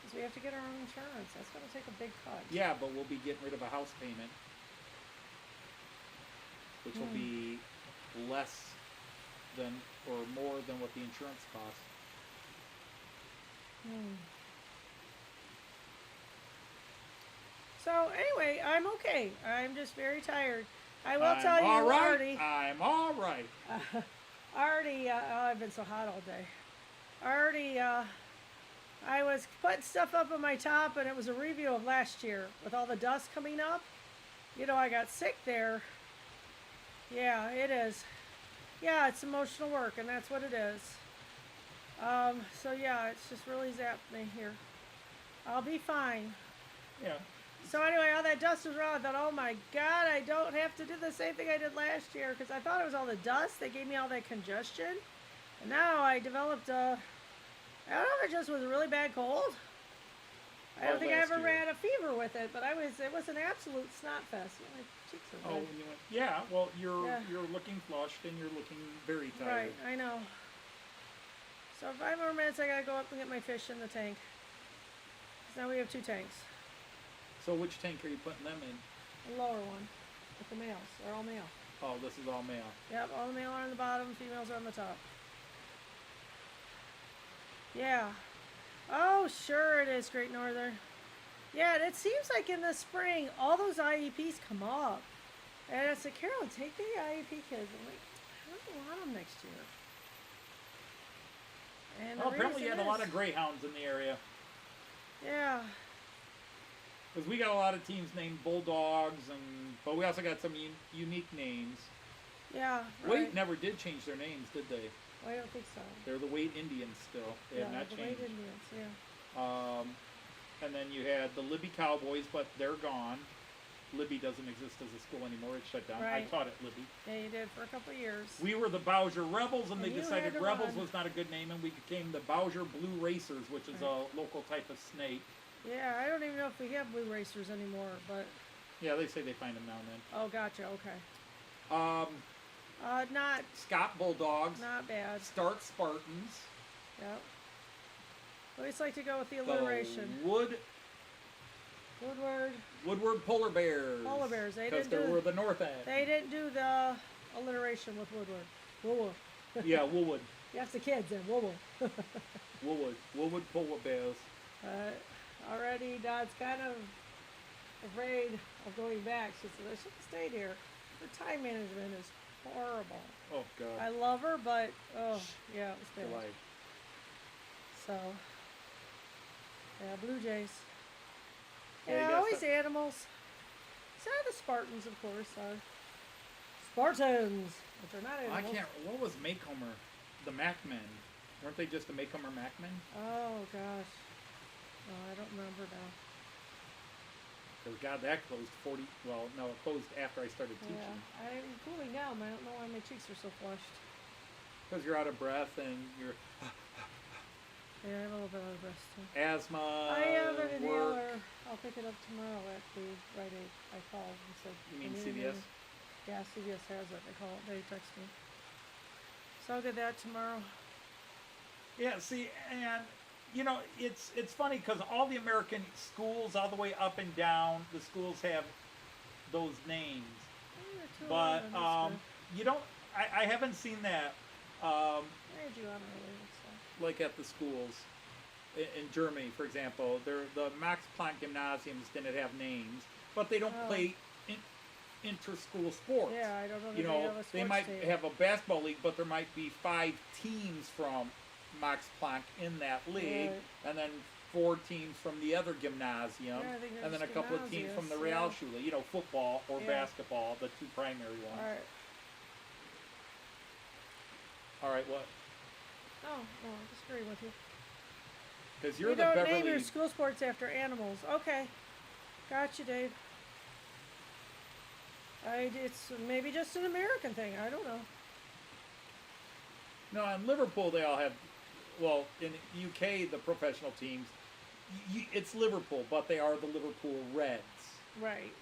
Because we have to get our own insurance. That's gonna take a big cut. Yeah, but we'll be getting rid of a house payment, which will be less than or more than what the insurance costs. So anyway, I'm okay. I'm just very tired. I will I'm tell you, all right. Artie. I'm all right. Artie, I've been so hot all day. Artie, I was putting stuff up on my top, and it was a review of last year with all the dust coming up. I got sick there. Yeah, it is. Yeah, it's emotional work, and that's what it is. So yeah, it's just really zapped me here. I'll be fine. Yeah. So anyway, all that dust was around. I thought, oh my God, I don't have to do the same thing I did last year, because I thought it was all the dust. They gave me all that congestion. And now I developed I don't know if it just was a really bad cold. I don't think I last ever year. had a fever with it, but it was an absolute snot fest. My cheeks are Oh, red. when you went, yeah. Well, you're Yeah. looking flushed and you're looking very tired. Right, I know. So 5 more minutes, I gotta go up and get my fish in the tank. 'Cause now we have 2 tanks. So which tank are you putting them in? The lower one with the males. They're all male. Oh, this is all male. Yep, all the male are on the bottom, females are on the top. Yeah. Oh, sure it is, Great Northern. Yeah, and it seems like in the spring, all those IEPs come up. And I said, Carolyn, take the IEP kids. I'm like, I don't want them next year. And the Oh, apparently you reason had a lot is- of greyhounds in the area. Yeah. Because we got a lot of teams named Bulldogs, but we also got some unique names. Yeah, right. Wade never did change their names, did they? I don't think so. They're the Wade Indians still. They have not the changed. Wade Indians, yeah. And then you had the Libby Cowboys, but they're gone. Libby doesn't exist as a school anymore. It's shut down. I Right. taught at Libby. Yeah, you did for a couple of years. We were the Bowser Rebels, and they And you decided had to Rebels run. was not a good name, and we became the Bowser Blue Racers, which is a local type of snake. Yeah, I don't even know if we have blue racers anymore, but... Yeah, they say they find them now and then. Oh, gotcha, okay. Um, Not Scott Bulldogs. not bad. Start Spartans. Yep. I always like to go with the The alliteration. Woodward, Polar Bears. Polar Bears, they Because didn't they do- were the north end. they didn't do the alliteration with Woodward. Woodward. Yeah, Woolwood. Yes, the kids and Woolwood. Woolwood Polar Bears. Already Dot's kind of afraid of going back. She said, I should have stayed here. Her time management is horrible. Oh God. I love her, but, oh, yeah, it was bad. July. So, yeah, Blue Jays. Yeah, you Yeah, got always some- animals. So the Spartans, of course, are Spartans, which are not I animals. can't. What was Maycomer? The Macmen. Weren't they just the Maycomer Macmen? Oh, gosh. Oh, I don't remember now. Because God, that closed 40. Well, no, it closed after I started teaching. Yeah, I'm cooling down. I don't know why my cheeks are so flushed. Because you're out of breath and you're Yeah, I have a little bit out of breath too. asthma. I have an work. inhaler. I'll pick it up tomorrow at the Rite Aid. I called and said. You mean I need CVS? Yeah, CVS has it. They text me. So I'll get that tomorrow. Yeah, see, and you know, it's funny because all the American schools, all the way up and down, the schools have those names. But you don't. I haven't seen that. I had you on earlier, so. Like at the schools in Germany, for example, the Max Planck gymnasiums didn't have names, but they don't play inter-school sports. Yeah, I don't know. You that know, have a they sports might team. have a basketball league, but there might be 5 teams from Max Planck in that league, Right. and then 4 teams from the other gymnasium, Yeah, I think and then a there's couple of teams from the gymnasiums, Realschule. You know, football or Yeah. basketball, the 2 primary ones. All right. All right, what? No, I disagree with you. Because you're You the don't Beverly. name your school sports after animals. Okay. Gotcha, Dave. It's maybe just an American thing. I don't know. No, in Liverpool they all have. Well, in UK the professional teams, it's Liverpool, but they are the Liverpool Reds. Right.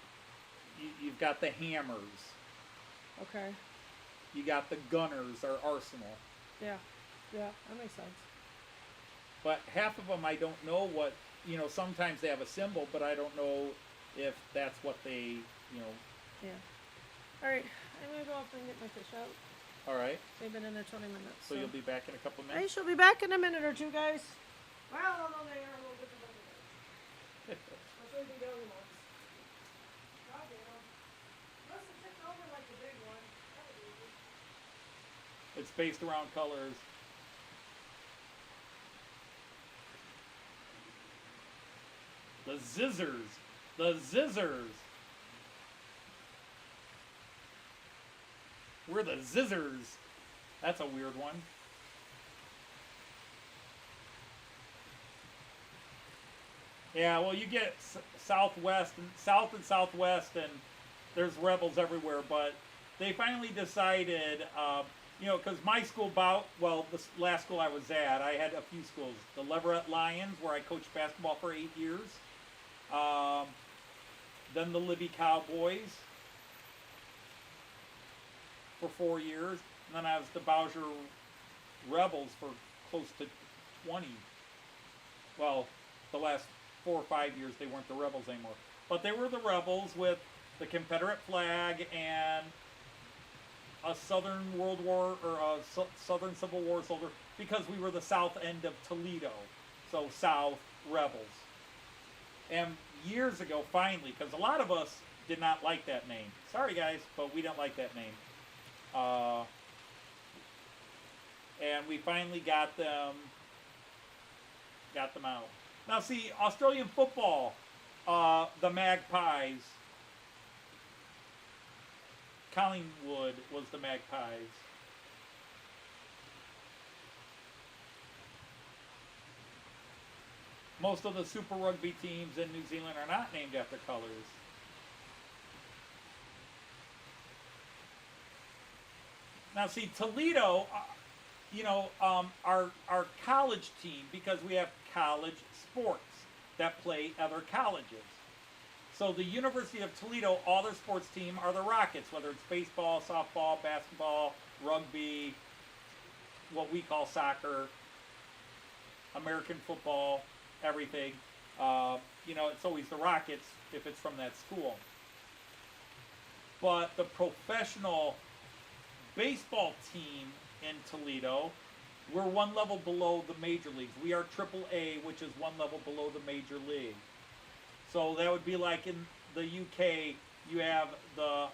You've got the Hammers. Okay. You got the Gunners or Arsenal. Yeah. Yeah, that makes sense. But half of them I don't know what. You know, sometimes they have a symbol, but I don't know if that's what they. You know. Yeah. All right. I'm gonna go up and get my fish out. All right. They've been in there 20 minutes. So you'll be back in a couple of I minutes. shall be back in a minute or two, guys. Well, although they are a little bit different. Especially the young ones. God damn. Unless it tipped over like the big one. That would be easy. It's based around colors. The Zizzers. The Zizzers. We're the Zizzers. That's a weird one. Yeah, well, you get Southwest and South and Southwest, and there's rebels everywhere. But they finally decided, you know, because my school, the last school I was at, I had a few schools. The Leverett Lions, where I coached basketball for 8 years. Then the Libby Cowboys for 4 years. And then I was the Bowser Rebels for close to 20. Well, the last 4 or 5 years they weren't the Rebels anymore. But they were the Rebels with the Confederate flag and a Southern World War or a Southern Civil War soldier, because we were the south end of Toledo. So South Rebels. And years ago, finally, because a lot of us did not like that name. Sorry guys, but we didn't like that name. And we finally got them out. Now see, Australian football, the Magpies, Collingwood was the Magpies. Most of the Super Rugby teams in New Zealand are not named after colors. Now see, Toledo, you know, our college team, because we have college sports that play other colleges. So the University of Toledo, all their sports team are the Rockets, whether it's baseball, softball, basketball, rugby, what we call soccer, American football, everything. You know, it's always the Rockets if it's from that school. But the professional baseball team in Toledo We're one level below the major leagues. We are AAA, which is one level below the major league. So that would be like in the UK, you have the,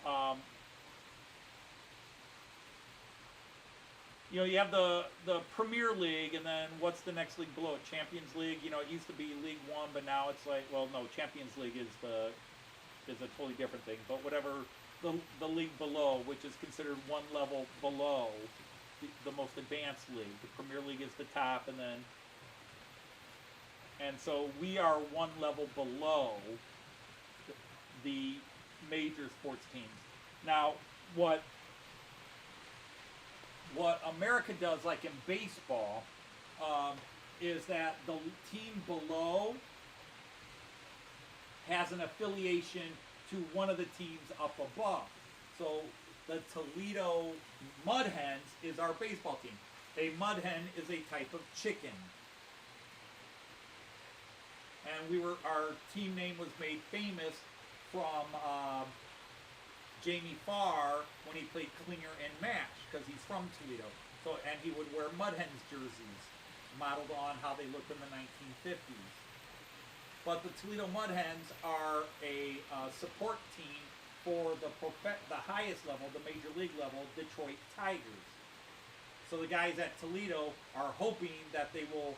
you have the Premier League, and then what's the next league below it? Champions League. It used to be League One, but now it's like, well, no, Champions League is a totally different thing. But whatever the league below, which is considered one level below the most advanced league. The Premier League is the top, and so we are one level below the major sports teams. Now, what America does, like in baseball, is that the team below has an affiliation to one of the teams up above. So the Toledo Mud Hens is our baseball team. A mud hen is a type of chicken. And our team name was made famous from Jamie Farr when he played Klinger and MASH, because he's from Toledo. So, and he would wear Mud Hens jerseys, modeled on how they looked in the 1950s. But the Toledo Mud Hens are a support team for the highest level, the major league level, Detroit Tigers. So the guys at Toledo are hoping that they will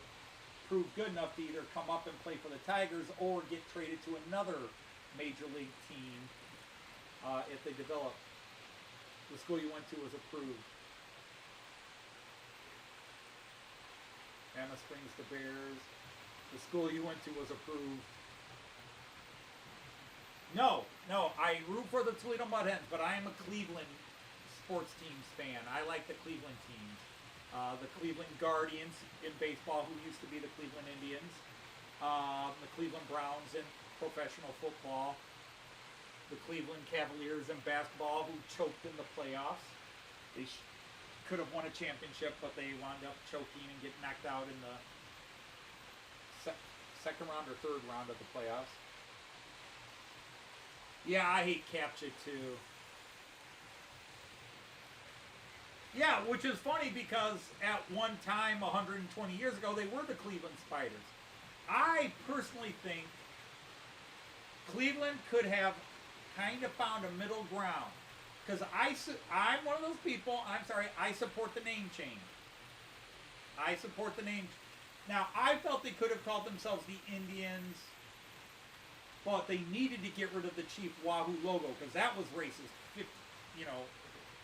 prove good enough to either come up and play for the Tigers or get traded to another major league team if they develop. The school you went to was approved. Anna Springs, the Bears. The school you went to was approved. No, I root for the Toledo Mud Hens, but I am a Cleveland sports teams fan. I like the Cleveland teams. The Cleveland Guardians in baseball, who used to be the Cleveland Indians. The Cleveland Browns in professional football. The Cleveland Cavaliers in basketball, who choked in the playoffs. They could have won a championship, but they wound up choking and getting knocked out in the second round or third round of the playoffs. Yeah, I hate CAPTCHA too. Yeah, which is funny because at one time, 120 years ago, they were the Cleveland Spiders. I personally think Cleveland could have kind of found a middle ground. Because I'm one of those people, I support the name change. I support the name. Now, I felt they could have called themselves the Indians, but they needed to get rid of the Chief Wahoo logo, because that was racist,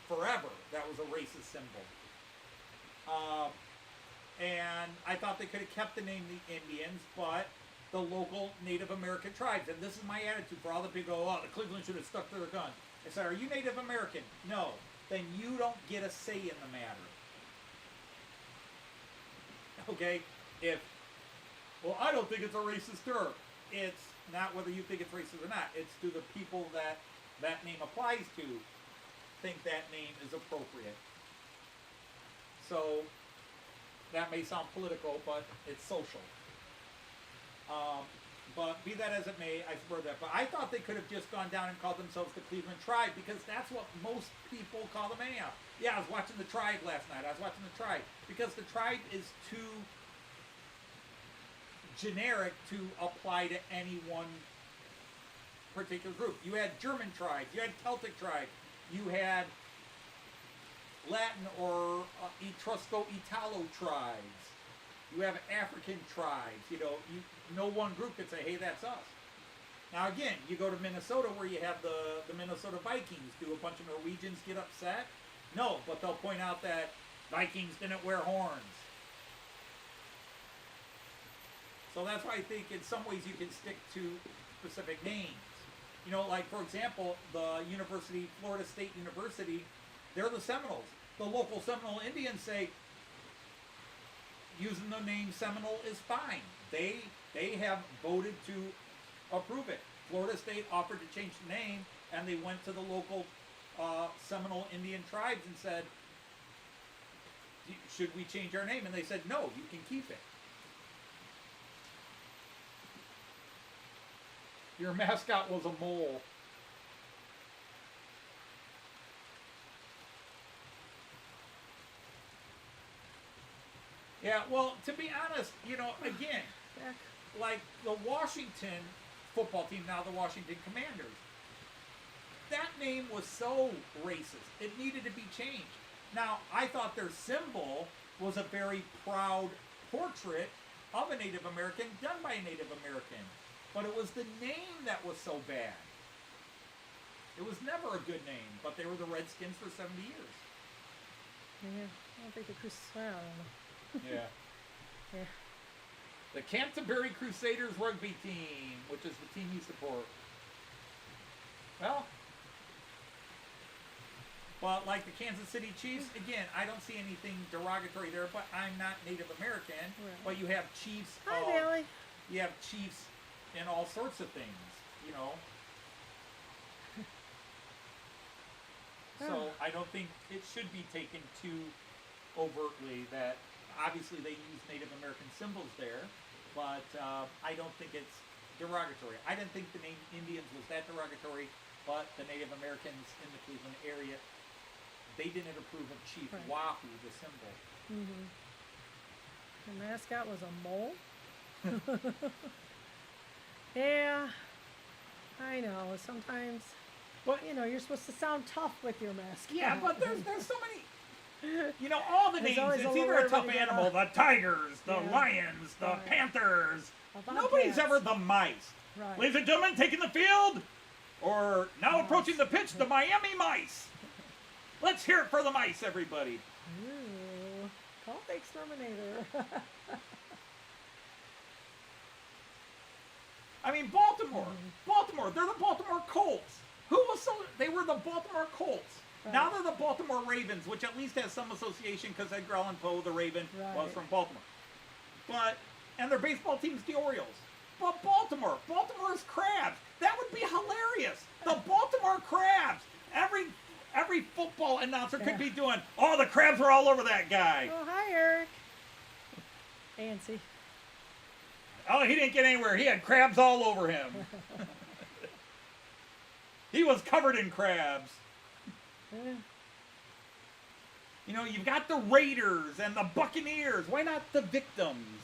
forever. That was a racist symbol. And I thought they could have kept the name the Indians, but the local Native American tribes, and this is my attitude for all the people who go, the Cleveland should have stuck to their guns. I said, are you Native American? No. Then you don't get a say in the matter. Okay? I don't think it's a racist term. It's not whether you think it's racist or not. It's do the people that name applies to think that name is appropriate. So, that may sound political, but it's social. But be that as it may, I support that. But I thought they could have just gone down and called themselves the Cleveland Tribe, because that's what most people call them anyhow. Yeah, I was watching the Tribe last night. Because the Tribe is too generic to apply to any one particular group. You had German tribes, you had Celtic tribes, you had Latin or Etrusco-Italo tribes. You have African tribes. No one group could say, hey, that's us. Now, again, you go to Minnesota where you have the Minnesota Vikings. Do a bunch of Norwegians get upset? No, but they'll point out that Vikings didn't wear horns. So that's why I think in some ways you can stick to specific names. Like, for example, the university, Florida State University, they're the Seminoles. The local Seminole Indians say, using the name Seminole is fine. They have voted to approve it. Florida State offered to change the name, and they went to the local Seminole Indian tribes and said, should we change our name? And they said, no, you can keep it. Your mascot was a mole. Yeah, well, to be honest, you know, again, Back. like the Washington football team, now the Washington Commanders, that name was so racist. It needed to be changed. Now, I thought their symbol was a very proud portrait of a Native American done by a Native American. But it was the name that was so bad. It was never a good name, but they were the Redskins for 70 years. Yeah, I don't think the I don't know. Yeah. Yeah. The Canterbury Crusaders rugby team, which is the team you support. Well, like the Kansas City Chiefs, again, I don't see anything derogatory there, but I'm not Native American. Right. But you have chiefs. Hi, Bailey. You have chiefs in all sorts of things, you know. So I don't think it should be taken too overtly that obviously they use Native American symbols there, but I don't think it's derogatory. I didn't think the name Indians was that derogatory, but the Native Americans in the Cleveland area, they didn't approve of Chief Right. Wahoo, the symbol. Mm-hmm. The mascot was a mole? Yeah, I know. Sometimes, But you know, you're supposed to sound tough with your mascot. yeah, but there's so many. You know, all the There's names. always It's a little either a bit tough of, animal, the tigers, the Yeah. lions, the Right. panthers. A Nobody's bobcat. ever the mice. Right. Ladies and gentlemen, taking the field, or now approaching the pitch, the Miami Mice. Let's hear it for the mice, everybody. Ooh, call the exterminator. I mean, Baltimore, they're the Baltimore Colts. Who was so? They were the Baltimore Colts. Right. Now they're the Baltimore Ravens, which at least has some association because Edgar Allan Poe, the Raven, was Right. from Baltimore. And their baseball team's the Orioles. But Baltimore's Crabs. That would be hilarious. The Baltimore Crabs. Every football announcer could be doing, oh, the crabs were all over that guy. Oh, hi, Eric. Fancy. Oh, he didn't get anywhere. He had crabs all over him. He was covered in crabs. Yeah. You know, you've got the Raiders and the Buccaneers. Why not the Victims?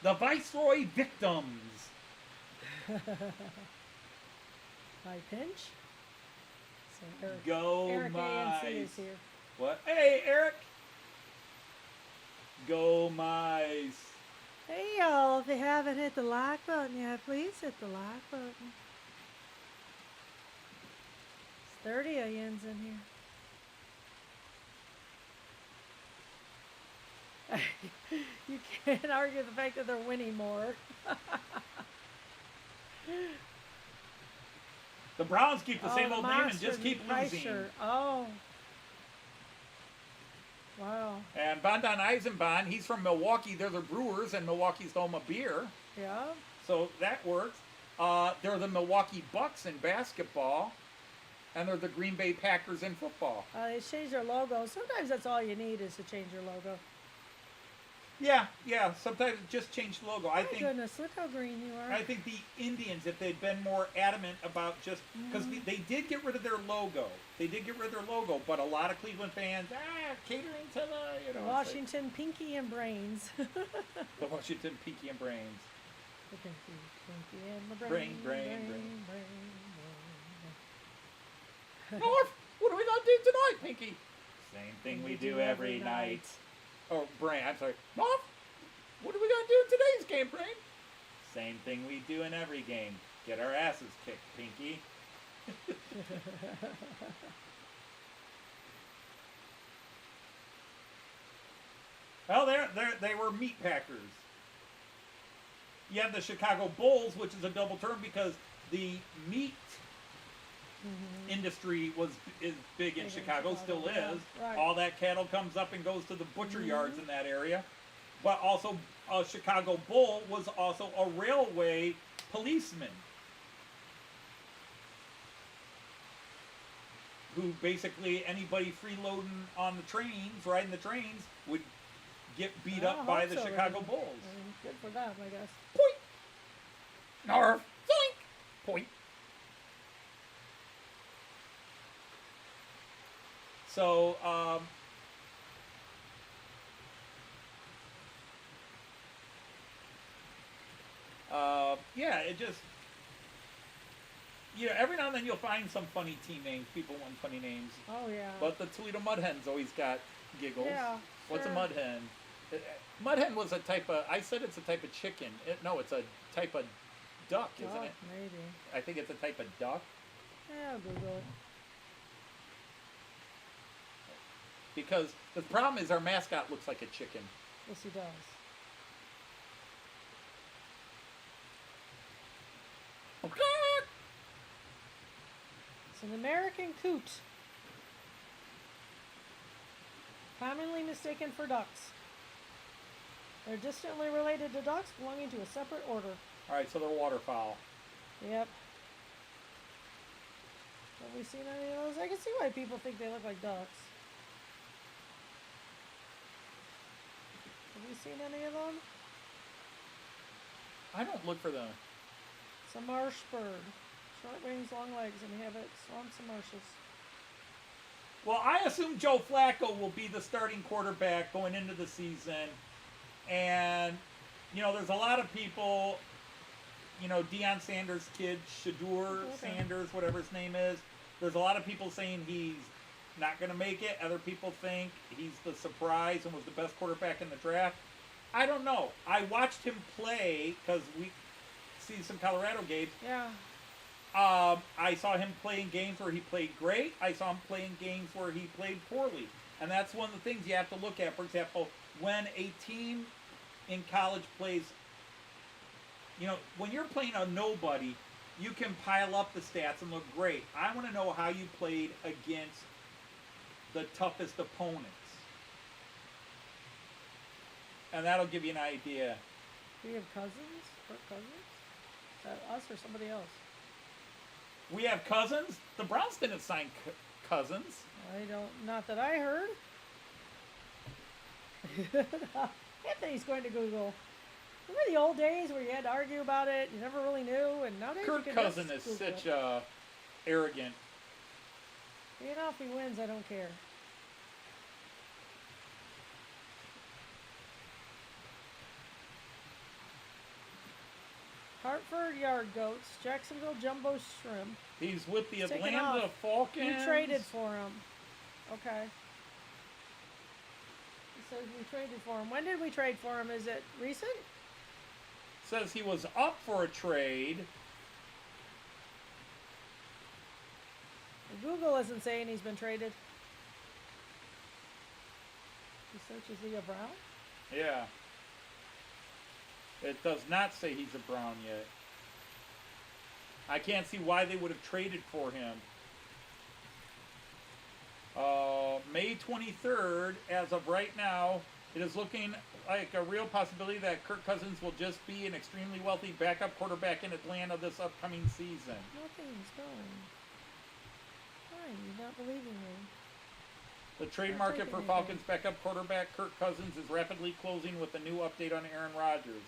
The Viceroy Victims. Hi, Pinch. So Eric, Go Eric ANC Mice. is here. What? Hey, Eric. Go Mice. Hey y'all, if you haven't hit the like button yet, please hit the like button. There's 30 of yins in here. You can't argue the fact that they're winning more. The Browns keep the same the old name and monster just keep price losing. shirt. Oh. Wow. And Bondan Eisenbahn, he's from Milwaukee. They're the Brewers, and Milwaukee's the home of beer. Yeah. So that works. They're the Milwaukee Bucks in basketball, and they're the Green Bay Packers in football. They changed their logo. Sometimes that's all you need is to change your logo. Yeah. Sometimes just change the logo. My goodness, look how green you are. I think the Indians, if they'd been more adamant about just because they did get rid of their logo. They did get rid of their logo, but a lot of Cleveland fans catering to the Washington Pinky and Brains. the Washington Pinky and Brains. The Pinky and the Brain. brain. North, what are we gonna do tonight, Pinky? Same thing we do every night. Oh, Brain, I'm sorry. North, what are we gonna do in today's game, Brain? Same thing we do in every game. Get our asses kicked, Pinky. Well, they were meat packers. You have the Chicago Bulls, which is a double term because the meat industry is big in Chicago, still yeah, is. right. All that cattle comes up and goes to the butcher yards in that area. But also, a Chicago Bull was also a railway policeman who basically anybody freeloading on the trains, riding the trains, would get beat Well, up I by hope the so, Chicago really. Bulls. Good for them, I guess. Point! Narf! Zoink! Point! So, yeah, it just, every now and then you'll find some funny team names. People want funny names. Oh, yeah. But the Toledo Mud Hen's always got giggles. Yeah, What's a sure. mud hen? Mud hen was a type of, I said it's a type of chicken. No, it's a type of duck, isn't Oh, it? maybe. I think it's a type of duck. Yeah, I'll Google it. Because the problem is our mascot looks like a chicken. Yes, he does. It's an American coot. Commonly mistaken for ducks. They're distantly related to ducks belonging to a separate order. All right, so they're waterfowl. Yep. Have we seen any of those? I can see why people think they look like ducks. Have we seen any of them? I don't look for them. It's a marsh bird. Short wings, long legs, inhabit swamps and marshes. Well, I assume Joe Flacco will be the starting quarterback going into the season. And, there's a lot of people, Deion Sanders' kid, Shadur Sanders, whatever his name is. There's a lot of people saying he's not going to make it. Other people think he's the surprise and was the best quarterback in the draft. I don't know. I watched him play because we see some Colorado games. Yeah. I saw him play in games where he played great. I saw him play in games where he played poorly. And that's one of the things you have to look at. For example, when a team in college plays, when you're playing a nobody, you can pile up the stats and look great. I want to know how you played against the toughest opponents. And that'll give you an idea. Do we have Cousins? Kirk Cousins? Is that us or somebody else? We have Cousins. The Browns didn't sign Cousins. Not that I heard. Anthony's going to Google. Remember the old days where you had to argue about it, you never really knew, and nowadays Kirk you can Cousins is just Google such it. a arrogant. If he wins, I don't care. Hartford Yard Goats, Jacksonville Jumbo Shrimp. He's with the He's taken Atlanta off. Falcons. You traded for him. Okay. It says we traded for him. When did we trade for him? Is it recent? Says he was up for a trade. Google isn't saying he's been traded. He searches Leah Brown. Yeah. It does not say he's a Brown yet. I can't see why they would have traded for him. May 23rd, as of right now, it is looking like a real possibility that Kirk Cousins will just be an extremely wealthy backup quarterback in Atlanta this upcoming season. Nothing's going. Why? You're not believing me. The trade Not market taking for anything. Falcons backup quarterback Kirk Cousins is rapidly closing with a new update on Aaron Rodgers.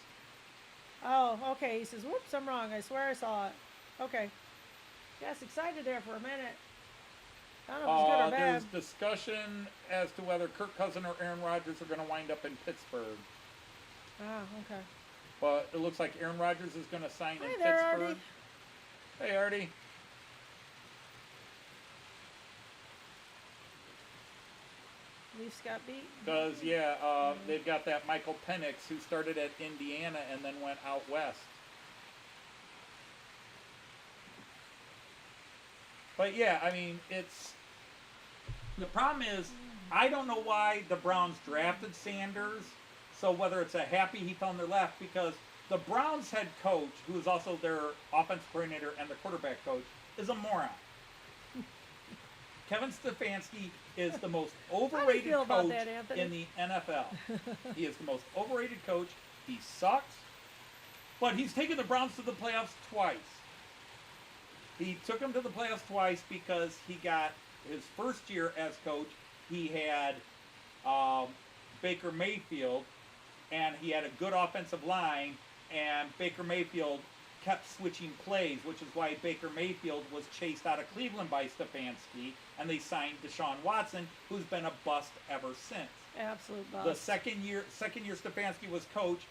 Oh, okay. He says, whoops, I'm wrong. I swear I saw it. Okay. Yes, excited there for a minute. I don't know if it's good or bad. There's discussion as to whether Kirk Cousins or Aaron Rodgers are going to wind up in Pittsburgh. Ah, okay. But it looks like Aaron Rodgers is going to sign Hi in there, Pittsburgh. Artie. Hey, Artie. Leafs got beat. Because, they've got that Michael Penix who started at Indiana and then went out west. But, yeah, I mean, it's... The problem is, I don't know why the Browns drafted Sanders. So whether it's a happy he fell in their lap, because the Browns head coach, who is also their offensive coordinator and the quarterback coach, is a moron. Kevin Stefanski is the most overrated feel about coach that, Anthony? in the NFL. He is the most overrated coach. He sucks. But he's taken the Browns to the playoffs twice. He took them to the playoffs twice because he got his first year as coach. He had Baker Mayfield, and he had a good offensive line, and Baker Mayfield kept switching plays, which is why Baker Mayfield was chased out of Cleveland by Stefanski, and they signed Deshaun Watson, who's been a bust ever since. Absolute bust. The second year Stefanski was coach,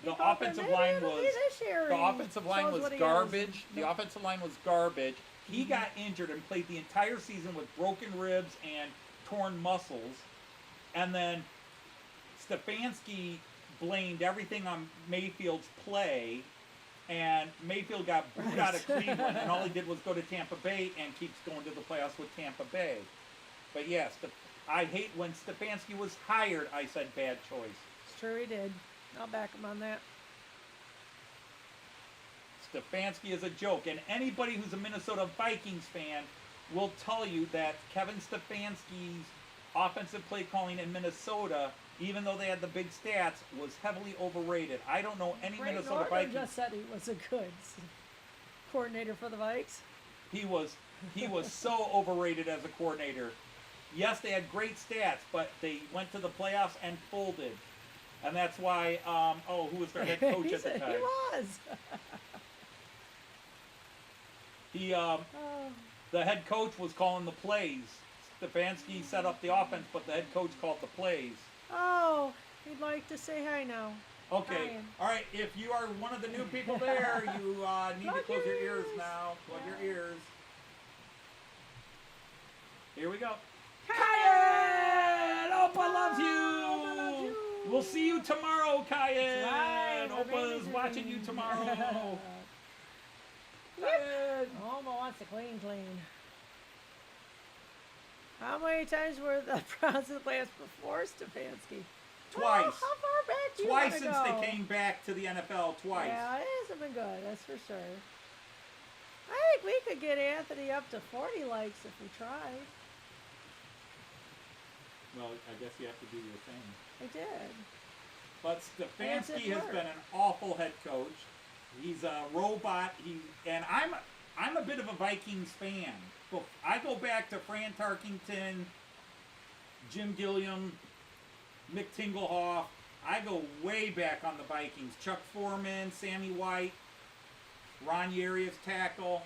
The Keep up, offensive maybe line it'll be was this year the he offensive line shows was what he garbage. is. The offensive line was garbage. He got injured and played the entire season with broken ribs and torn muscles. And then Stefanski blamed everything on Mayfield's play, and Mayfield got booed out of Cleveland, and all he did was go to Tampa Bay and keeps going to the playoffs with Tampa Bay. But yes, I hate when Stefanski was hired, I said bad choice. It's true, he did. I'll back him on that. Stefanski is a joke, and anybody who's a Minnesota Vikings fan will tell you that Kevin Stefanski's offensive play calling in Minnesota, even though they had the big stats, was heavily overrated. I don't know any Frank Minnesota Norton Vikings. just said he was a good coordinator for the Vikes. He was so overrated as a coordinator. Yes, they had great stats, but they went to the playoffs and folded. And that's why, who was their head coach at the time? He was. The head coach was calling the plays. Stefanski set up the offense, but the head coach called the plays. Oh, he'd like to say hi now. Okay, Ryan. all right, if you are one of the new people there, you need to close your ears now. Plug your ears. Here we go. Kyan! Opa loves you! We'll see you tomorrow, Kyan! That's right, our Opa babies is are watching doing- you tomorrow. Kyan! Oma wants to clean. How many times were the Browns in the playoffs before Stefanski? Twice. How far back do you Twice wanna since go? they came back to the NFL, twice. Yeah, it hasn't been good, that's for sure. I think we could get Anthony up to 40 likes if we tried. Well, I guess you have to do your thing. I did. But And it Stefanski did has work. been an awful head coach. He's a robot. And I'm a bit of a Vikings fan. I go back to Fran Tarkington, Jim Gilliam, Mick Tinglehoff. I go way back on the Vikings. Chuck Foreman, Sammy White, Ron Yerius tackle,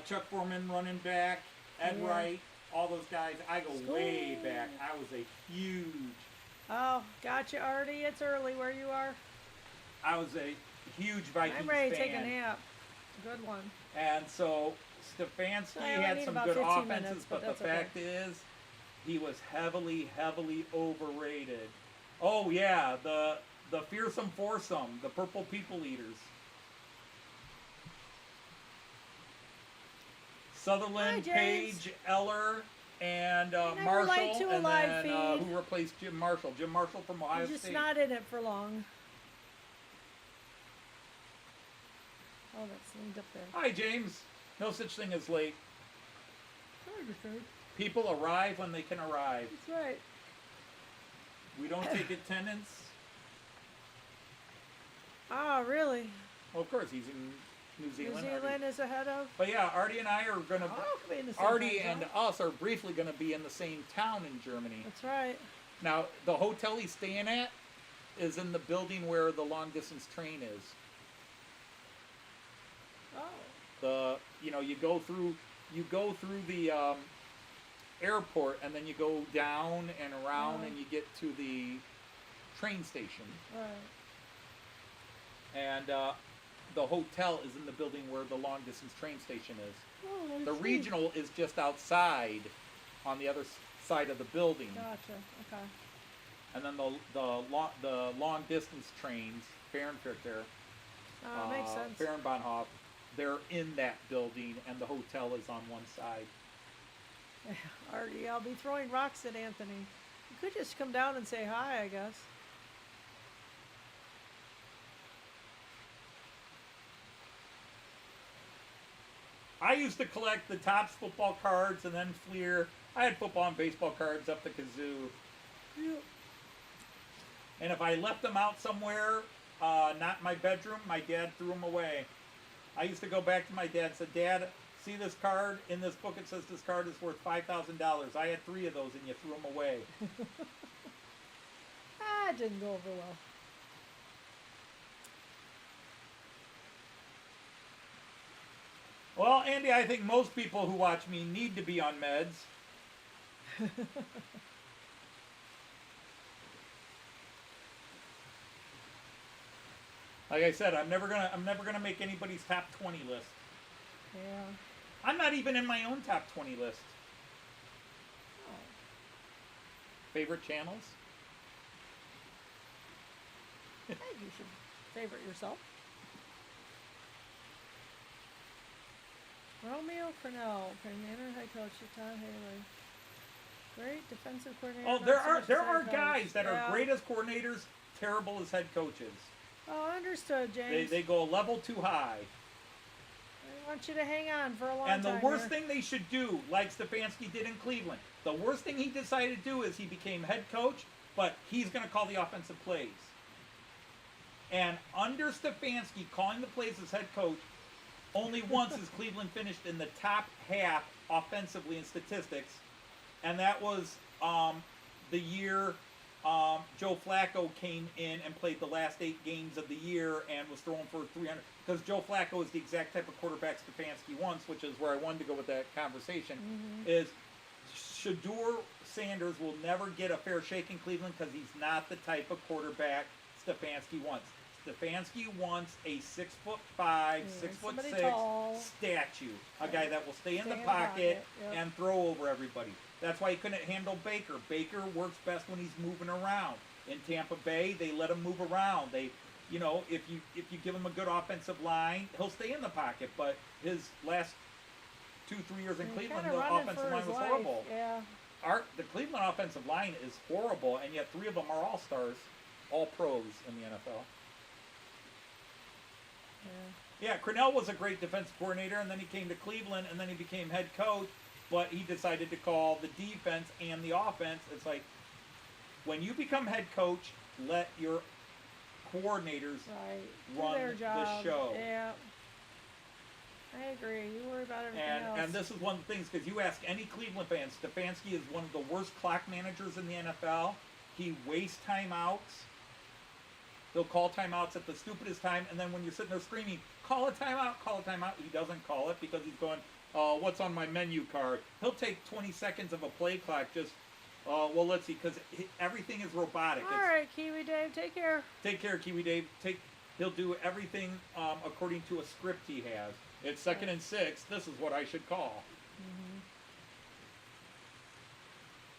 Chuck Foreman running back, Ed Yeah. Wright, all those guys. I go way Sweet. back. I was a huge Oh, gotcha, Artie. It's early where you are. I was a huge Vikings I'm ready to fan. take a nap. Good one. And so Stefanski I only had need some about good 15 offenses, minutes, but but the that's okay. fact is he was heavily overrated. Oh yeah, the fearsome foursome, the purple people eaters. Sutherland, Hi, James. Page, Eller, and never Marshall, liked to a and live then feed. who replaced Jim Marshall? Jim Marshall from Ohio You're just State. not in it for long. Oh, that's linked up there. Hi James. No such thing as late. People arrive when they can arrive. That's right. We don't take attendance. Oh, really? Well, of course, he's in New New Zealand. Zealand is ahead of? But yeah, Artie and I are going to. Oh, could be in the same Artie time and zone. us are briefly going to be in the same town in Germany. That's right. Now, the hotel he's staying at is in the building where the long distance train is. Oh. You go through the airport, and then you go down and around, and you get to the train station. Right. And the hotel is in the building where the long distance train station is. Oh, The I see. regional is just outside on the other side of the building. Gotcha. Okay. And then the long distance trains, Fahrenfurter, Oh, makes sense. Fehrenbahnhof, they're in that building, and the hotel is on one side. Artie, I'll be throwing rocks at Anthony. You could just come down and say hi, I guess. I used to collect the Topps football cards and then Fleer. I had football and baseball cards up the kazoo. And if I left them out somewhere, not in my bedroom, my dad threw them away. I used to go back to my dad and said, Dad, see this card? In this book it says this card is worth $5,000. I had 3 of those and you threw them away. It didn't go over well. Well, Andy, I think most people who watch me need to be on meds. Like I said, I'm never gonna make anybody's top 20 list. Yeah. I'm not even in my own top 20 list. Oh. Favorite channels? I think you should favorite yourself. Romeo Cornell, Premier head coach Tom Haley. Great defensive coordinator. Oh, not there so are much there as head are coach. guys that Yeah. are great as coordinators, terrible as head coaches. Oh, understood, James. They go a level too high. I want you to hang on for a long And time. the worst here. thing they should do, like Stefanski did in Cleveland, the worst thing he decided to do is he became head coach, but he's going to call the offensive plays. And under Stefanski calling the plays as head coach, only once has Cleveland finished in the top half offensively in statistics, and that was the year Joe Flacco came in and played the last 8 games of the year and was throwing for 300. Because Joe Flacco is the exact type of quarterback Stefanski wants, which is where I wanted to go with that conversation, is Shedeur Sanders will never get a fair shake in Cleveland because he's not the type of quarterback Stefanski wants. Stefanski wants a 6'5", 6'6" somebody tall. statue, a guy that will stay in the Stay pocket yep. and throw over everybody. That's why he couldn't handle Baker. Baker works best when he's moving around. In Tampa Bay, they let him move around. They, you know, if you give him a good offensive line, he'll stay in the pocket. But his last 2-3 years in He's Cleveland, kinda the running offensive for line his was life. horrible. Yeah. The Cleveland offensive line is horrible, and yet 3 of them are all-stars, all pros in the NFL. Yeah, Cornell was a great defensive coordinator, and then he came to Cleveland, and then he became head coach, but he decided to call the defense and the offense. It's like, when you become head coach, let your coordinators Right. Do run their the job. show. Yeah. I agree. You worry about everything else. And this is one of the things, because you ask any Cleveland fans, Stefanski is one of the worst clock managers in the NFL. He wastes timeouts. He'll call timeouts at the stupidest time, and then when you're sitting there screaming, call a timeout, he doesn't call it because he's going, what's on my menu card? He'll take 20 seconds of a play clock just, well, let's see, because everything is robotic. All right, Kiwi Dave, take care. Take care, Kiwi Dave. He'll do everything according to a script he has. It's 2nd and 6. This is what I should call.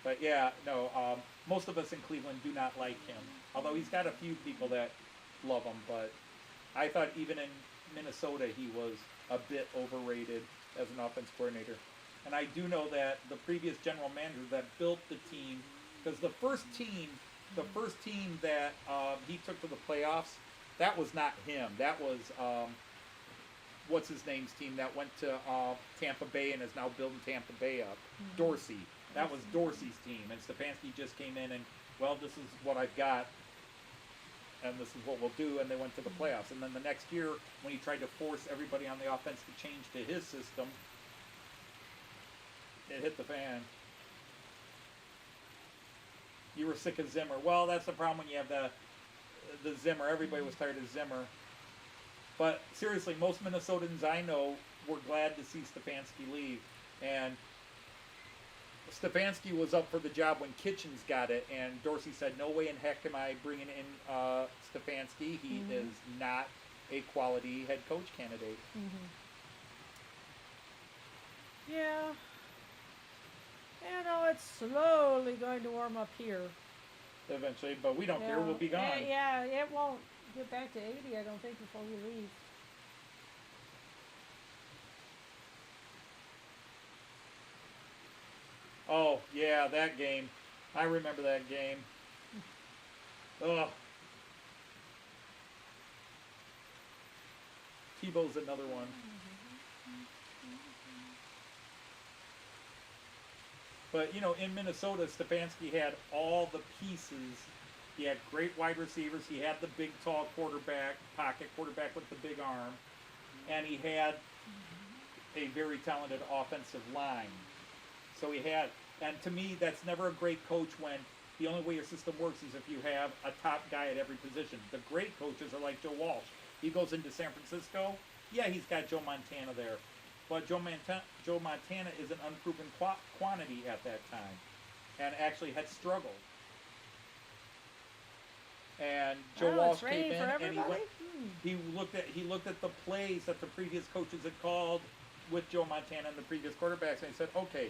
But yeah, no, most of us in Cleveland do not like him. Although he's got a few people that love him, but I thought even in Minnesota he was a bit overrated as an offense coordinator. And I do know that the previous general manager that built the team, because the first team that he took to the playoffs, that was not him. That was what's his name's team that went to Tampa Bay and is now building Tampa Bay up. Dorsey. That was Dorsey's team, and Stefanski just came in and, well, this is what I've got, and this is what we'll do, and they went to the playoffs. And then the next year, when he tried to force everybody on the offense to change to his system, it hit the fan. You were sick of Zimmer. Well, that's the problem when you have the Zimmer. Everybody was tired of Zimmer. But seriously, most Minnesotans I know were glad to see Stefanski leave. And Stefanski was up for the job when Kitchens got it, and Dorsey said, no way in heck am I bringing in Stefanski. He is not a quality head coach candidate. Yeah. You know, it's slowly going to warm up here. Eventually, but we don't care. We'll be gone. Yeah, it won't get back to 80, I don't think, before we leave. Oh, yeah, that game. I remember that game. Ugh. Tebow's another one. But, you know, in Minnesota, Stefanski had all the pieces. He had great wide receivers. He had the big, tall quarterback, pocket quarterback with the big arm. And he had a very talented offensive line. So he had, and to me, that's never a great coach when the only way your system works is if you have a top guy at every position. The great coaches are like Joe Walsh. He goes into San Francisco. Yeah, he's got Joe Montana there. But Joe Montana is an unproven quantity at that time and actually had struggled. And Joe Oh, Walsh it's raining came in for and everybody? he looked at the plays that the previous coaches had called with Joe Montana and the previous quarterbacks, and he said, okay,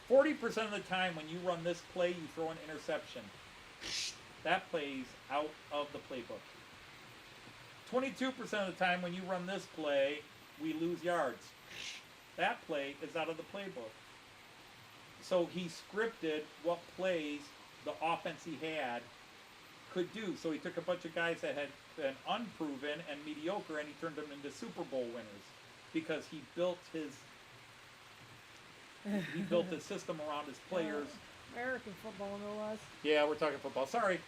40% of the time when you run this play, you throw an interception. That play's out of the playbook. 22% of the time when you run this play, we lose yards. That play is out of the playbook. So he scripted what plays the offense he had could do. So he took a bunch of guys that had been unproven and mediocre, and he turned them into Super Bowl winners because he built his system around his players. American football, no less. Yeah, we're talking football. Sorry,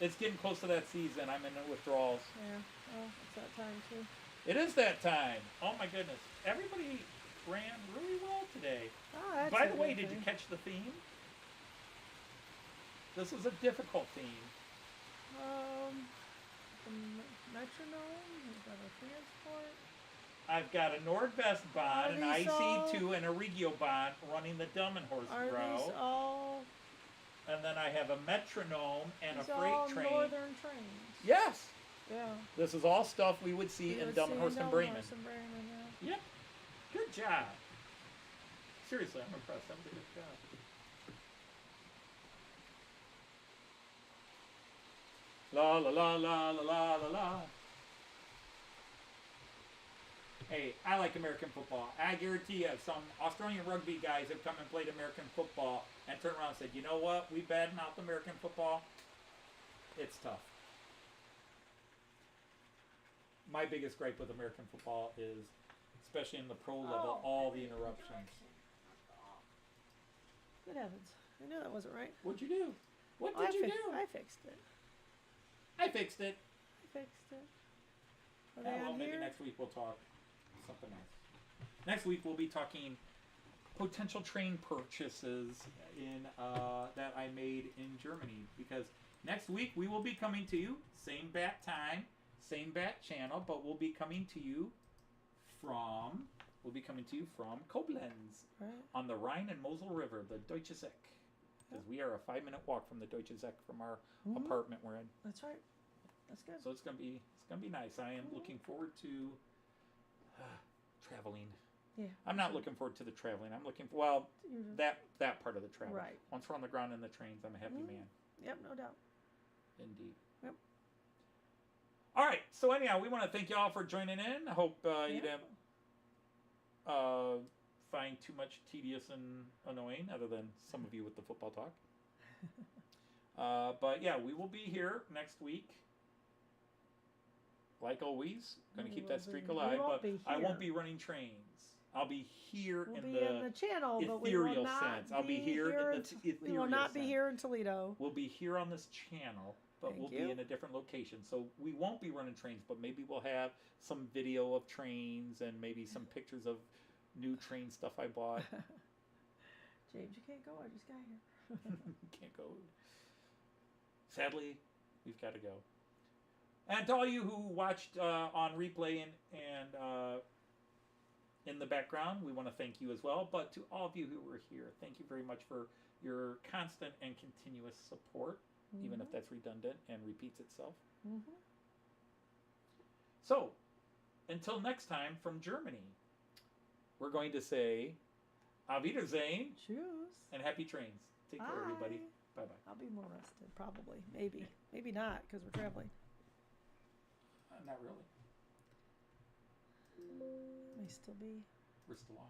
it's getting close to that season. I'm in withdrawals. Yeah, well, it's that time too. It is that time. Oh my goodness, everybody ran really well today. Oh, that's By a the way, good did you thing. catch the theme? This is a difficult theme. The metronome, we've got a transport. I've got a NordWestBahn, an Are these all- IC2, and a Regiobahn running the Dummenhorst Are these route. all, And then I have a metronome and a these all freight train. northern trains? Yes! Yeah. This is all stuff we would see You in would see Dummenhorst and Bremen. Dummenhorst and Bremen, yeah. Yep. Good job. Seriously, I'm impressed. That was a good job. La la la la la la la la. Hey, I like American football. I guarantee you, some Australian rugby guys have come and played American football and turned around and said, you know what? We badmouth American football. It's tough. My biggest gripe with American football is, especially in the pro level, all the interruptions. Good heavens. I knew that wasn't right. What'd you do? What I did you fixed- do? I fixed it. I fixed it. I fixed it. Are they Yeah, well, on maybe here? next week we'll talk something else. Next week we'll be talking potential train purchases in that I made in Germany, because next week we will be coming to you, same bat time, same bat channel, but we'll be coming to you from Koblenz Right. on the Rhine and Mosel River, the Deutsche Zeck. Because we are a 5-minute walk from the Deutsche Zeck from our apartment we're in. That's right. That's good. So it's gonna be nice. I am looking forward to traveling. Yeah. I'm not looking forward to the traveling. I'm looking for that part of the travel. Right. Once we're on the ground in the trains, I'm a happy man. Yep, no doubt. Indeed. Yep. All right. So anyhow, we want to thank you all for joining in. I hope you didn't find too much tedious and annoying, other than some of you with the football talk. But yeah, we will be here next week. Like always, going to keep that streak alive, but I won't be running trains. I'll be here We'll in be in the channel, but we will ethereal not sense. I'll be here in the ethereal We will not be sense. here in Toledo. We'll be here on this channel, but Thank we'll you. be in a different location. So we won't be running trains, but maybe we'll have some video of trains and maybe some pictures of new train stuff I bought. James, you can't go. I just got here. Can't go. Sadly, we've got to go. And to all you who watched on replay and in the background, we want to thank you as well. But to all of you who were here, thank you very much for your constant and continuous support, even if that's redundant and repeats itself. So, until next time from Germany, we're going to say Auf Wiedersehen Choose. and happy trains. Take care, everybody. Bye. Bye-bye. I'll be more rested, probably. Maybe. Maybe not, because we're traveling. Not really. May still be. We're still on.